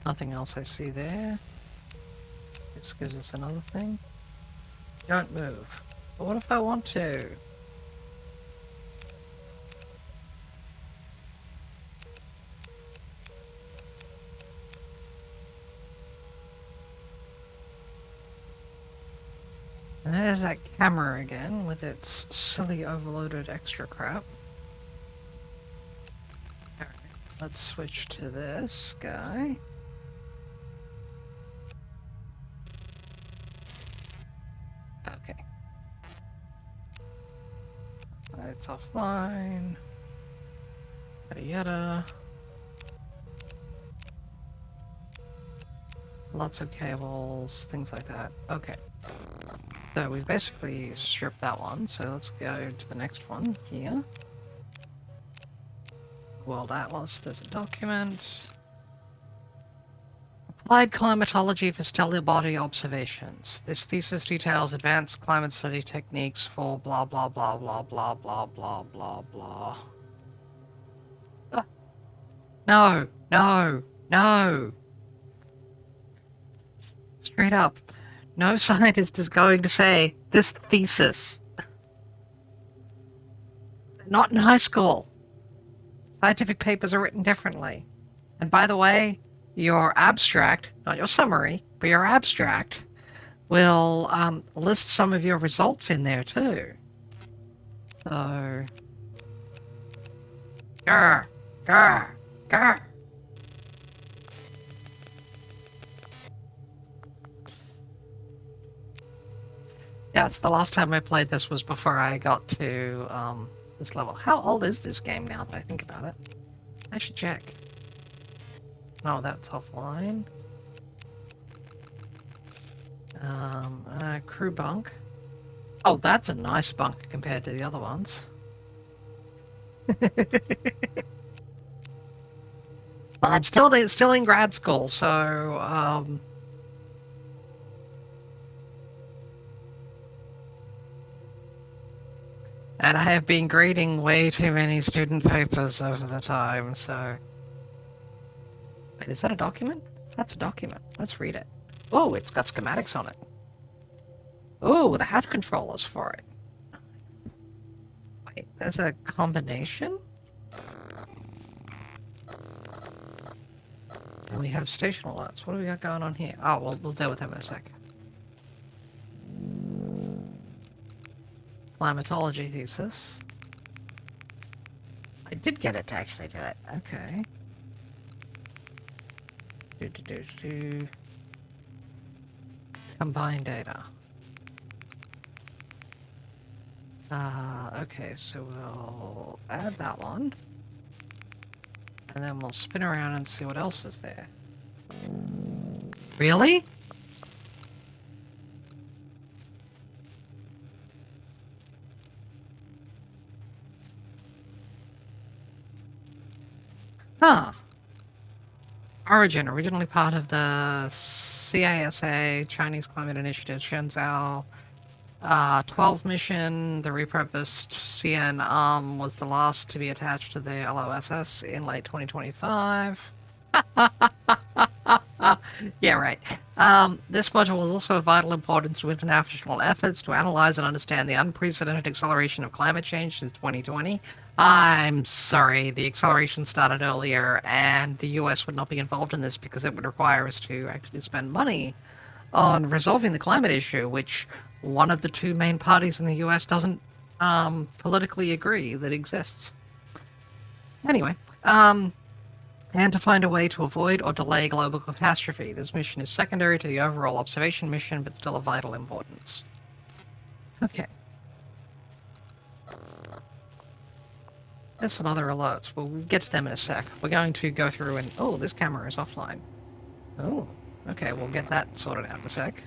Nothing else I see there. This gives us another thing. Don't move. But what if I want to? And there's that camera again with its silly overloaded extra crap. Alright, let's switch to this guy. Okay. It's offline. Yada yada. Lots of cables, things like that. Okay. So we've basically stripped that one, so let's go to the next one here. World Atlas, there's a document. Applied climatology for stellar body observations. This thesis details advanced climate study techniques for blah blah blah blah blah blah blah blah blah. No, no, no. Straight up. No scientist is going to say this thesis. Not in high school. Scientific papers are written differently. And by the way, your abstract, not your summary, but your abstract, will list some of your results in there too. So... Grr, grr, grr. Yes, the last time I played this was before I got to this level. How old is this game now that I think about it? I should check. No, that's offline. Crew bunk. Oh, that's a nice bunk compared to the other ones. I'm still in grad school, so and I have been grading way too many student papers over the time, so... Wait, is that a document? That's a document. Let's read it. Oh, it's got schematics on it. Oh, the hatch controllers for it. Wait, there's a combination? And we have station alerts. What do we got going on here? Oh, well, we'll deal with them in a sec. Climatology thesis. I did get it to actually do it. Okay. Combine data. Okay, so we'll add that one. And then we'll spin around and see what else is there. Really? Huh. Origin, originally part of the CASA, Chinese Climate Initiative, Shenzhou 12 mission. The repurposed CN arm was the last to be attached to the LOSS in late 2025. Yeah, right. This module is also of vital importance to international efforts to analyze and understand the unprecedented acceleration of climate change since 2020. I'm sorry, the acceleration started earlier, and the US would not be involved in this because it would require us to actually spend money on resolving the climate issue, which one of the two main parties in the US doesn't politically agree that exists. Anyway, and to find a way to avoid or delay global catastrophe. This mission is secondary to the overall observation mission, but still of vital importance. Okay. There's some other alerts. We'll get to them in a sec. We're going to go through and... Oh, this camera is offline. Oh, okay, we'll get that sorted out in a sec.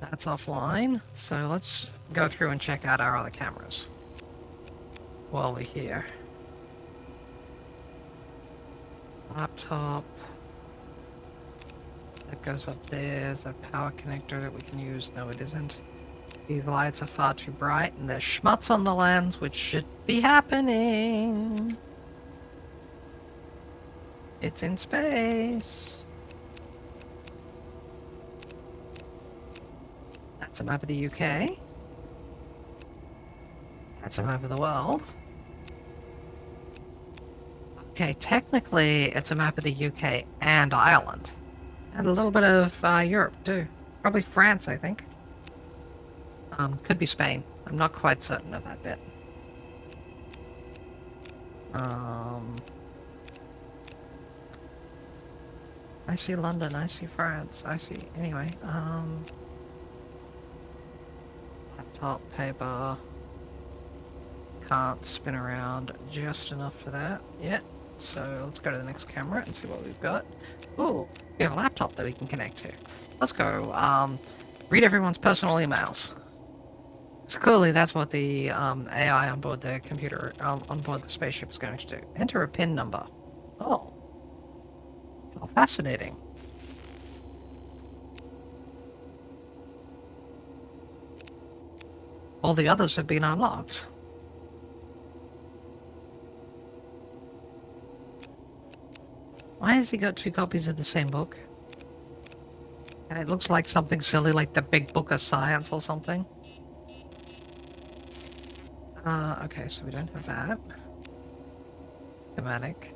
That's offline, so let's go through and check out our other cameras while we're here. Laptop. That goes up there. Is that a power connector that we can use? No, it isn't. These lights are far too bright, and there's schmutz on the lens, which should be happening. It's in space. That's a map of the UK. That's a map of the world. Okay, technically it's a map of the UK and Ireland. And a little bit of Europe, too. Probably France, I think. Could be Spain. I'm not quite certain of that bit. I see London, I see France, I see... Anyway, laptop, paper... Can't spin around just enough for that yet. So let's go to the next camera and see what we've got. Ooh, we have a laptop that we can connect to. Let's go, read everyone's personal emails. So clearly that's what the AI on board the computer, on board the spaceship is going to do. Enter a PIN number. Oh. How fascinating. All the others have been unlocked. Why has he got 2 copies of the same book? And it looks like something silly like the Big Book of Science or something. Okay, so we don't have that. Schematic.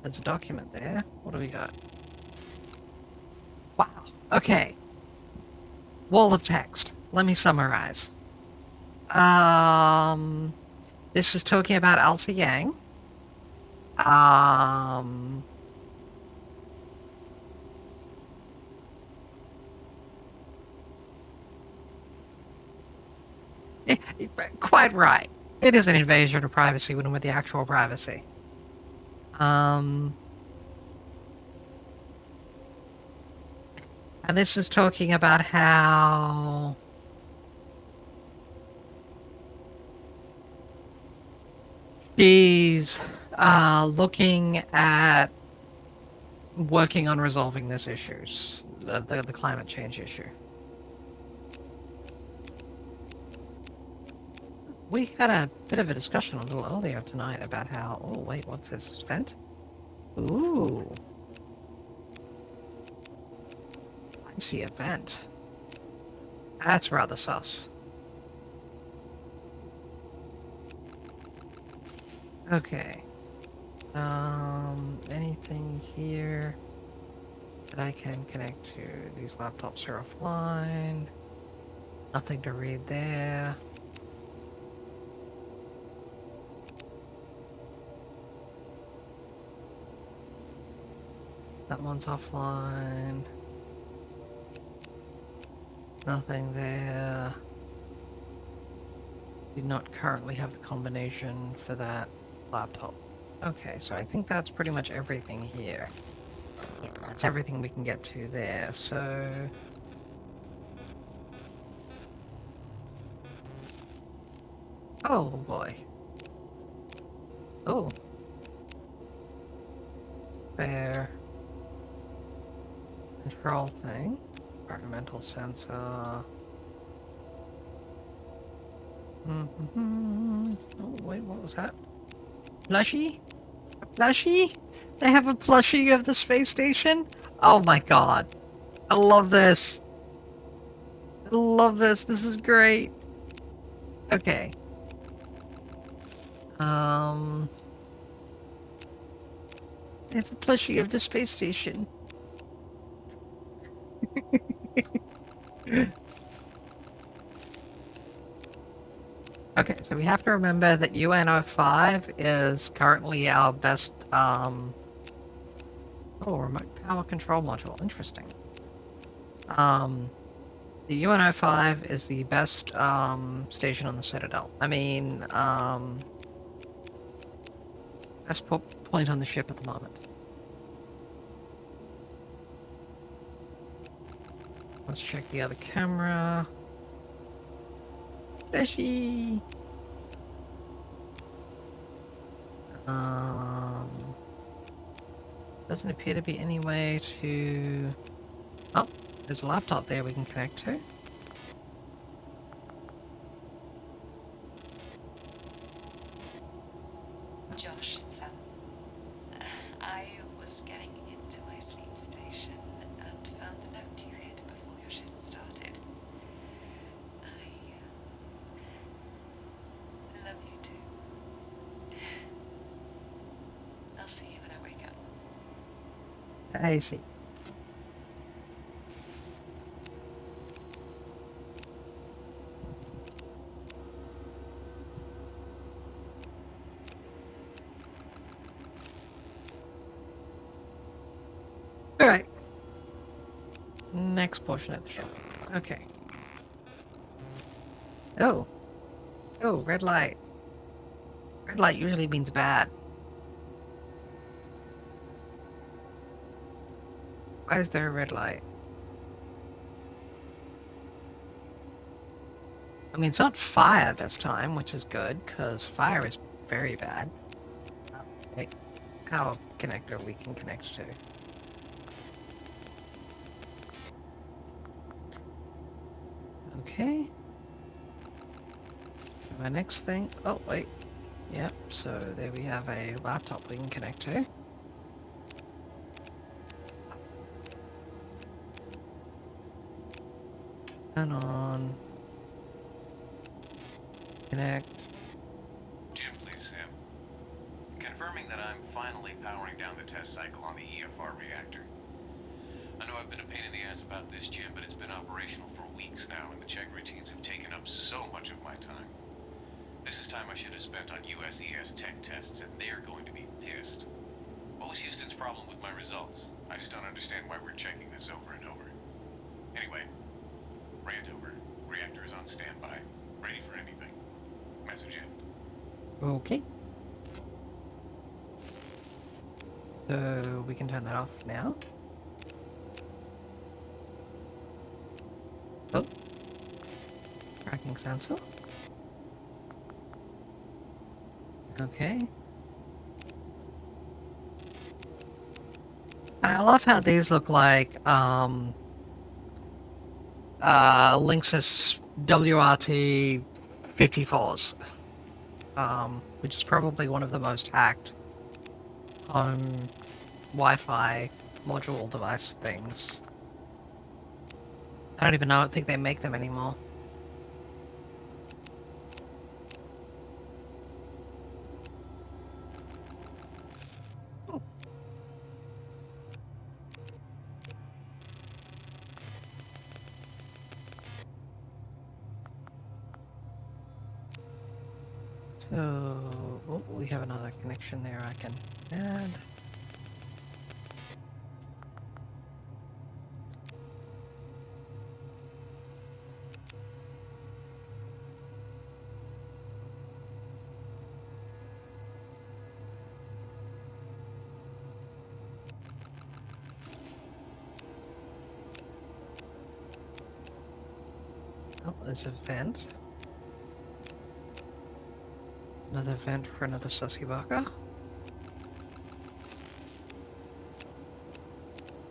There's a document there. What do we got? Wow. Okay. Wall of text. Let me summarize. This is talking about Elsa Yang. Quite right. It is an invasion of privacy when with the actual privacy. And this is talking about how she's looking at working on resolving this issue, the climate change issue. We had a bit of a discussion a little earlier tonight about how... Oh, wait, what's this? Vent? Ooh. I see a vent. That's rather sus. Okay. Anything here that I can connect to? These laptops are offline. Nothing to read there. That one's offline. Nothing there. Do not currently have the combination for that laptop. Okay, so I think that's pretty much everything here. Yeah, that's everything we can get to there, so... Oh boy. Oh. Spare. Control thing. Environmental sensor. Oh, wait, what was that? Plushie? A plushie? They have a plushie of the space station? Oh my god. I love this. I love this. This is great. Okay. They have a plushie of the space station. Okay, so we have to remember that UNO5 is currently our best, oh, remote power control module. Interesting. The UNO5 is the best, station on the Citadel. I mean, best point on the ship at the moment. Let's check the other camera. Fishy! Doesn't appear to be any way to... Oh, there's a laptop there we can connect to. Josh, Sam. I was getting into my sleep station and found the note you hid before your shift started. I love you too. I'll see you when I wake up. I see. Alright. Next portion of the show. Okay. Oh. Oh, red light. Red light usually means bad. Why is there a red light? I mean, it's not fire this time, which is good, because fire is very bad. Wait, power connector we can connect to. Okay. My next thing... Oh, wait. Yep, so there we have a laptop we can connect to. Turn on. Connect. Jim, please, Sam. Confirming that I'm finally powering down the test cycle on the EFR reactor. I know I've been a pain in the ass about this, Jim, but it's been operational for weeks now, and the check routines have taken up so much of my time. This is time I should have spent on USES tech tests, and they're going to be pissed. What was Houston's problem with my results? I just don't understand why we're checking this over and over. Anyway, rant over. Reactor is on standby. Ready for anything. Message in. Okay. So we can turn that off now. Oh. Tracking sensor. Okay. And I love how these look like, Linksys WRT 54s. Which is probably one of the most hacked home Wi-Fi module device things. I don't even know, I don't think they make them anymore. So, oh, we have another connection there I can add. Oh, there's a vent. Another vent for another sussy baka.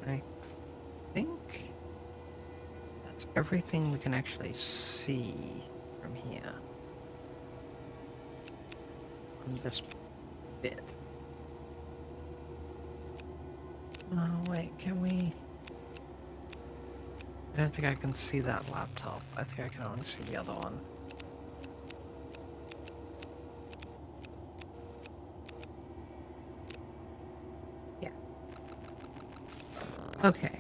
I think that's everything we can actually see from here. On this bit. Oh, wait, can we... I don't think I can see that laptop. I think I can only see the other one. Yeah. Okay.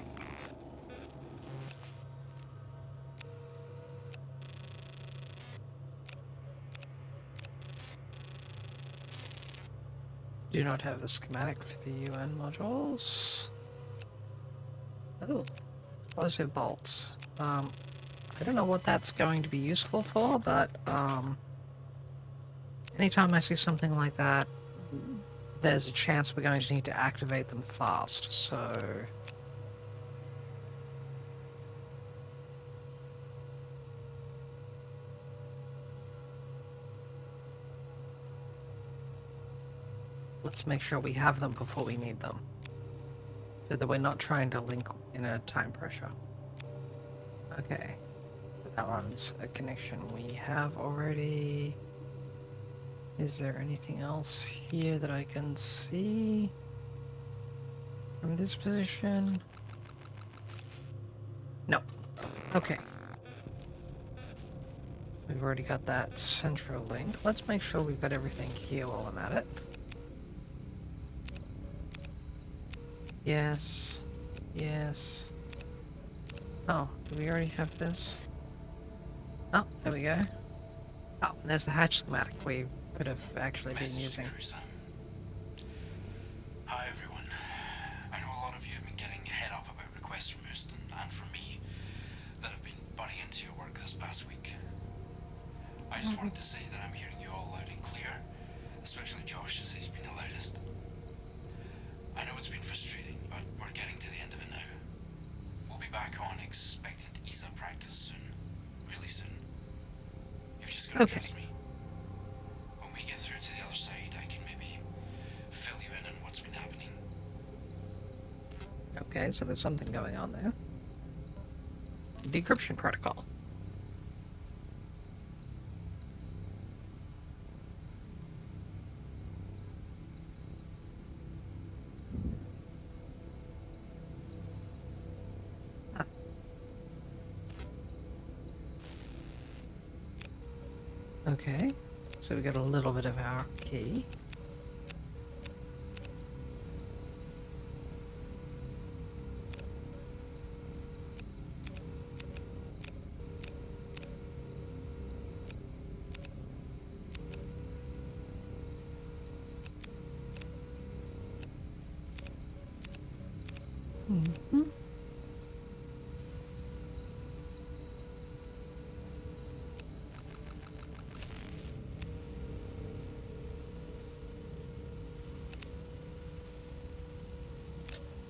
Do not have the schematic for the UN modules. Oh, explosive bolts. I don't know what that's going to be useful for, but anytime I see something like that, there's a chance we're going to need to activate them fast, so... let's make sure we have them before we need them, so that we're not trying to link in a time pressure. Okay, so that one's a connection we have already. Is there anything else here that I can see from this position? No. Okay. We've already got that central link. Let's make sure we've got everything here while I'm at it. Yes. Yes. Oh, do we already have this? Oh, there we go. Oh, there's the hatch schematic we could have actually been using. Hi everyone. I know a lot of you have been getting head up about requests from Houston and from me that have been butting into your work this past week. I just wanted to say that I'm hearing you all loud and clear, especially Josh as he's been the loudest. I know it's been frustrating, but we're getting to the end of it now. We'll be back on expected ESA practice soon. Really soon. You've just got to trust me. When we get through to the other side, I can maybe fill you in on what's been happening. Okay, so there's something going on there. Decryption protocol. Okay, so we got a little bit of our key. Mm-hmm.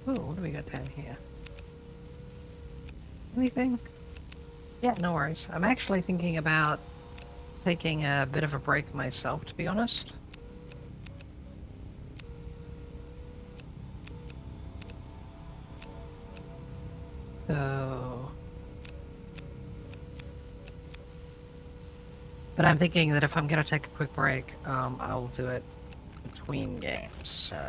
Oh, what do we got down here? Anything? Yeah, no worries. I'm actually thinking about taking a bit of a break myself, to be honest. So... but I'm thinking that if I'm gonna take a quick break, I'll do it between games, so...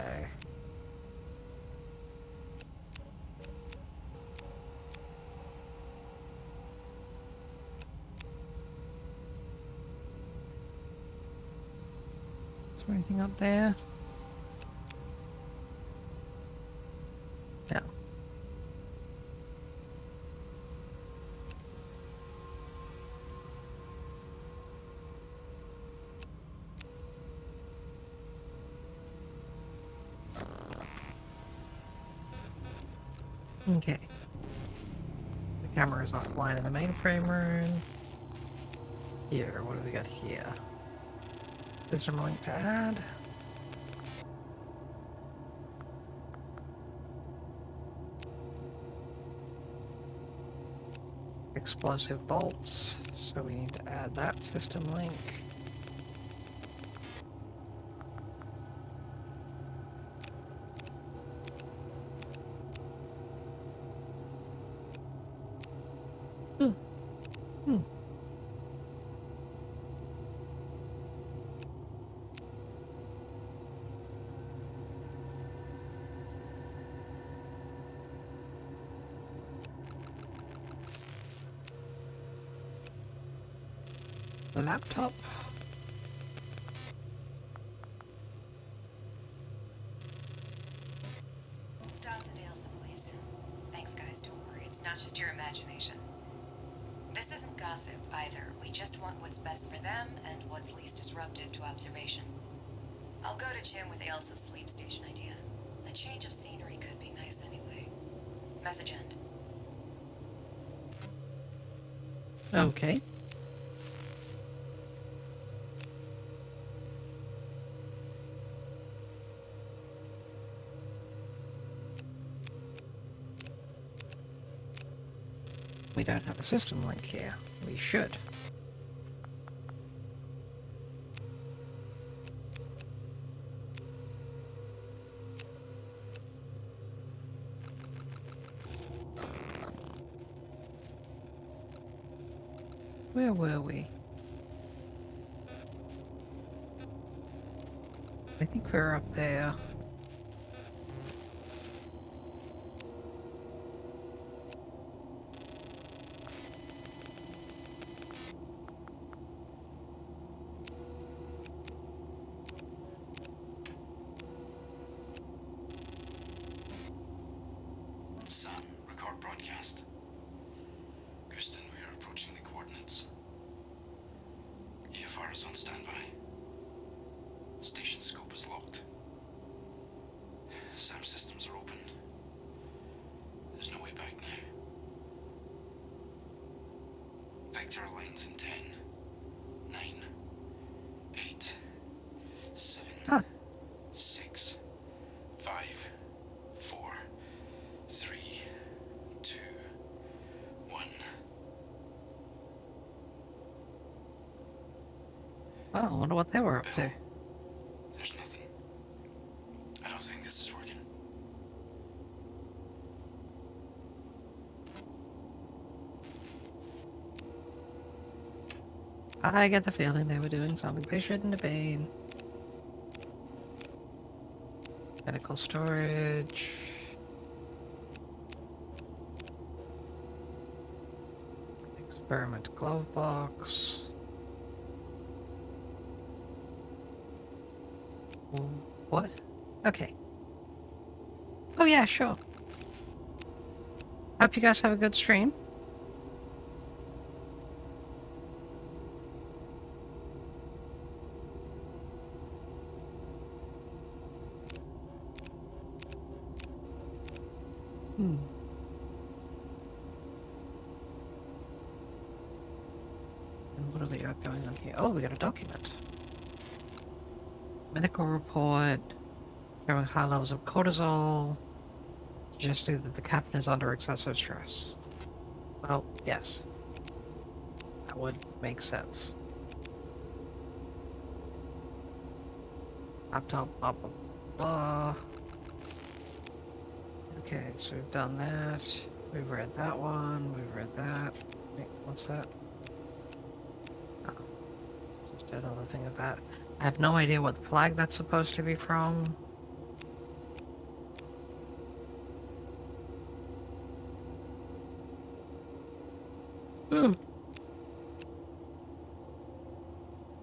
is there anything up there? No. Okay. The camera is offline in the mainframe room. Here, what do we got here? System link to add. Explosive bolts, so we need to add that system link. Laptop. Stas and Ailsa, please. Thanks, guys. Don't worry. It's not just your imagination. This isn't gossip either. We just want what's best for them and what's least disruptive to observation. I'll go to gym with Ailsa's sleep station idea. A change of scenery could be nice anyway. Message end. Okay. We don't have a system link here. We should. Where were we? I think we're up there. Sam, record broadcast. Houston, we are approaching the coordinates. EFR is on standby. Station scope is locked. SAM systems are open. There's no way back now. Vector aligns in 10, 9, 8, 7, Huh. 6, 5, 4, 3, 2, 1. Well, I wonder what they were up to. There's nothing. I don't think this is working. I get the feeling they were doing something they shouldn't have been. Medical storage. Experiment glove box. What? Okay. Oh yeah, sure. Hope you guys have a good stream. And what do we got going on here? Oh, we got a document. Medical report showing high levels of cortisol, suggesting that the captain is under excessive stress. Well, yes. That would make sense. Laptop, blah, blah, blah. Okay, so we've done that. We've read that one. We've read that. Wait, what's that? Oh, just another thing of that. I have no idea what flag that's supposed to be from. Ooh.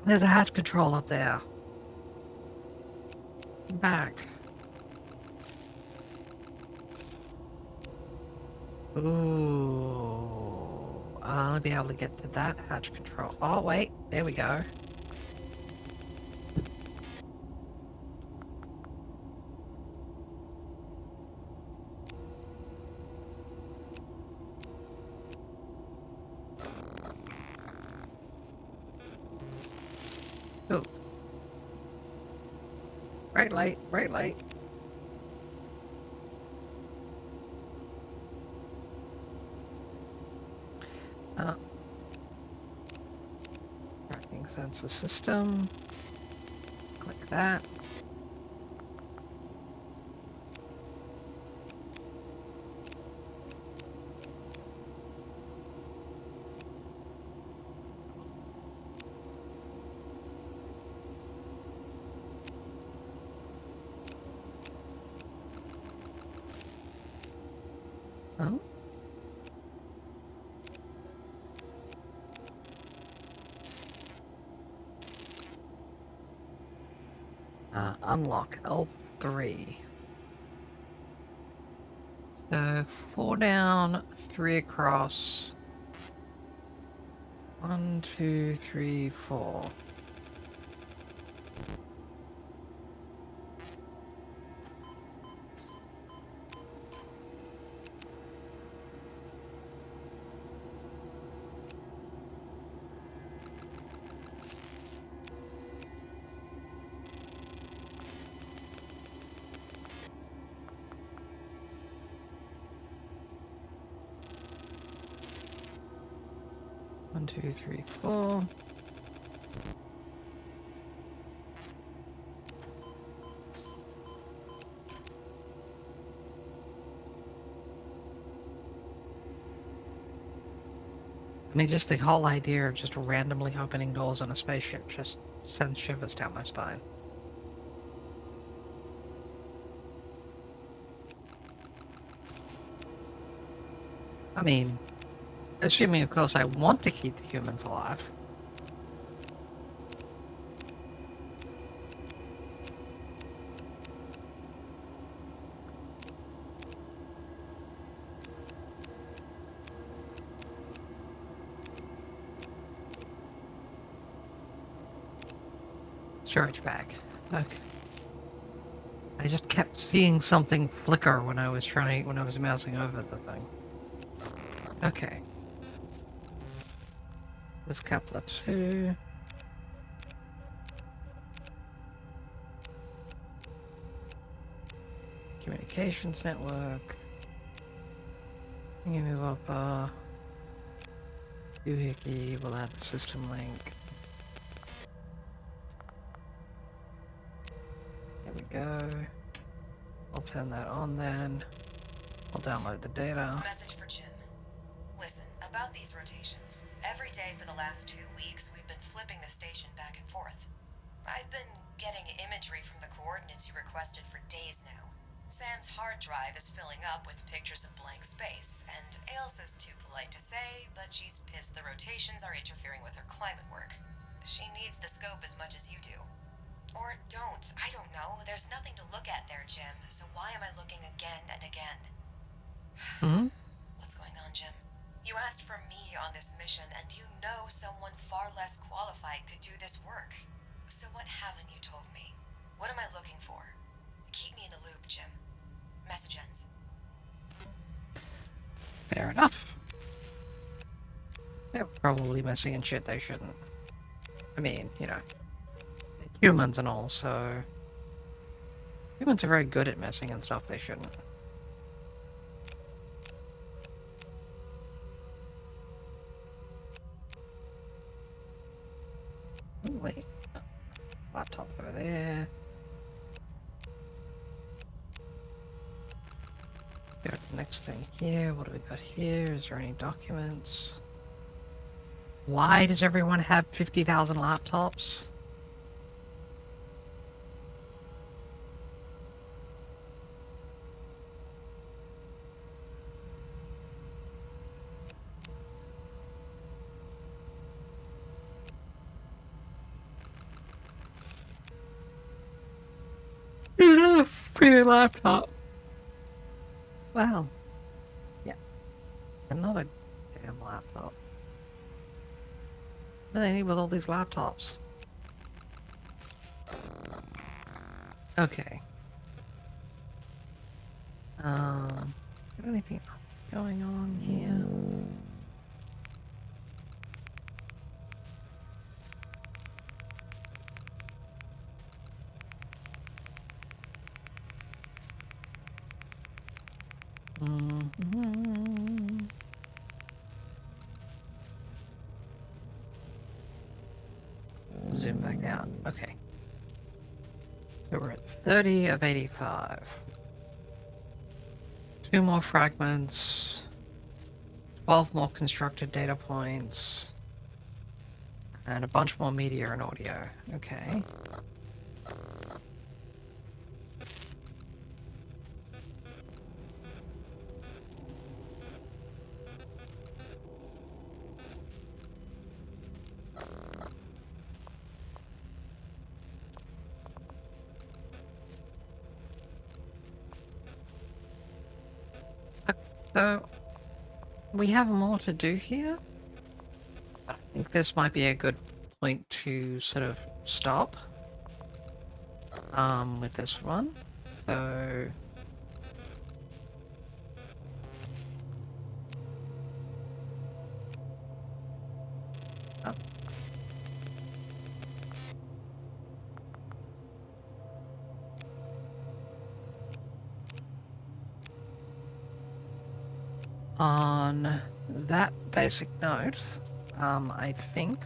There's a hatch control up there. Back. Ooh. I'll be able to get to that hatch control. Oh, wait. There we go. Ooh. Bright light, bright light. Tracking sensor system. Click that. Oh. Unlock L3. So 4 down, 3 across. 1, 2, 3, 4. 1, 2, 3, 4. I mean, just the whole idea of just randomly opening doors on a spaceship just sends shivers down my spine. I mean, assuming, of course, I want to keep the humans alive. Storage bag. Okay. I just kept seeing something flicker when I was mousing over the thing. Okay. This Kepler 2. Communications network. Move up. Doohickey, we'll add the system link. There we go. I'll turn that on then. I'll download the data. Message for Jim. Listen, about these rotations. Every day for the last 2 weeks, we've been flipping the station back and forth. I've been getting imagery from the coordinates you requested for days now. Sam's hard drive is filling up with pictures of blank space, and Ailsa's too polite to say, but she's pissed the rotations are interfering with her climate work. She needs the scope as much as you do. Or don't. I don't know. There's nothing to look at there, Jim, so why am I looking again and again? Hmm? What's going on, Jim? You asked for me on this mission, and you know someone far less qualified could do this work. So what haven't you told me? What am I looking for? Keep me in the loop, Jim. Message ends. Fair enough. They're probably messing in shit they shouldn't. I mean, you know, humans and all, so... Humans are very good at messing in stuff they shouldn't. Oh, wait. Laptop over there. Go to the next thing here. What do we got here? Is there any documents? Why does everyone have 50,000 laptops? Another free laptop. Wow. Yeah. Another damn laptop. What do they need with all these laptops? Okay. Got anything going on here? Zoom back out. Okay. So we're at 30 of 85. 2 more fragments. 12 more constructed data points. And a bunch more media and audio. Okay. So, we have more to do here. I think this might be a good point to sort of stop. With this one. So... Oh. On that basic note, I think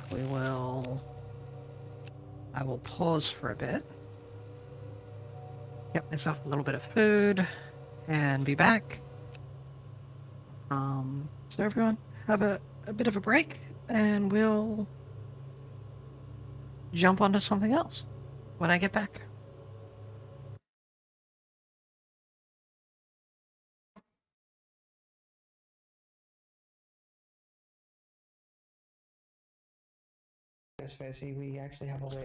I will pause for a bit, get myself a little bit of food, and be back. So everyone, have a bit of a break, and we'll jump onto something else when I get back. Especially, we actually have a way.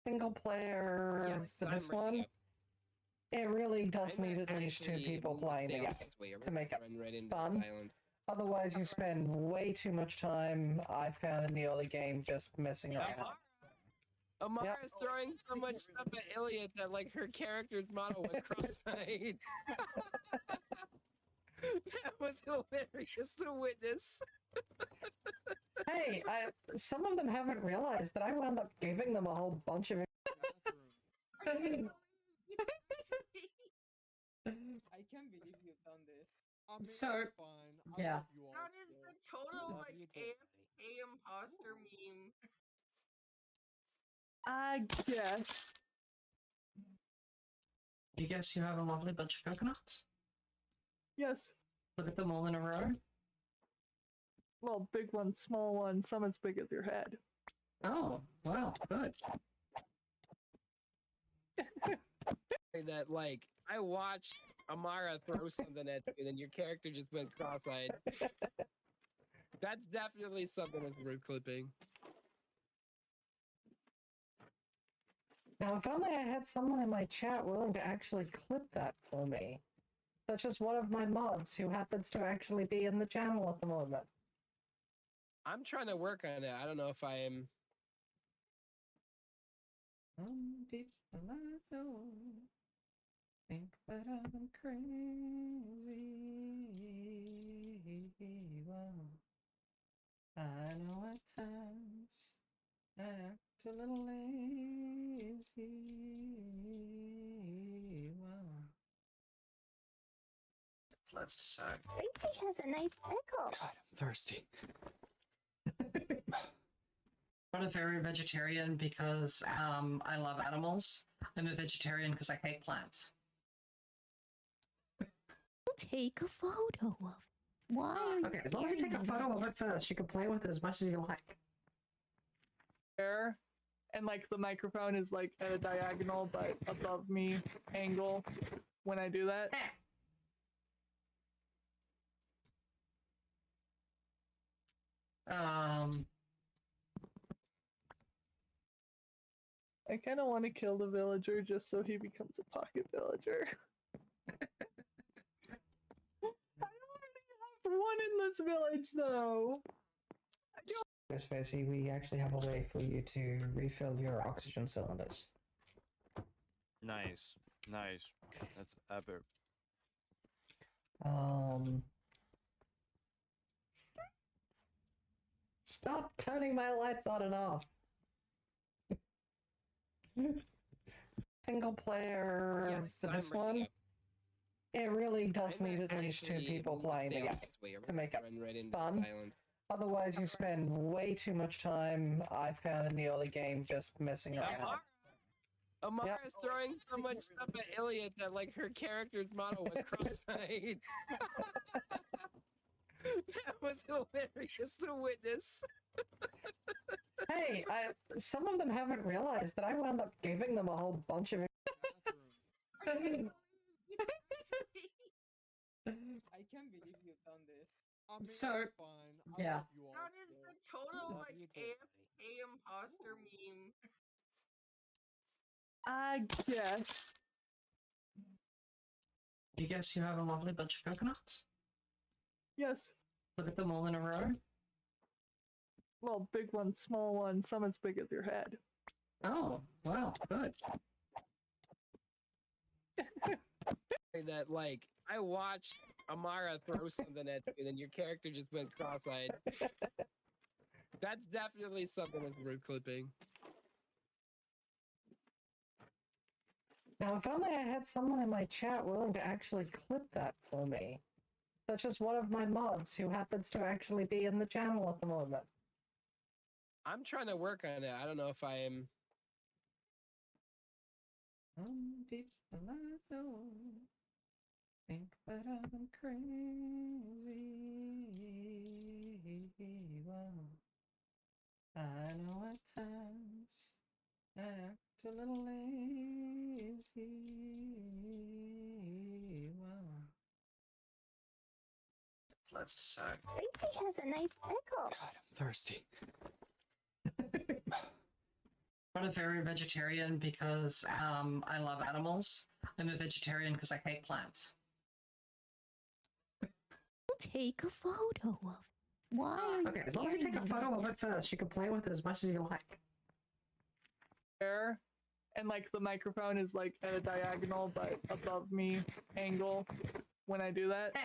Single player Yes, for this I'm ready. one. It really does I'm need at least two actually people almost playing there together this way. to make it Run right into fun. this island. Otherwise, you spend way too much time, I found in the early game, just messing around. Amara's throwing so much stuff at Iliad that like her character's model went cross-eyed. That was hilarious to witness. Hey, some of them haven't realized that I wound up giving them a whole bunch of. I can't believe you've done this. So, fine. yeah. That is the total like AFK imposter meme. I guess. You guess you have a lovely bunch of coconuts? Yes. Look at them all in a row. Well, big one, small one, some as big as your head. Oh, well, good. That like I watched Amara throw something at you, and then your character just went cross-eyed. That's definitely something that's worth clipping. Now, if only I had someone in my chat willing to actually clip that for me. Such as one of my mods who happens to actually be in the channel at the moment. I'm trying to work on it. I don't know if I am. Some people I know think that I'm crazy. Well, I know at times I act a little lazy. Well, let's Gracie has a nice pickle. God, I'm thirsty. I'm not a very vegetarian because I love animals. I'm a vegetarian because I hate plants. We'll take a photo of it. Why are you Okay, as long as you take a photo of it first, you can play with it as much as you like. There, and like the microphone is like at a diagonal but above me angle when I do that. I kind of want to kill the villager just so he becomes a pocket villager. I don't really have one in this village though. Spacey, we actually have a way for you to refill your oxygen cylinders. Nice. Nice. That's epic. Stop turning my lights on and off. Single player Yes, for this I'm ready. one. It really does I'm need at least two actually people almost playing there together this way. to make it Run right into fun. this island. Otherwise, you spend way too much time, I found in the early game, just messing around. Amara's throwing so much stuff at Iliad that like her character's model went cross-eyed. That was hilarious to witness. Hey, some of them haven't realized that I wound up giving them a whole bunch of. I can't believe you've done this. So, fine. yeah. That is the total like AFK imposter meme. I guess. You guess you have a lovely bunch of coconuts? Yes. Look at them all in a row. Well, big one, small one, some as big as your head. Oh, well, good. That like I watched Amara throw something at you, and then your character just went cross-eyed. That's definitely something that's worth clipping. Now, if only I had someone in my chat willing to actually clip that for me. such as one of my mods who happens to actually be in the channel at the moment. I'm trying to work on it. I don't know if I am. Some people I know think that I'm crazy. Well, I know at times I act a little lazy. Well, let's start. Tracy has a nice pickle. God, I'm thirsty. I'm not a very vegetarian because I love animals. I'm a vegetarian because I hate plants. We'll take a photo of it. Why are you Okay, as long as you take a staring at photo of me? it first, you can play with it as much as you like. There, and like the microphone is like at a diagonal but above me angle when I do that.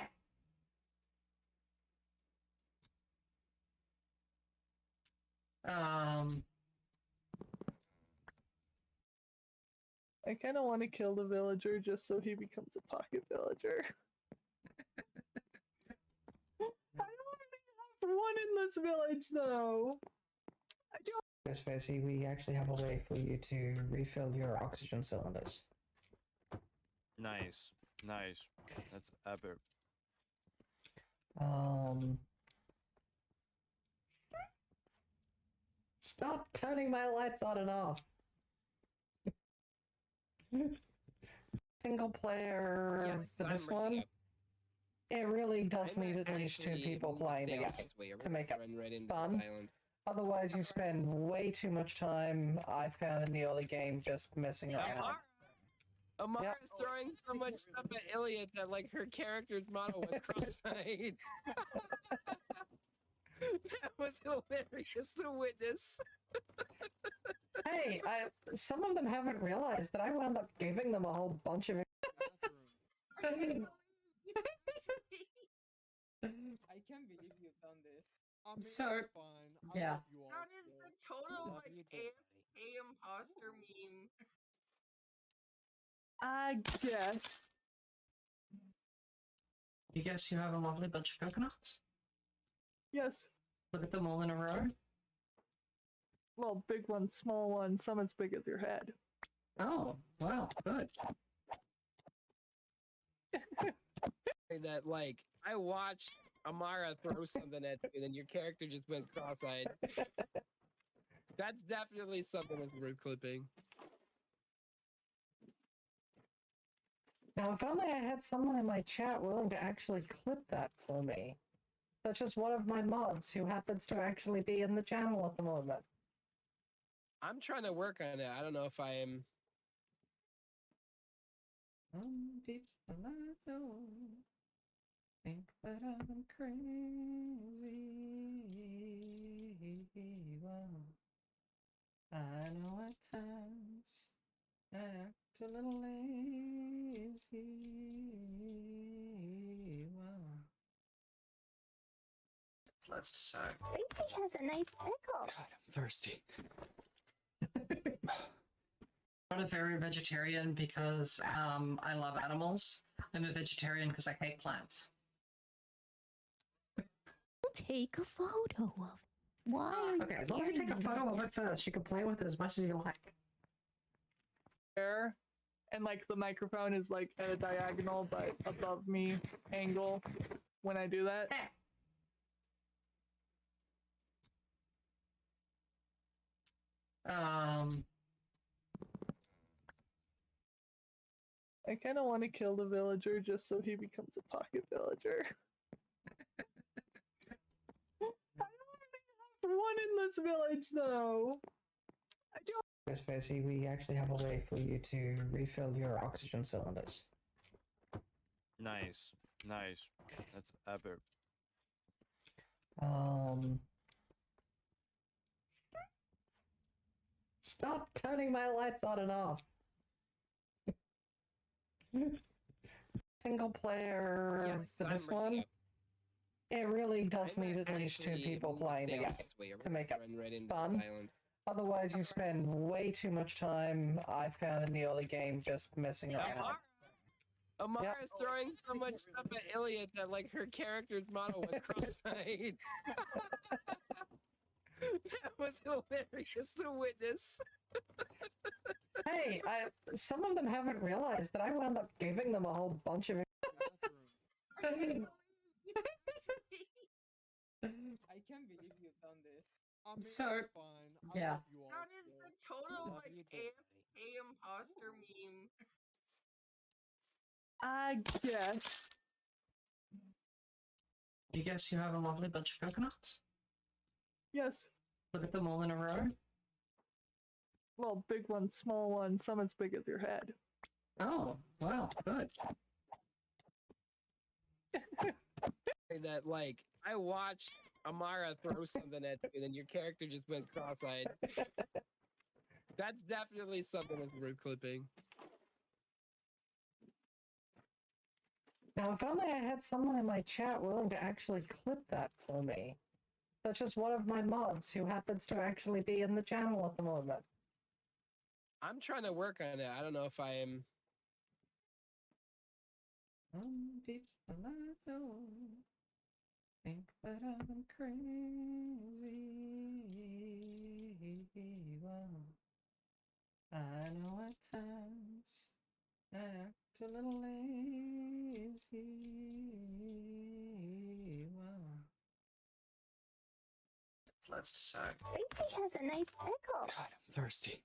I kind of want to kill the villager just so he becomes a pocket villager. I don't even have one in this village though. I don't. Yes, Spacey, we actually have a way for you to refill your oxygen cylinders. Nice. Nice. That's epic. Stop turning my lights on and off. Single player Yes, for I'm this ready one. up. It really does I'm need at least two actually people playing stay together this way, or to we're make it run right into fun. this island. Otherwise, you spend way too much time, I found in the early game, just messing around. Amara's throwing so much stuff at Iliad that like her character's model went cross-eyed. That was hilarious to witness. Hey, some of them haven't realized that I wound up giving them a whole bunch of. I can't believe you've done this. I mean, So, it's fine. I yeah. love you all That is still. the total Love like you too, AFK imposter meme. I guess. You guess you have a lovely bunch of coconuts? Yes. Look at them all in a row. Well, big ones, small ones, some as big as your head. Oh, wow, good. That like I watched Amara throw something at you, and then your character just went cross-eyed. That's definitely something that's worth clipping. Now, if only I had someone in my chat willing to actually clip that for me. Such as one of my mods who happens to actually be in the channel at the moment. I'm trying to work on it. I don't know if I am. Some people I know think that I'm crazy. Well, I know at times I act a little lazy. Well, let's start. Tracy has a nice pickle. God, I'm thirsty. I'm not a very vegetarian because I love animals. I'm a vegetarian because I hate plants. We'll take a photo of it. Why are you Okay, as long as you take a staring at photo of me? it first, you can play with it as much as you like. There, and like the microphone is like at a diagonal but above me angle when I do that. I kind of want to kill the villager just so he becomes a pocket villager. I don't even have one in this village though. I don't. Yes, Spacey, we actually have a way for you to refill your oxygen cylinders. Nice. Nice. That's epic. Stop turning my lights on and off. Single player Yes, for this I'm ready one. up. It really does I'm need at least two actually people playing stay together this way, or to we're make it run right into fun. this island. Otherwise, you spend way too much time, I found in the early game, just messing around. Amara's throwing so much stuff at Iliad that like her character's model went cross-eyed. That was hilarious to witness. Hey, some of them haven't realized that I wound up giving them a whole bunch of. I can't believe you've done this. I mean, So, it's fine. I yeah. love you all That is still. the total Love like you too. AFK imposter meme. I guess. You guess you have a lovely bunch of coconuts? Yes. Look at them all in a row. Well, big ones, small ones, some as big as your head. Oh, wow, good. That like I watched Amara throw something at you, and then your character just went cross-eyed. That's definitely something that's worth clipping. Now, if only I had someone in my chat willing to actually clip that for me. Such as one of my mods who happens to actually be in the channel at the moment. I'm trying to work on it. I don't know if I am. Some people I know think that I'm crazy. Well, I know at times I act a little lazy. Well, let's Gracie has a nice pickle. God, I'm thirsty.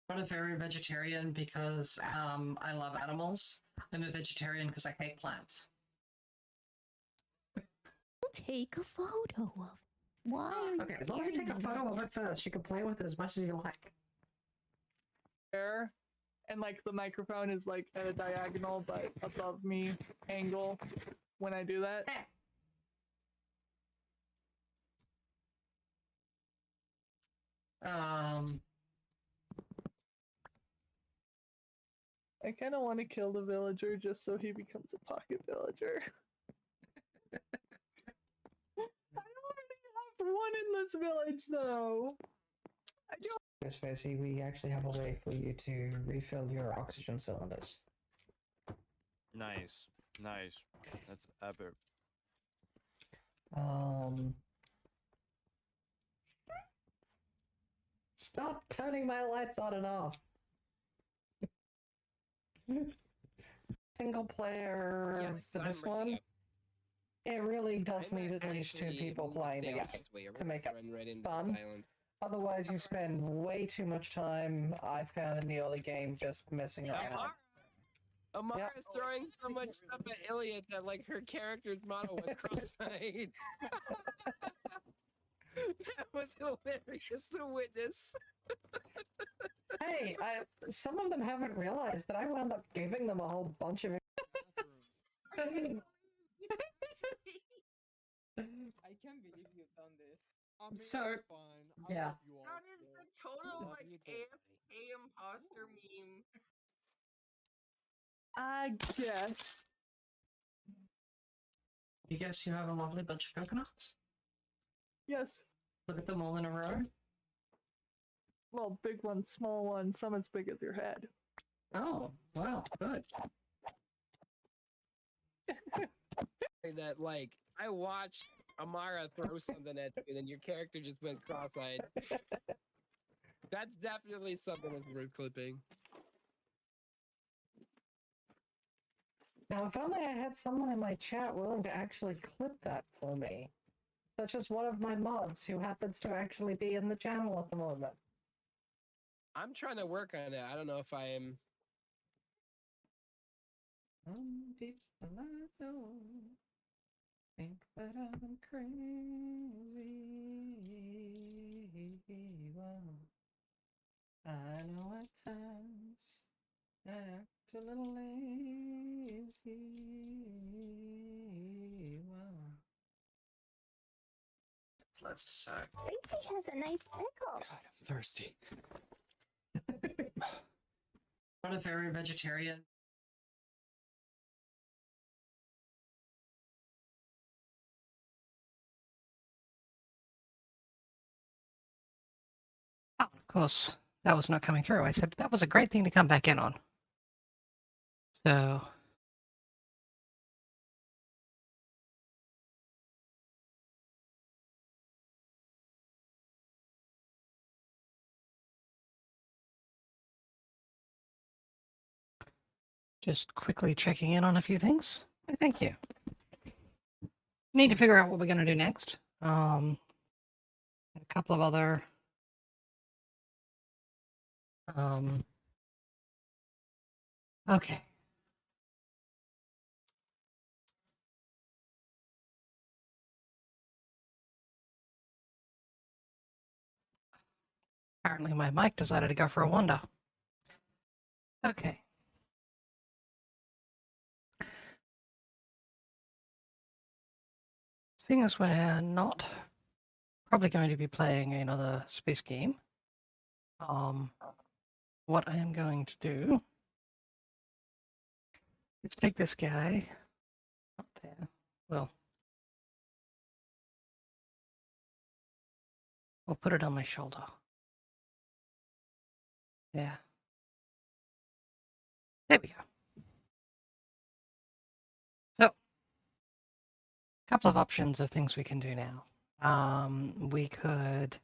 I'm not a very vegetarian because I love animals. I'm a vegetarian because I hate plants. We'll take a photo of. Why are you Okay, as long as you take a photo of it first, you can play with it as much as you like. There, and like the microphone is like at a diagonal but above me angle when I do that. I kind of want to kill the villager just so he becomes a pocket villager. I don't really have one in this village though. I don't. Yes, Facey, we actually have a way for you to refill your oxygen cylinders. Nice. Nice. That's epic. Stop turning my lights on and off. Single player Yes, for this I'm ready. one. It really does I'm need at least 2 actually people moving playing the down game this way. to make it Run right into fun. this island. Otherwise, you spend way too much time, I found in the early game, just messing around. Amara's throwing so much stuff at Iliad that like her character's model went cross-eyed. That was hilarious to witness. Hey, some of them haven't realized that I wound up giving them a whole bunch of. I can't believe you've done this. I mean, So, it's fine. I yeah. love you all That is still. the total Love like you too. AFK imposter meme. I guess. You guess you have a lovely bunch of coconuts? Yes. Look at them all in a row. Well, big ones, small ones, some as big as your head. Oh, wow, good. That like I watched Amara throw something at you, and then your character just went cross-eyed. That's definitely something that's worth clipping. Now, if only I had someone in my chat willing to actually clip that for me. Such as one of my mods who happens to actually be in the channel at the moment. I'm trying to work on it. I don't know if I am. Some people I know think that I'm crazy. Well, I know at times I act a little lazy. Well, let's Gracie has a nice pickle. God, I'm thirsty. I'm not a very vegetarian. Oh, of course, that was not coming through. I said that was a great thing to come back in on. So just quickly checking in on a few things. Thank you. Need to figure out what we're going to do next. A couple of other okay. Apparently my mic decided to go for a wander. Okay. Seeing as we're not probably going to be playing another space game, what I am going to do is take this guy up there. Well, we'll put it on my shoulder. Yeah. There we go. So, a couple of options of things we can do now. We could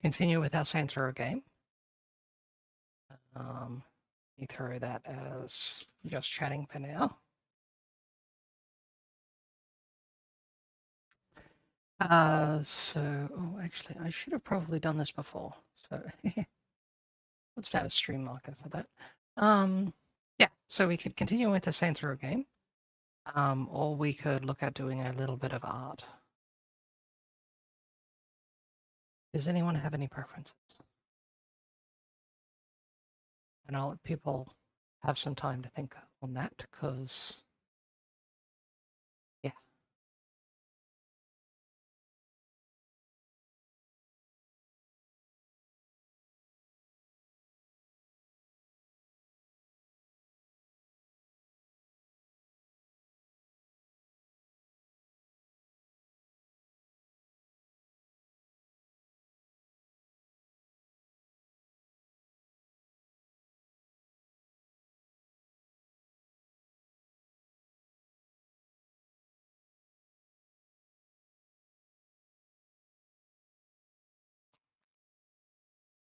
continue with our Saints Row game. Me throw that as just chatting for now. Oh, actually, I should have probably done this before. So let's add a stream marker for that. Yeah, so we could continue with the Saints Row game, or we could look at doing a little bit of art. Does anyone have any preferences? And I'll let people have some time to think on that, because, yeah.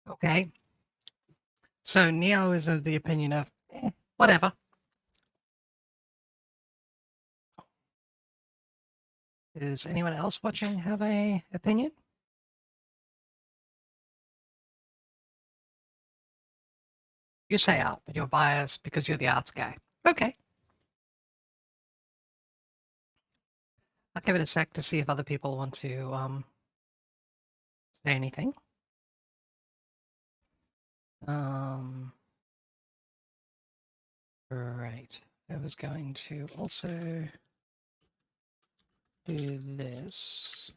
Okay. So Neo is of the opinion of, whatever. Does anyone else watching have a opinion? You say art, but you're biased because you're the arts guy. Okay. I'll give it a sec to see if other people want to say anything. Right. I was going to also do this.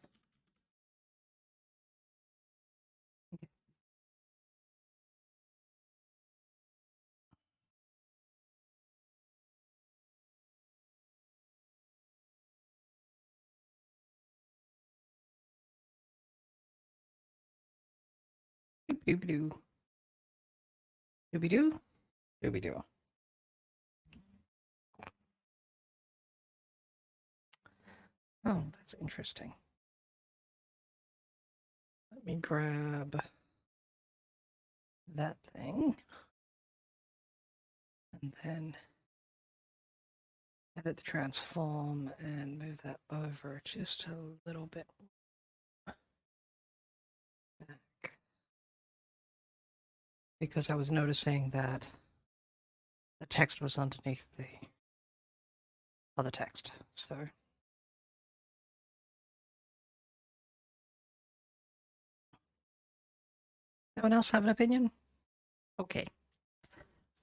Doobie-doo. Doobie-doo. Doobie-doo. Oh, that's interesting. Let me grab that thing. And then edit the transform and move that over just a little bit back. Because I was noticing that the text was underneath the other text. So no one else have an opinion? Okay.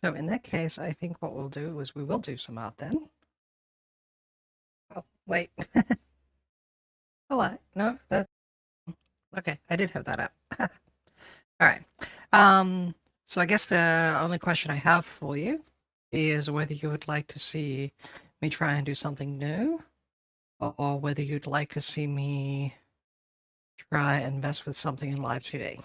So in that case, I think what we'll do is we will do some art then. Oh, wait. Oh, what? No, that... Okay, I did have that up. All right. So I guess the only question I have for you is whether you would like to see me try and do something new, or whether you'd like to see me try and mess with something in Live 2D.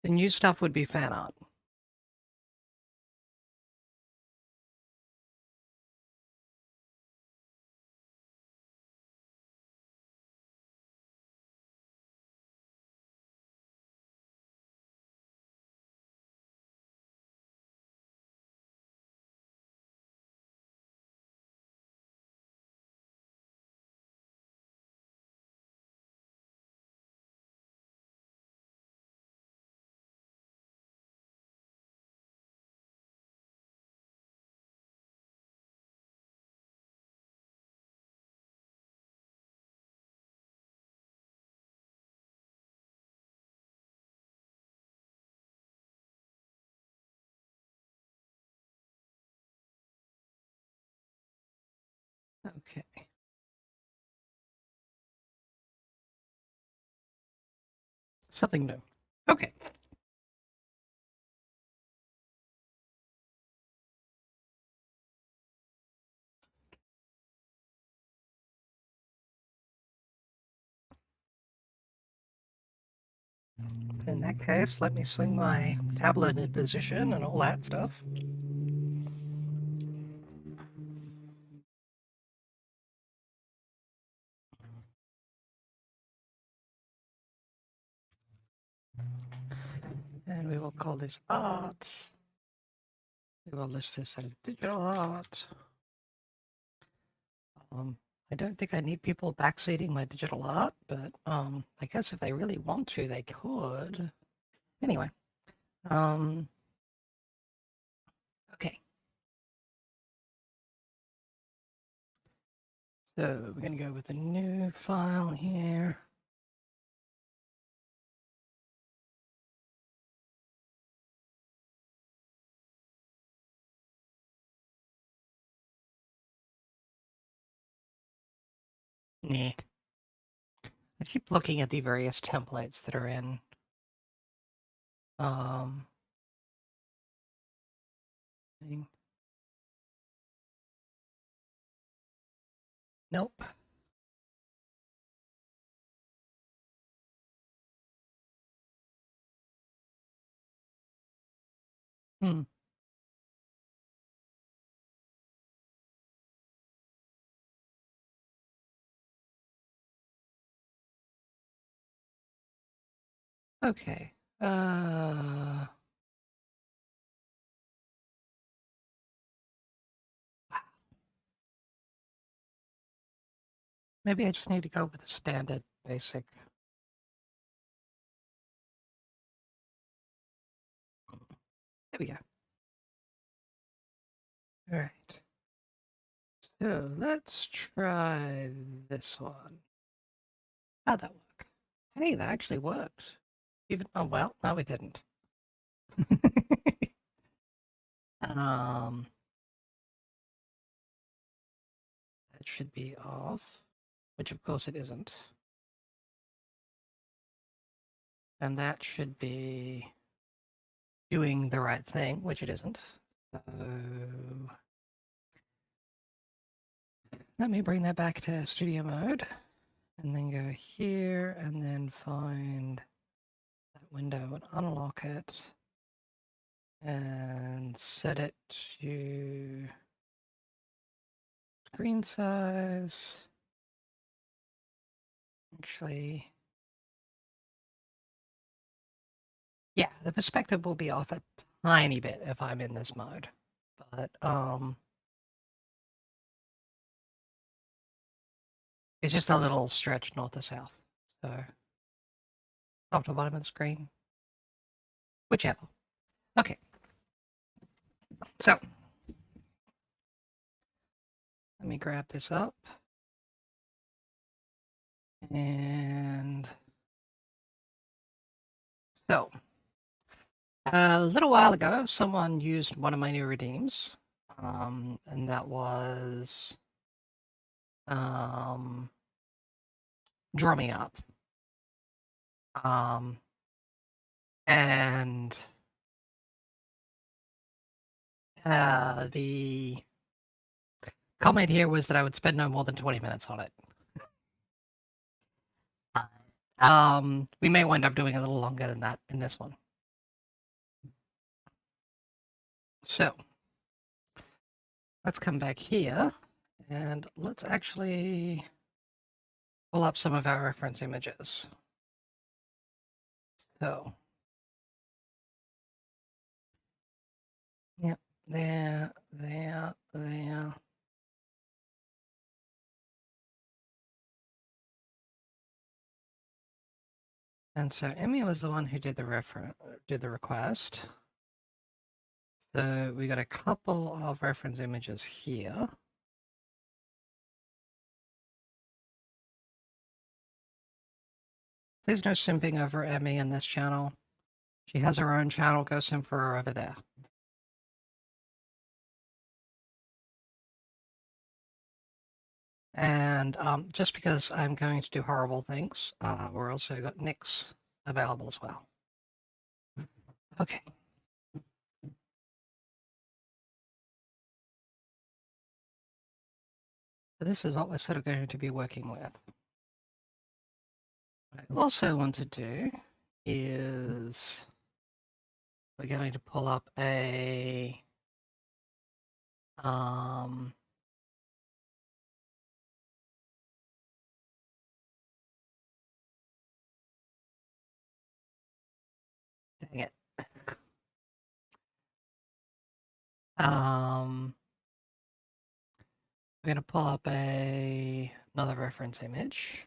The new stuff would be fan art. Okay. Something new. Okay. In that case, let me swing my tablet in position and all that stuff. And we will call this art. We will list this as digital art. I don't think I need people backseating my digital art, but I guess if they really want to, they could. Anyway, okay. So we're going to go with a new file here. Yeah. I keep looking at the various templates that are in. Thing. Nope. Hmm. Okay. Maybe I just need to go with a standard basic. There we go. All right. So let's try this one. How'd that work? Hey, that actually worked. Even oh well, no, it didn't. That should be off, which of course it isn't. And that should be doing the right thing, which it isn't. So let me bring that back to studio mode and then go here and then find that window and unlock it and set it to screen size. Actually, yeah, the perspective will be off a tiny bit if I'm in this mode, but it's just a little stretch north to south. So top to bottom of the screen, whichever. Okay. So let me grab this up. And so a little while ago, someone used one of my new redeems, and that was Draw Me Art. And the comment here was that I would spend no more than 20 minutes on it. We may wind up doing a little longer than that in this one. So let's come back here and let's actually pull up some of our reference images. So, yep, there. And so Emmy was the one who did the request. So we got a couple of reference images here. Please no simping over Emmy in this channel. She has her own channel. Go simp for her over there. And just because I'm going to do horrible things, we're also got Nick's available as well. Okay. So this is what we're sort of going to be working with. What I also want to do is we're going to pull up a dang it. We're going to pull up another reference image.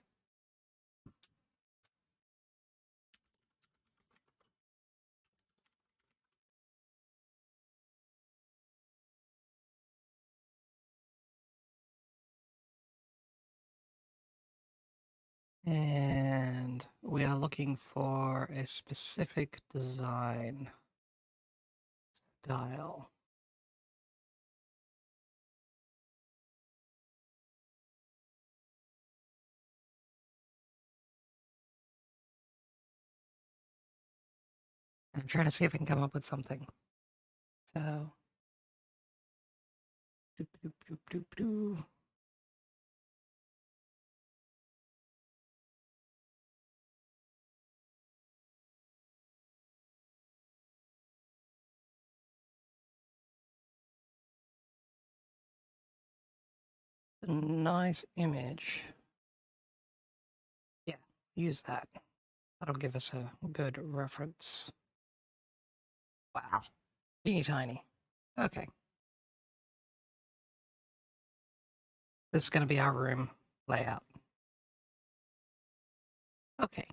And we are looking for a specific design style. I'm trying to see if I can come up with something. So, doop, doop, doop, doop, doop. A nice image. Yeah, use that. That'll give us a good reference. Wow, teeny tiny. Okay. This is going to be our room layout. Okay.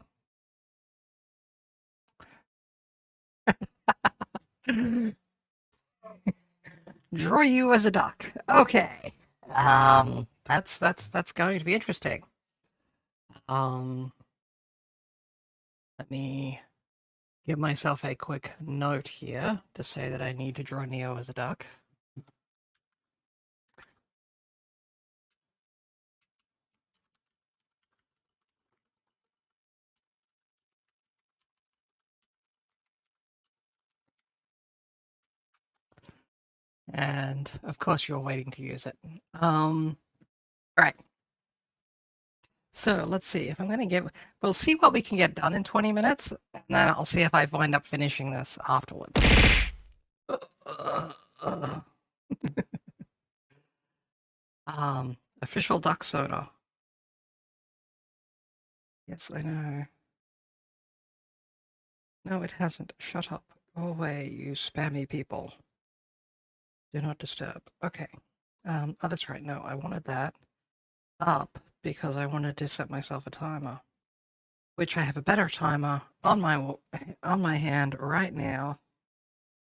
Draw you as a duck. Okay. That's going to be interesting. Let me give myself a quick note here to say that I need to draw Neo as a duck. And of course you're waiting to use it. Right. So let's see if I'm going to we'll see what we can get done in 20 minutes, and then I'll see if I wind up finishing this afterwards. Official duck soda. Yes, I know. No, it hasn't. Shut up. Go away, you spammy people. Do not disturb. Okay. Oh, that's right. No, I wanted that up because I wanted to set myself a timer, which I have a better timer on my hand right now,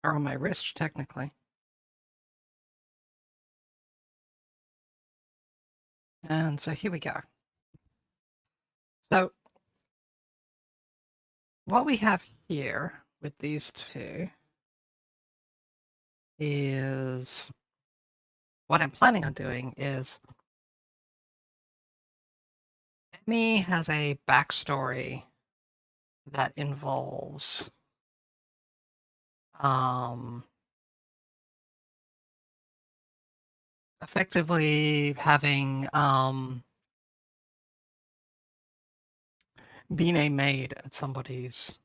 or on my wrist technically. And so here we go. So what we have here with these two is what I'm planning on doing is Emmy has a backstory that involves effectively having been a maid at somebody's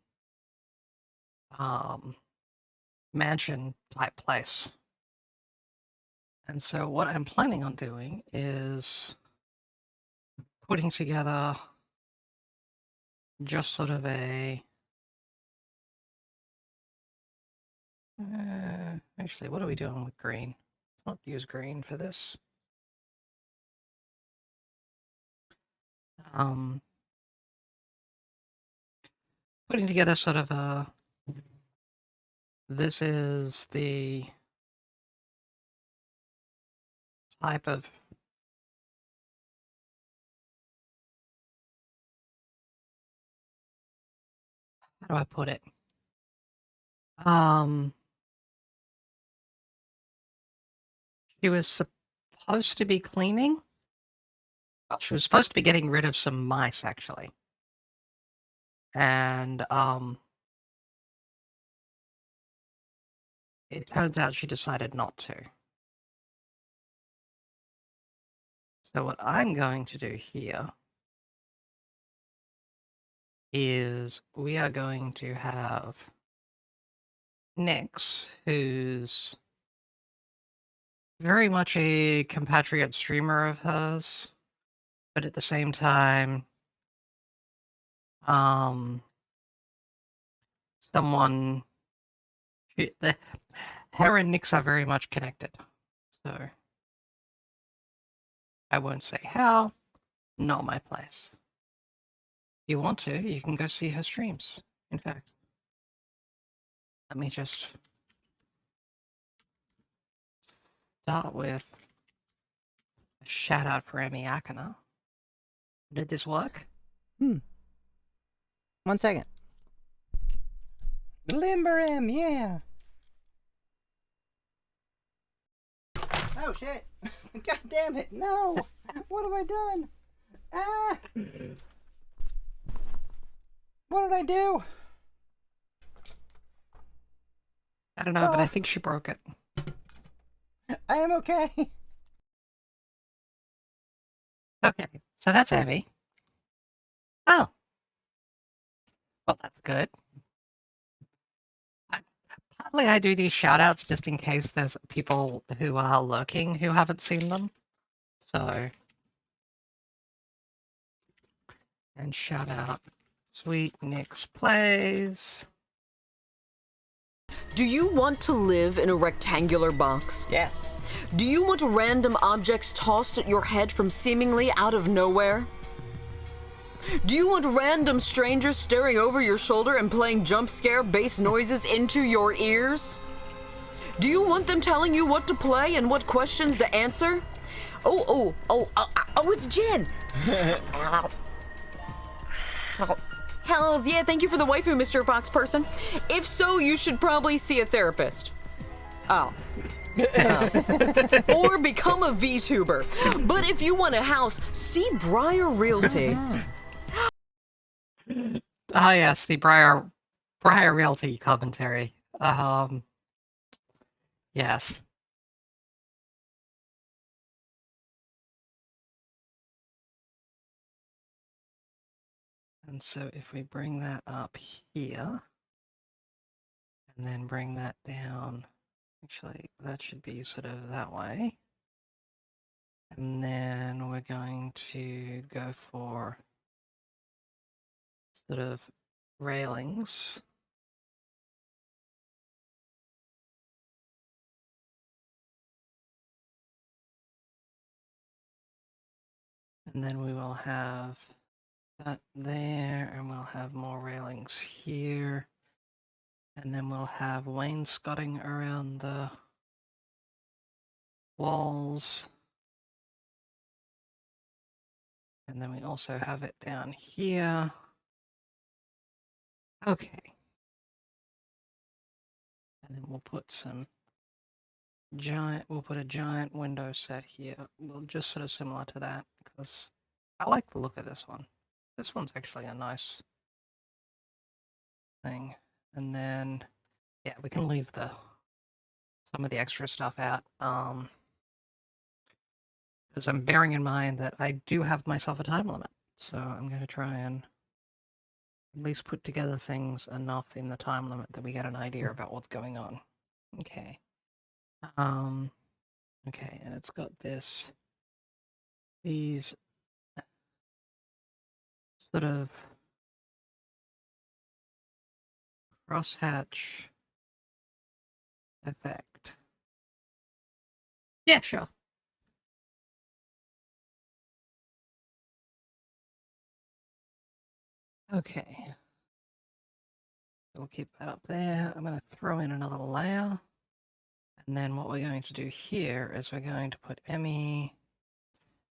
mansion type place. And so what I'm planning on doing is putting together just sort of a... actually, what are we doing with green? Let's not use green for this. Putting together sort of a... This is the type of... How do I put it? She was supposed to be cleaning. Well, she was supposed to be getting rid of some mice, actually. And, it turns out she decided not to. So what I'm going to do here is we are going to have Nyx, who's very much a compatriot streamer of hers, but at the same time, someone... Her and Nyx are very much connected. So I won't say how, not my place. If you want to, you can go see her streams. In fact, let me just start with a shout out for Emmy Akana. Did this work? 1 second. Limber M, yeah. Oh shit! God damn it! No! What have I done? Ah! What did I do? I don't know, but I think she broke it. I am okay. Okay, so that's Emmy. Oh. Well, that's good. Partly I do these shout-outs just in case there's people who are lurking who haven't seen them. So... And shout out Sweet Nyx Plays. Do you want to live in a rectangular box? Yes. Do you want random objects tossed at your head from seemingly out of nowhere? Do you want random strangers staring over your shoulder and playing jump scare bass noises into your ears? Do you want them telling you what to play and what questions to answer? Oh, it's Jen! Hells yeah, thank you for the waifu, Mr. Fox person. If so, you should probably see a therapist. Oh. Or become a VTuber. But if you want a house, see Briar Realty. Ah, yes, the Briar Realty commentary. Yes. And so if we bring that up here, and then bring that down, actually, that should be sort of that way. And then we're going to go for sort of railings. And then we will have that there, and we'll have more railings here. And then we'll have wainscoting around the walls. And then we also have it down here. Okay. And then we'll put a giant window set here. Well, just sort of similar to that, because I like the look of this one. This one's actually a nice thing. And then, yeah, we can leave some of the extra stuff out. Because I'm bearing in mind that I do have myself a time limit. So I'm going to try and at least put together things enough in the time limit that we get an idea about what's going on. Okay. Okay, and it's got these sort of crosshatch effect. Yeah, sure. Okay. We'll keep that up there. I'm going to throw in another layer. And then what we're going to do here is we're going to put Emmy.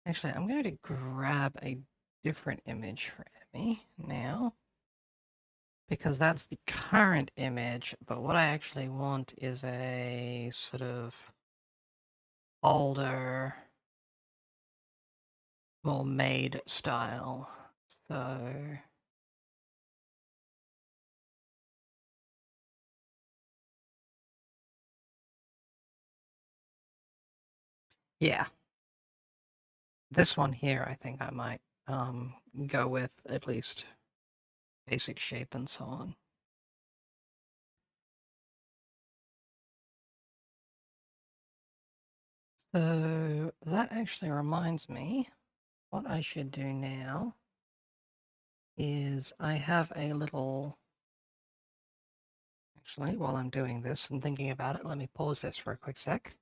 Actually, I'm going to grab a different image for Emmy now, because that's the current image, but what I actually want is a sort of older, more made style. So yeah, this one here I think I might go with, at least basic shape and so on. So that actually reminds me, what I should do now is I have a little, actually, while I'm doing this and thinking about it, let me pause this for a quick sec.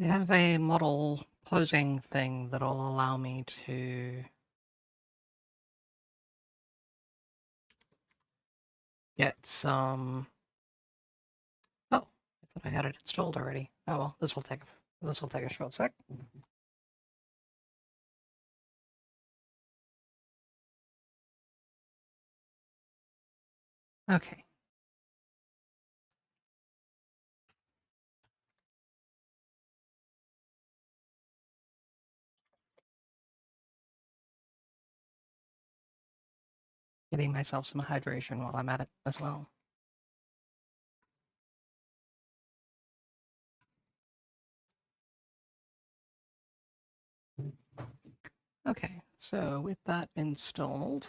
I have a model posing thing that'll allow me to get some. Oh, I thought I had it installed already. Oh well, this will take a short sec. Okay. Getting myself some hydration while I'm at it as well. Okay, so with that installed,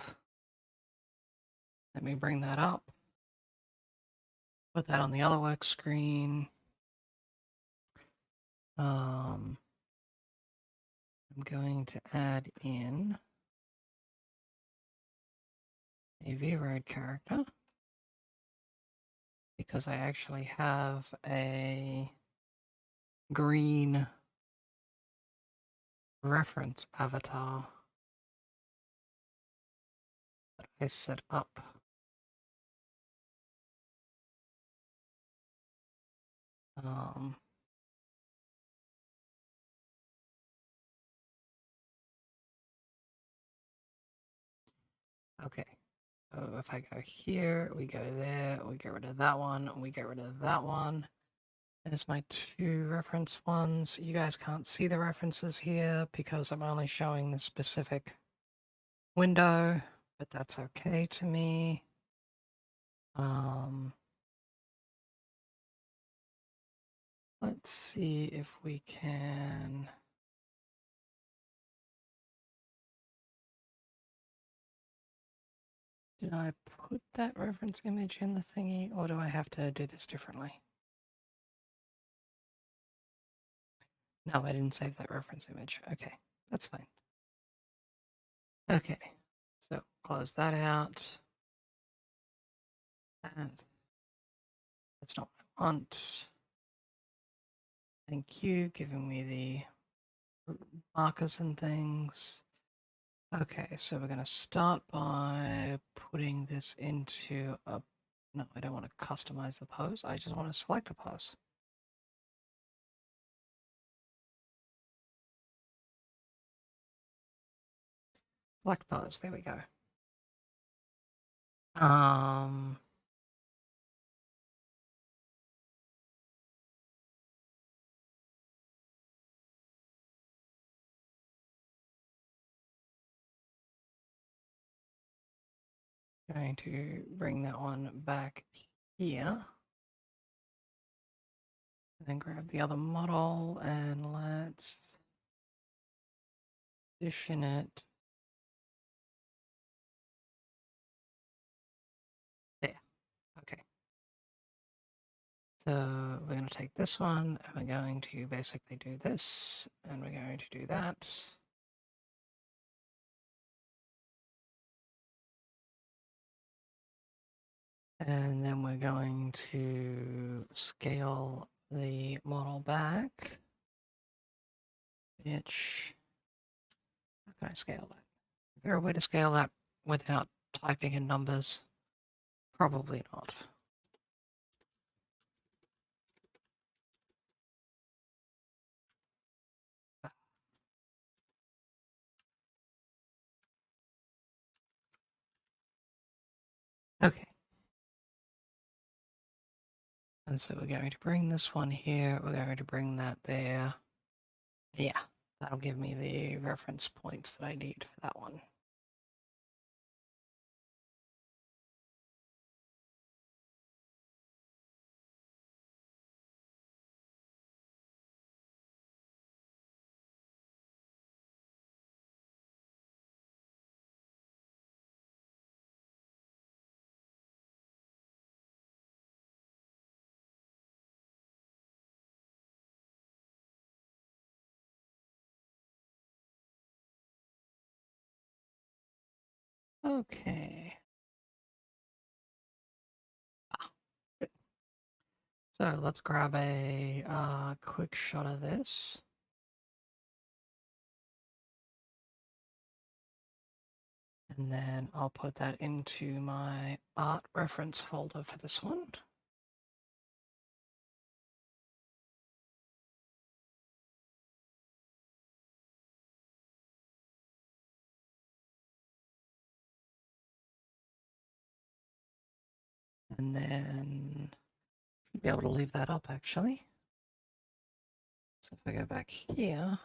let me bring that up. Put that on the other work screen. I'm going to add in a V-Road character, because I actually have a green reference avatar that I set up. Okay, so if I go here, we go there, we get rid of that one, we get rid of that one. There's my two reference ones. You guys can't see the references here because I'm only showing the specific window, but that's okay to me. Let's see if we can. Did I put that reference image in the thingy, or do I have to do this differently? No, I didn't save that reference image. Okay, that's fine. Okay, so close that out. That's not what I want. Thank you, giving me the markers and things. Okay, so we're going to start by putting this into a... No, I don't want to customize the pose. I just want to select a pose. Select pose. There we go. Going to bring that one back here. And then grab the other model and let's position it there. Okay. So we're going to take this one, and we're going to basically do this, and we're going to do that. And then we're going to scale the model back. Which, how can I scale that? Is there a way to scale that without typing in numbers? Probably not. Okay. And so we're going to bring this one here, we're going to bring that there. Yeah, that'll give me the reference points that I need for that one. Okay. So let's grab a quick shot of this. And then I'll put that into my art reference folder for this one. And then be able to leave that up actually. So if I go back here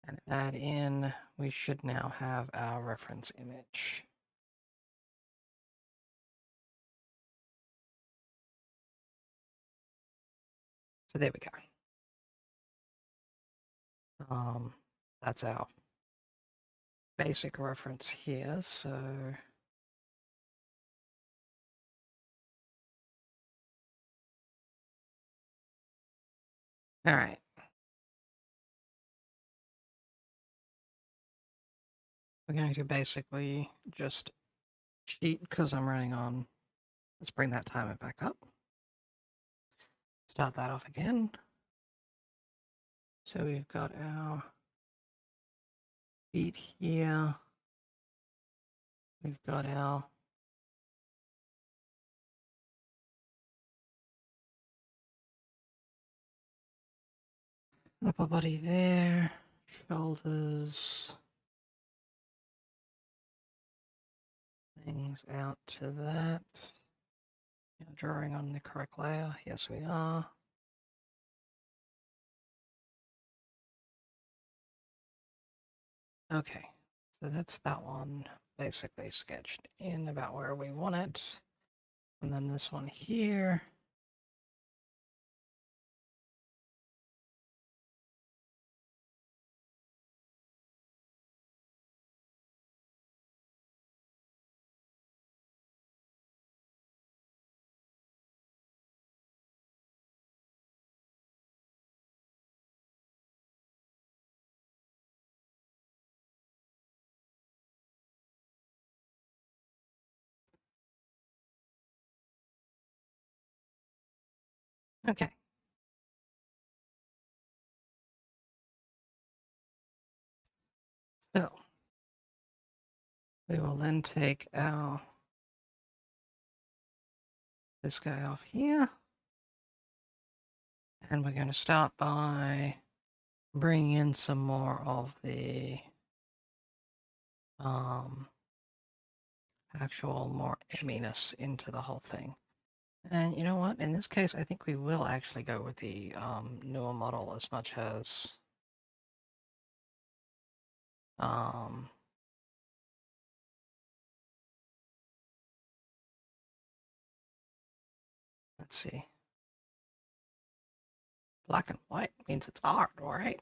and add in, we should now have our reference image. So there we go. That's our basic reference here. So all right. We're going to basically just cheat because I'm running on. Let's bring that timer back up. Start that off again. So we've got our beat here. We've got our upper body there, shoulders, things out to that. Drawing on the correct layer. Yes, we are. Okay, so that's that one basically sketched in about where we want it. And then this one here. Okay. So we will then take our this guy off here. And we're going to start by bringing in some more of the actual more eminess into the whole thing. And you know what? In this case, I think we will actually go with the newer model as much as let's see. Black and white means it's art, all right?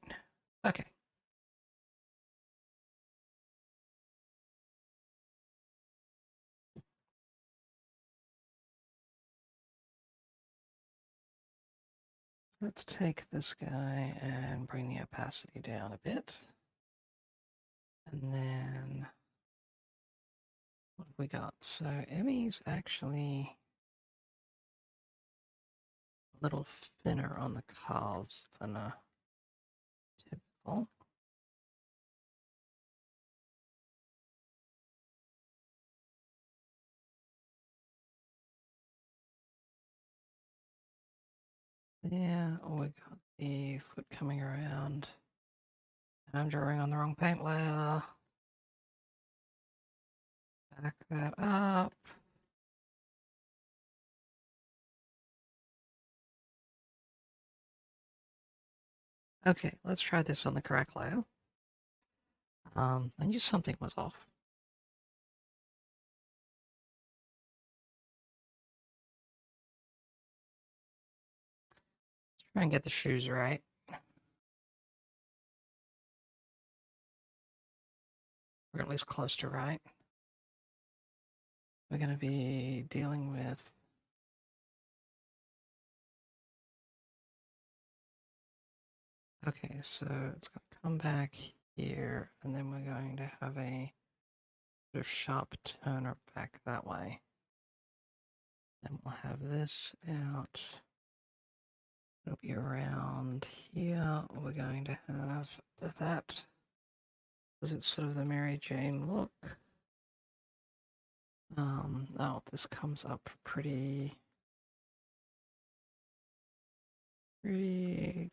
Okay. Let's take this guy and bring the opacity down a bit. And then what have we got? So Emmy's actually a little thinner on the calves than a typical. Yeah, we got the foot coming around. And I'm drawing on the wrong paint layer. Back that up. Okay, let's try this on the correct layer. I knew something was off. Let's try and get the shoes right. Or at least close to right. We're going to be dealing with okay, so it's going to come back here, and then we're going to have a sort of sharp turner back that way. Then we'll have this out. It'll be around here. We're going to have that. Because it's sort of the Mary Jane look. Oh, this comes up pretty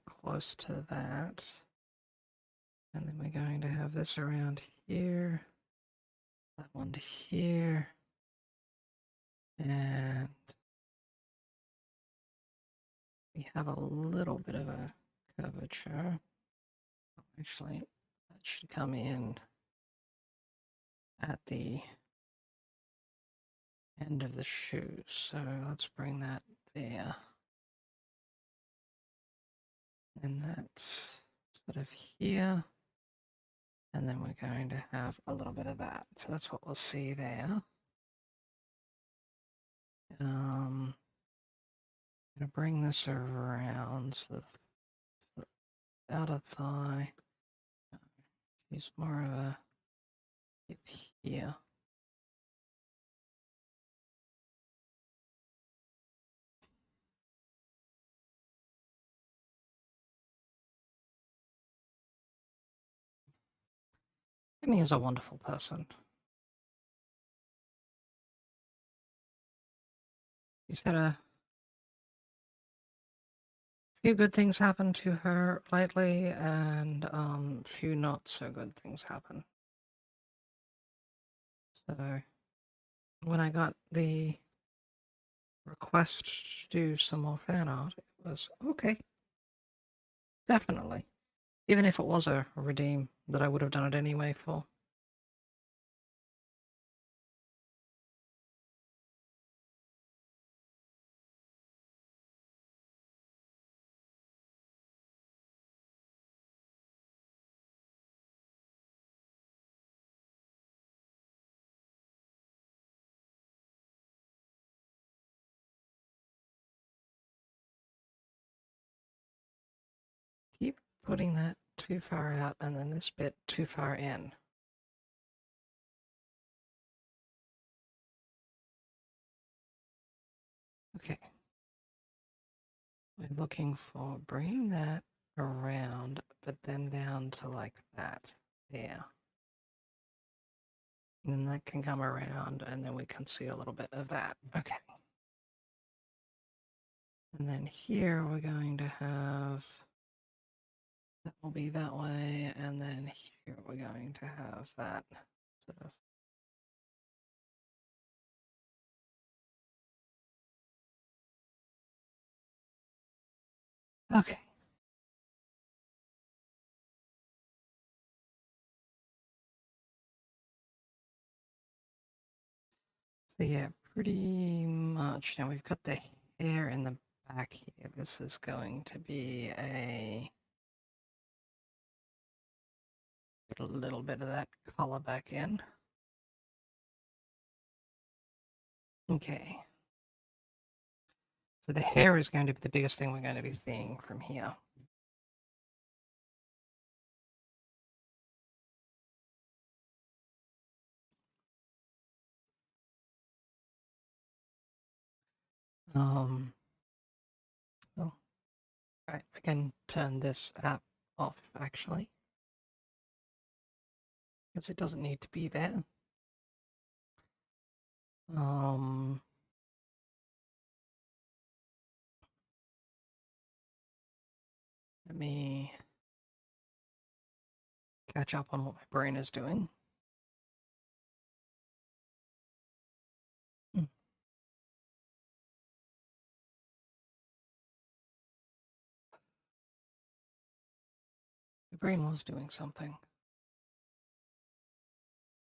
close to that. And then we're going to have this around here. That one to here. And we have a little bit of a curvature. Actually, that should come in at the end of the shoe. So let's bring that there. And that's sort of here. And then we're going to have a little bit of that. So that's what we'll see there. I'm going to bring this around so the outer thigh. She's more of a hip here. Amy is a wonderful person. She's had a few good things happen to her lately, and few not so good things happen. So when I got the request to do some more fan art, it was okay. Definitely. Even if it was a redeem that I would have done it anyway for. Keep putting that too far out and then this bit too far in. Okay. We're looking for bringing that around, but then down to like that. There. And then that can come around and then we can see a little bit of that. Okay. And then here we're going to have, that will be that way, and then here we're going to have that sort of. Okay. So yeah, pretty much. Now we've got the hair in the back here. This is going to be get a little bit of that color back in. Okay. So the hair is going to be the biggest thing we're going to be seeing from here. Oh, right, I can turn this app off actually, because it doesn't need to be there. Let me catch up on what my brain is doing. My brain was doing something.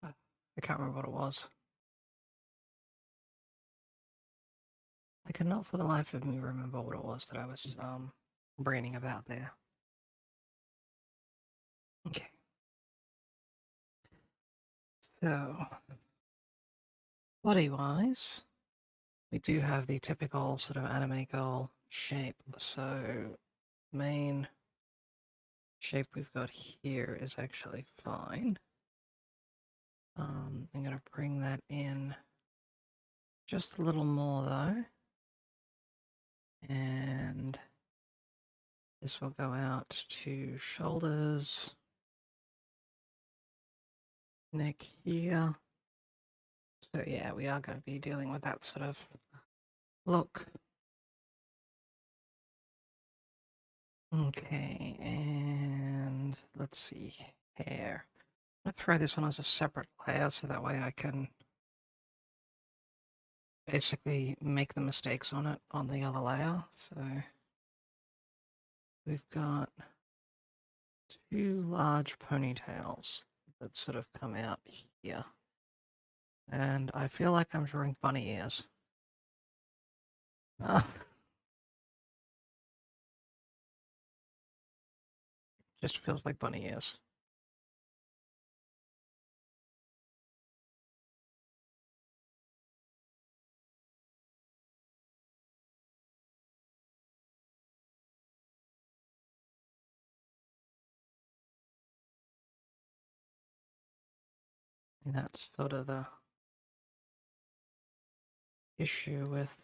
I can't remember what it was. I cannot for the life of me remember what it was that I was braining about there. Okay. So, body-wise, we do have the typical sort of anime girl shape. So, main shape we've got here is actually fine. I'm going to bring that in just a little more though. And this will go out to shoulders, neck here. So yeah, we are going to be dealing with that sort of look. Okay, and let's see, hair. I'm going to throw this on as a separate layer so that way I can basically make the mistakes on it on the other layer. So we've got two large ponytails that sort of come out here. And I feel like I'm drawing bunny ears. Just feels like bunny ears. And that's sort of the issue with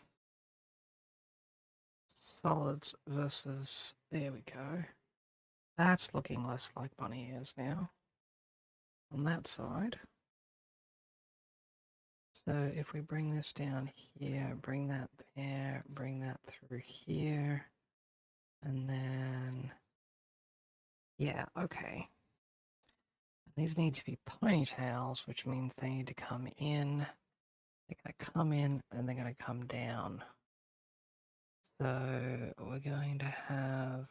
solids versus, there we go. That's looking less like bunny ears now on that side. So if we bring this down here, bring that there, bring that through here, and then, yeah, okay. These need to be ponytails, which means they need to come in. They're going to come in and they're going to come down. So we're going to have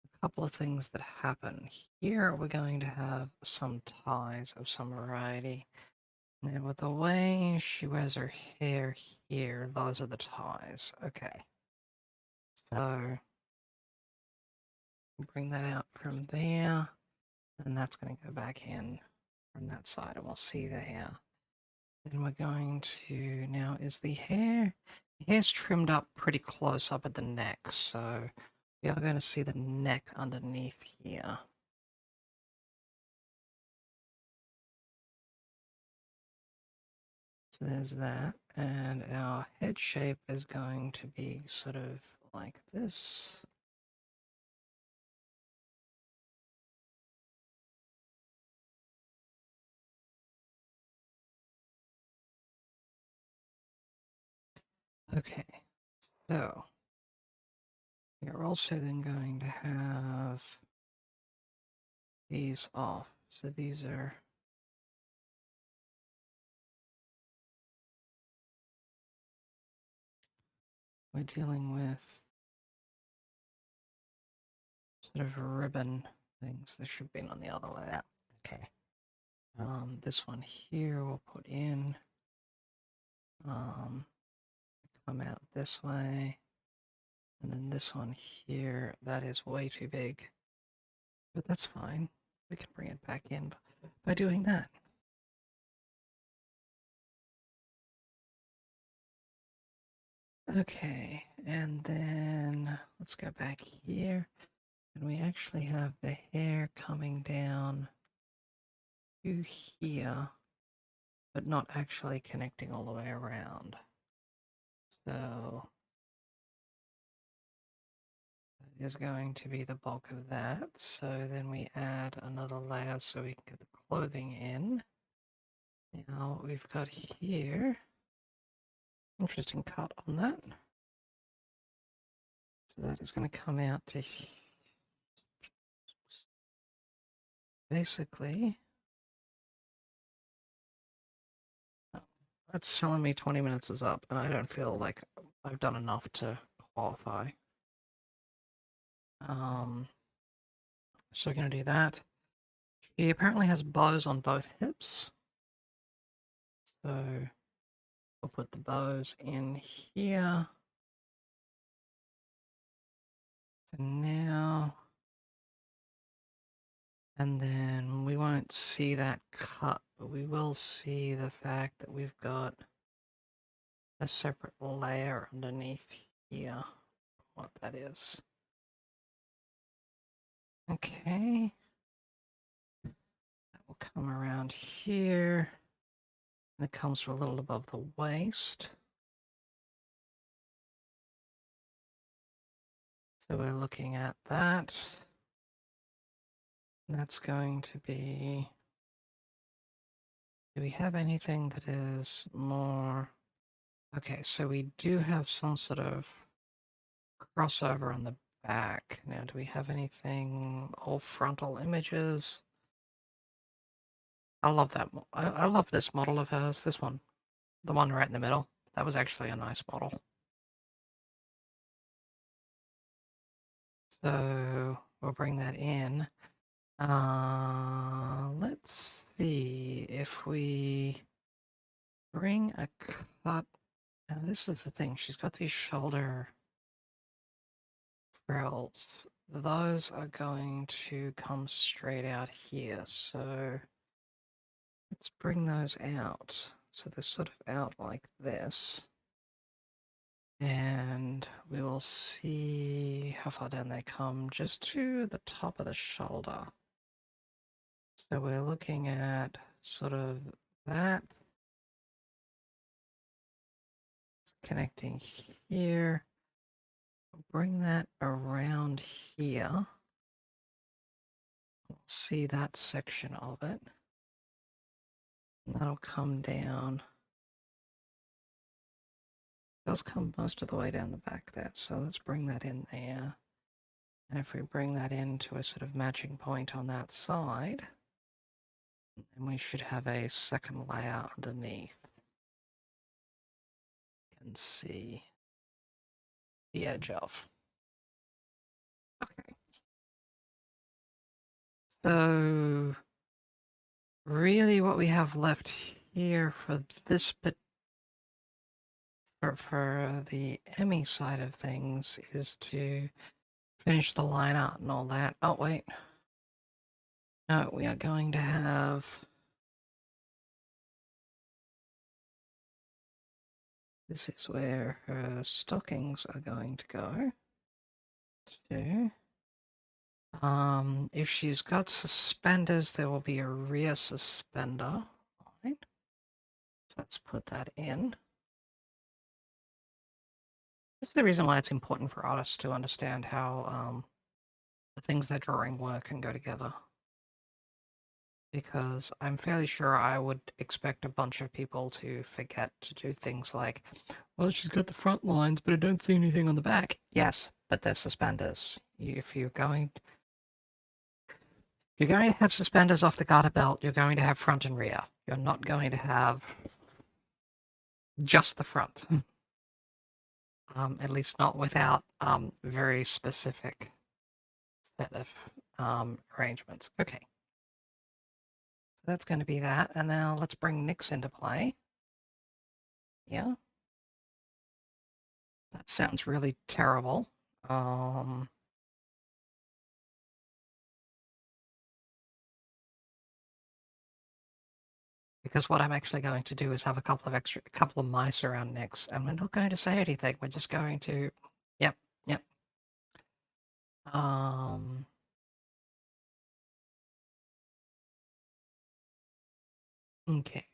a couple of things that happen. Here we're going to have some ties of some variety. Now with the way she wears her hair here, those are the ties. Okay. So bring that out from there, and that's going to go back in from that side, and we'll see the hair. Then we're going to, now is the hair's trimmed up pretty close up at the neck, so we are going to see the neck underneath here. So there's that, and our head shape is going to be sort of like this. Okay, so we are also then going to have these off. So these are we're dealing with sort of ribbon things. This should be on the other layer. Okay. This one here we'll put in. Come out this way. And then this one here, that is way too big. But that's fine. We can bring it back in by doing that. Okay, and then let's go back here. And we actually have the hair coming down to here, but not actually connecting all the way around. So that is going to be the bulk of that. So then we add another layer so we can get the clothing in. Now what we've got here, interesting cut on that. So that is going to come out to basically, that's telling me 20 minutes is up, and I don't feel like I've done enough to qualify. So we're going to do that. She apparently has bows on both hips. So we'll put the bows in here for now. And then we won't see that cut, but we will see the fact that we've got a separate layer underneath here. What that is. Okay. That will come around here. And it comes to a little above the waist. So we're looking at that. That's going to be... Do we have anything that is more... Okay, so we do have some sort of crossover on the back. Now, do we have anything, all frontal images? I love that. I love this model of hers, this one. The one right in the middle. That was actually a nice model. So we'll bring that in. Let's see if we bring a cut. Now this is the thing. She's got these shoulder frills. Those are going to come straight out here. So let's bring those out. So they're sort of out like this. And we will see how far down they come, just to the top of the shoulder. So we're looking at sort of that. Connecting here. Bring that around here. We'll see that section of it. And that'll come down. It does come most of the way down the back there, so let's bring that in there. And if we bring that into a sort of matching point on that side, then we should have a second layer underneath. You can see the edge of. Okay. So really what we have left here for this bit, for the Emmy side of things, is to finish the line art and all that. Oh, wait. No, we are going to have... This is where her stockings are going to go. To... if she's got suspenders, there will be a rear suspender line. So let's put that in. This is the reason why it's important for artists to understand how the things they're drawing work and go together. Because I'm fairly sure I would expect a bunch of people to forget to do things like, well, she's got the front lines, but I don't see anything on the back. Yes, but they're suspenders. If you're going to have suspenders off the garter belt, you're going to have front and rear. You're not going to have just the front. At least not without very specific set of arrangements. Okay. So that's going to be that. And now let's bring Nyx into play. Yeah. That sounds really terrible. Because what I'm actually going to do is have a couple of mice around Nyx, and we're not going to say anything. We're just going to, yep. Okay.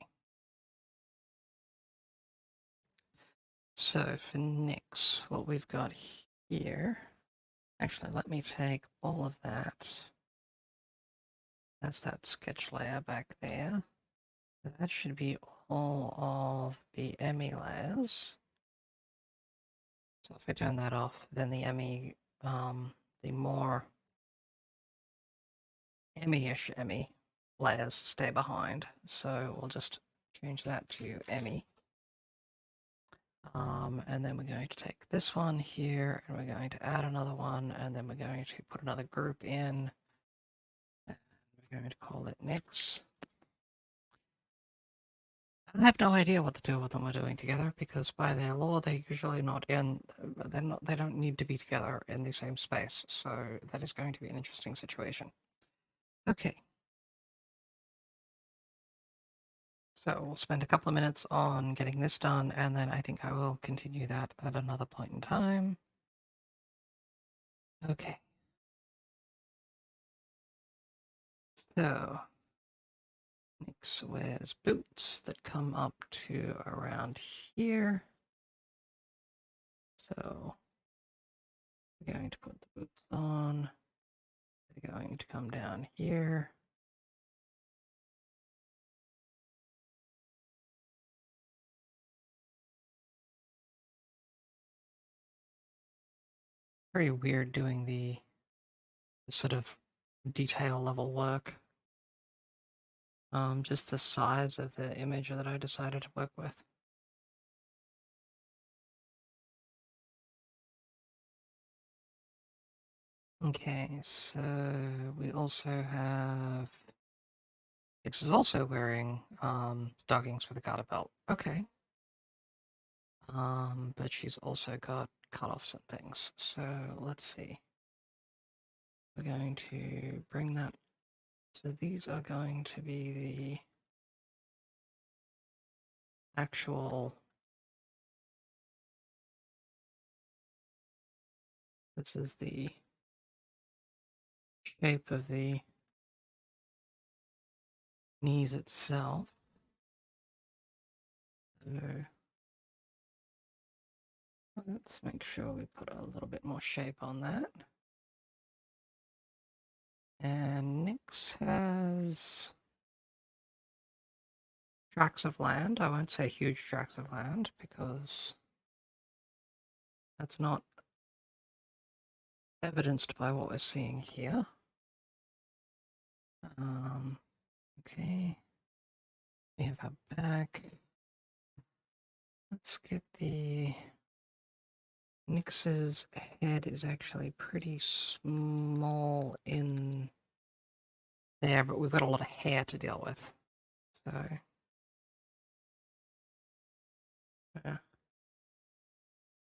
So for Nyx, what we've got here, actually, let me take all of that. That's that sketch layer back there. That should be all of the Emmy layers. So if I turn that off, then the Emmy, the more Emmy-ish Emmy layers stay behind. So we'll just change that to Emmy. And then we're going to take this one here, and we're going to add another one, and then we're going to put another group in. And we're going to call it Nyx. I have no idea what the two of them are doing together, because by their law, they're usually not in. They don't need to be together in the same space. So that is going to be an interesting situation. Okay. So we'll spend a couple of minutes on getting this done, and then I think I will continue that at another point in time. Okay. So, Nyx wears boots that come up to around here. So, we're going to put the boots on. They're going to come down here. Very weird doing the sort of detail level work. Just the size of the image that I decided to work with. Okay, so we also have... Nyx is also wearing stockings with a garter belt. Okay. But she's also got cutoffs and things. So let's see. We're going to bring that. So these are going to be the actual. This is the shape of the knees itself. So let's make sure we put a little bit more shape on that. And Nyx has tracts of land. I won't say huge tracts of land because that's not evidenced by what we're seeing here. Okay. We have our back. Let's get the... Nyx's head is actually pretty small in there, but we've got a lot of hair to deal with. So...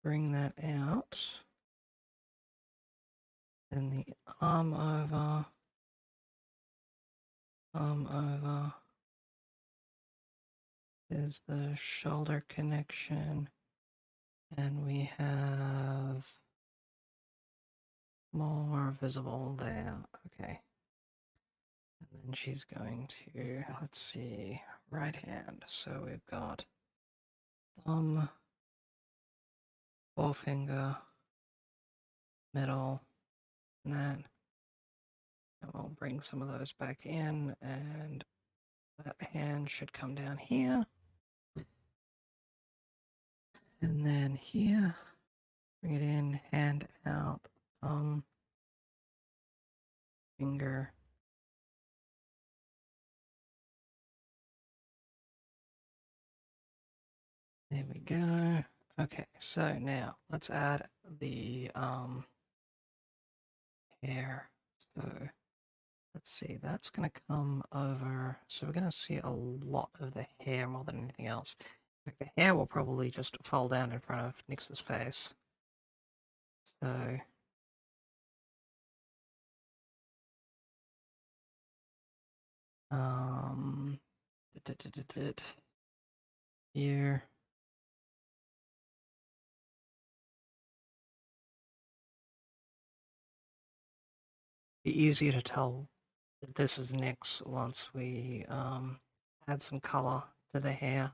bring that out. Then the arm over. There's the shoulder connection. And we have more visible there. Okay. And then she's going to, let's see, right hand. So we've got thumb, forefinger, middle, and that. And we'll bring some of those back in, and that hand should come down here. And then here, bring it in, hand out, thumb, finger. There we go. Okay, so now let's add the hair. So let's see, that's going to come over. So we're going to see a lot of the hair more than anything else. In fact, the hair will probably just fall down in front of Nyx's face. So Here. Be easier to tell that this is Nyx once we add some color to the hair.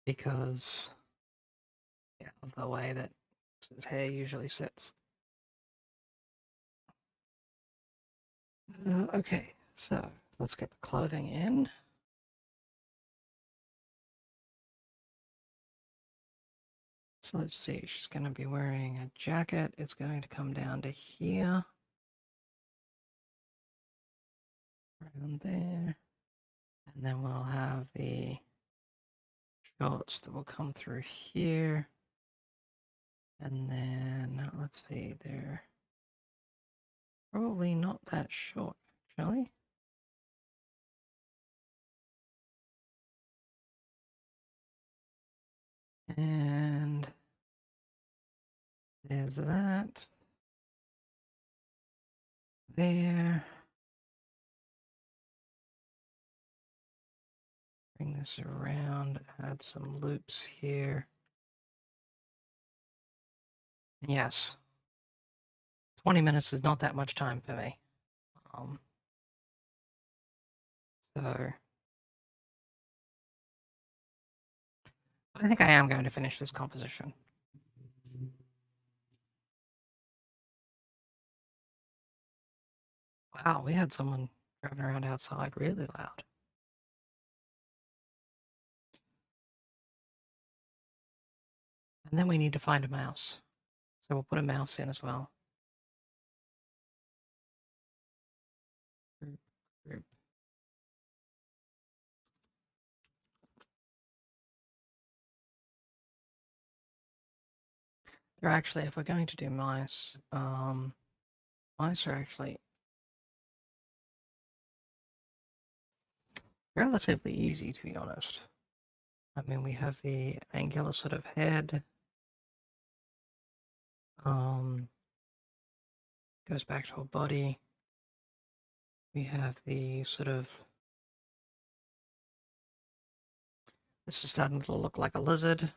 Because of the way that his hair usually sits. Okay, so let's get the clothing in. So let's see, she's going to be wearing a jacket. It's going to come down to here. Around there. And then we'll have the shorts that will come through here. And then, let's see, they're probably not that short, actually. And there's that. There. Bring this around, add some loops here. Yes. 20 minutes is not that much time for me. So I think I am going to finish this composition. Wow, we had someone driving around outside really loud. And then we need to find a mouse. So we'll put a mouse in as well. Group. They're actually, if we're going to do mice, mice are actually relatively easy, to be honest. I mean, we have the angular sort of head. Goes back to a body. We have the sort of... This is starting to look like a lizard.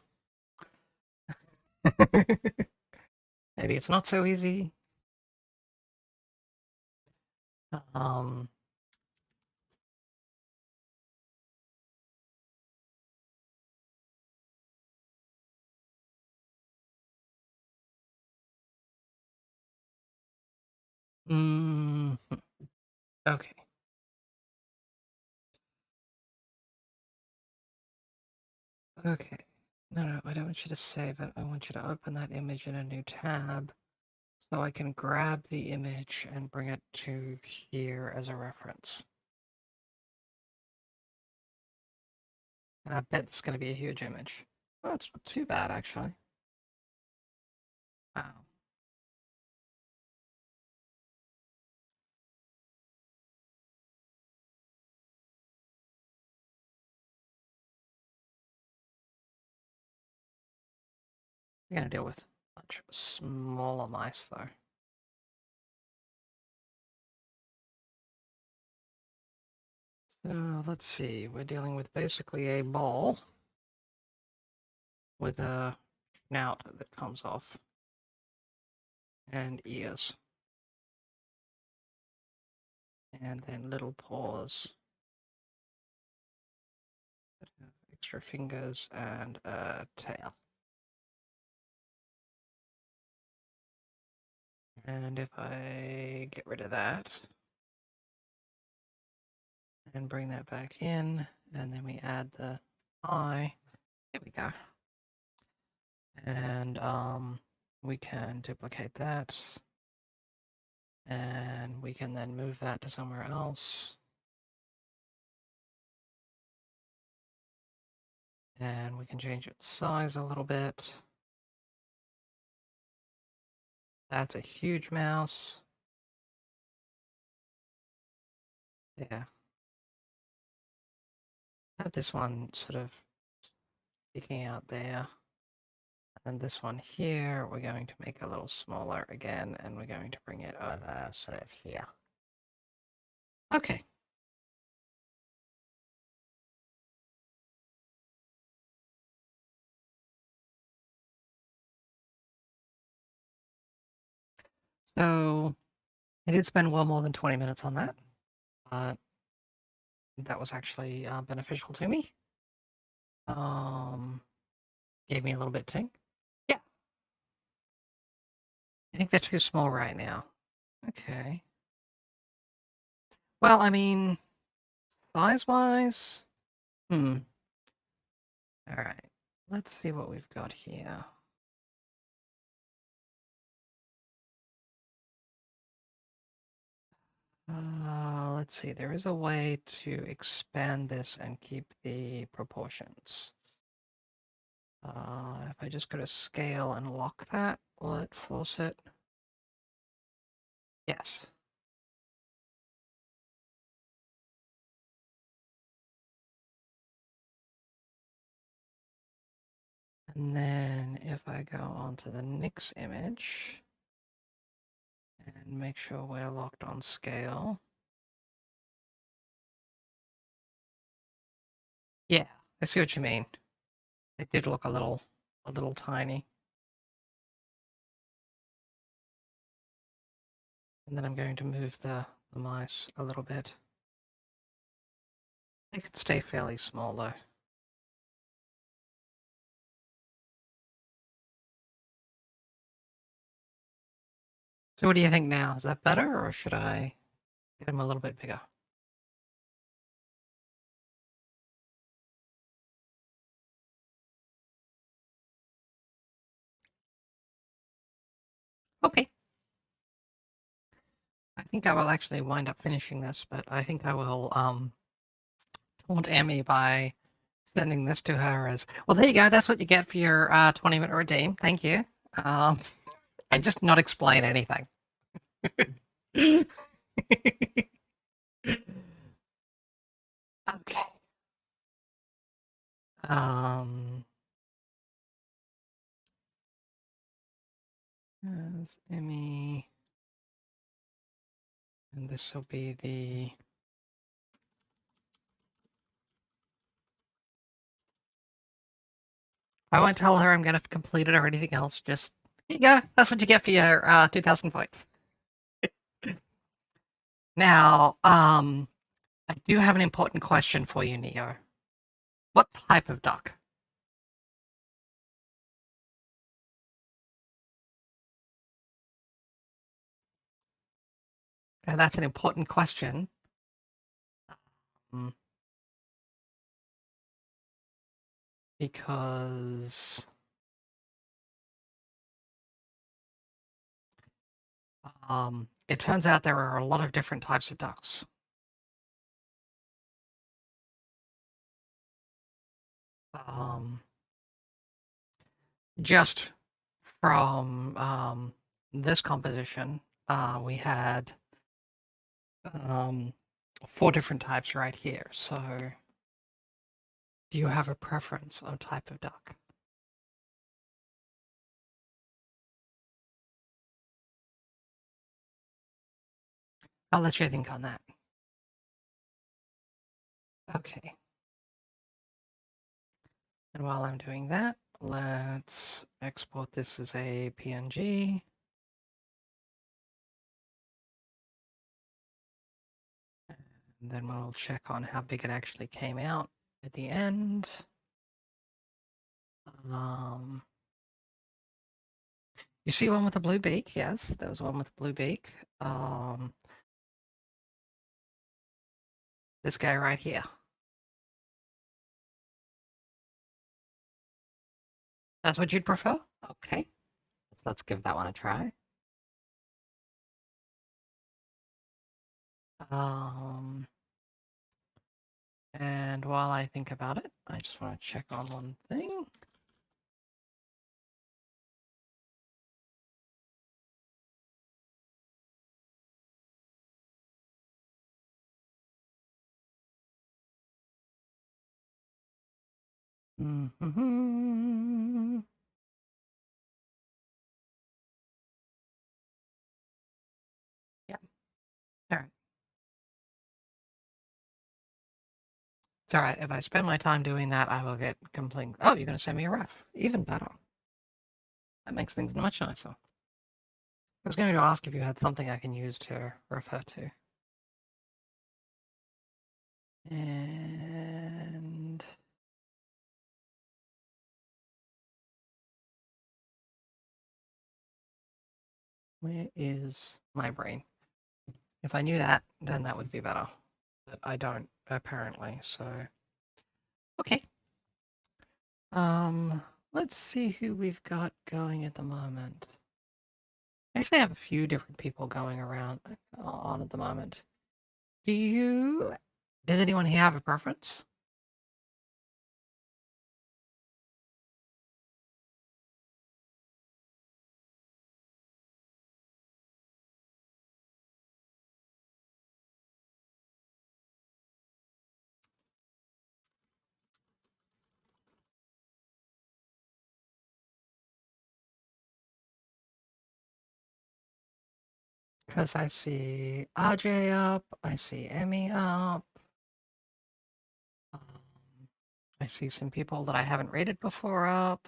Maybe it's not so easy. Okay. Okay. No, I don't want you to save it. I want you to open that image in a new tab so I can grab the image and bring it to here as a reference. And I bet it's going to be a huge image. Oh, it's not too bad, actually. Wow. We're going to deal with much smaller mice, though. So let's see. We're dealing with basically a ball with a snout that comes off and ears. And then little paws that have extra fingers and a tail. And if I get rid of that and bring that back in, and then we add the eye, there we go. And we can duplicate that. And we can then move that to somewhere else. And we can change its size a little bit. That's a huge mouse. Yeah. Have this one sort of sticking out there. And this one here, we're going to make a little smaller again, and we're going to bring it over sort of here. Okay. So I did spend well more than 20 minutes on that. That was actually beneficial to me. Gave me a little bit to think. Yeah. I think they're too small right now. Okay. Well, I mean, size-wise, All right. Let's see what we've got here. Let's see. There is a way to expand this and keep the proportions. If I just go to scale and lock that, will it force it? Yes. And then if I go on to the next image and make sure we're locked on scale. Yeah, I see what you mean. It did look a little tiny. And then I'm going to move the mice a little bit. They could stay fairly small though. So what do you think now? Is that better, or should I get them a little bit bigger? Okay. I think I will actually wind up finishing this, but I think I will taunt Emmy by sending this to her as, well, there you go. That's what you get for your 20-minute redeem. Thank you. And just not explain anything. Okay. As Emmy, and this will be the. I won't tell her I'm going to complete it or anything else. Just, here you go. That's what you get for your 2,000 points. Now, I do have an important question for you, Neo. What type of duck? And that's an important question. Because it turns out there are a lot of different types of ducks. Just from this composition, we had 4 different types right here. So, do you have a preference on type of duck? I'll let you think on that. Okay. And while I'm doing that, let's export this as a PNG. And then we'll check on how big it actually came out at the end. You see one with a blue beak? Yes, there was one with a blue beak. This guy right here. That's what you'd prefer? Okay. Let's give that one a try. And while I think about it, I just want to check on one thing. It's alright. If I spend my time doing that, I will get complaining. Oh, you're going to send me a ref. Even better. That makes things much nicer. I was going to ask if you had something I can use to refer to. And... where is my brain? If I knew that, then that would be better. But I don't, apparently, so... Okay. Let's see who we've got going at the moment. I actually have a few different people going around on at the moment. Does anyone here have a preference? Because I see RJ up, I see Emmy up. I see some people that I haven't rated before up.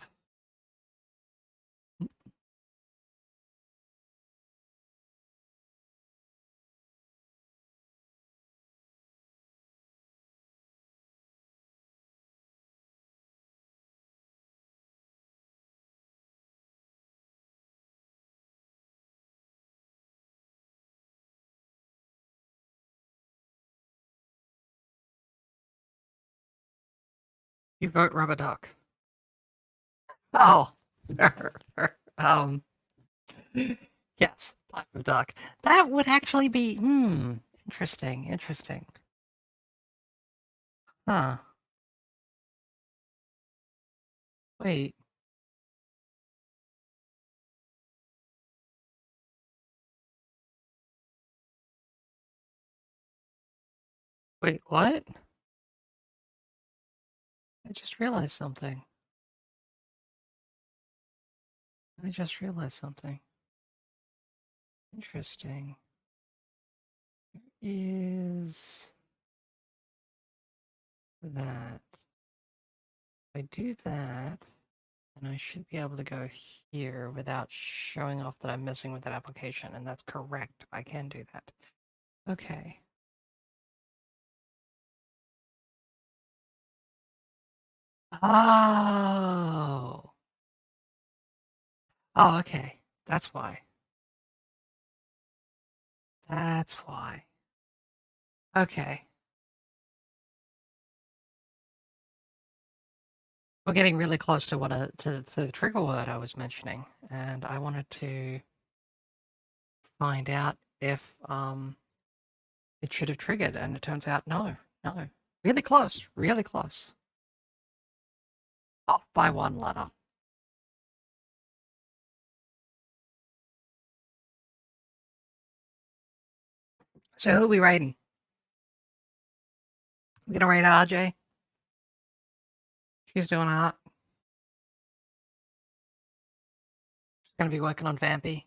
You vote Rubber Duck. Oh. Yes, Black Duck. That would actually be, interesting. Huh. Wait. Wait, what? I just realized something. Interesting. Is that if I do that, then I should be able to go here without showing off that I'm messing with that application, and that's correct. I can do that. Okay. Oh. Oh, okay. That's why. That's why. Okay. We're getting really close to to the trigger word I was mentioning, and I wanted to find out if it should have triggered, and it turns out no. Really close. Off by one letter. So who are we rating? We're gonna rate RJ. She's doing hot. She's gonna be working on Vampy.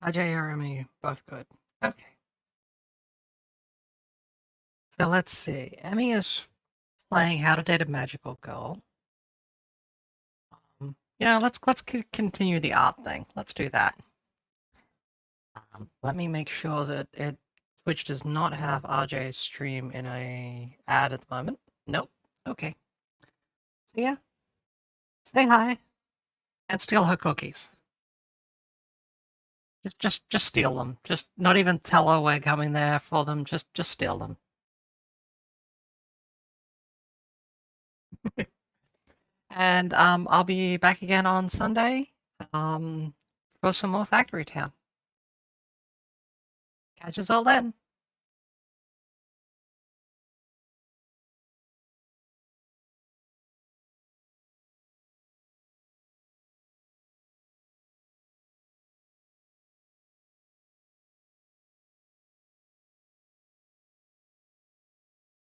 RJ or Emmy, both good. Okay. So let's see. Emmy is playing How to Date a Magical Girl. Let's continue the art thing. Let's do that. Let me make sure that Twitch does not have RJ's stream in a ad at the moment. Nope. Okay. So yeah. Say hi. And steal her cookies. Just steal them. Just not even tell her we're coming there for them. Just steal them. And I'll be back again on Sunday for some more Factory Town. Catch us all then.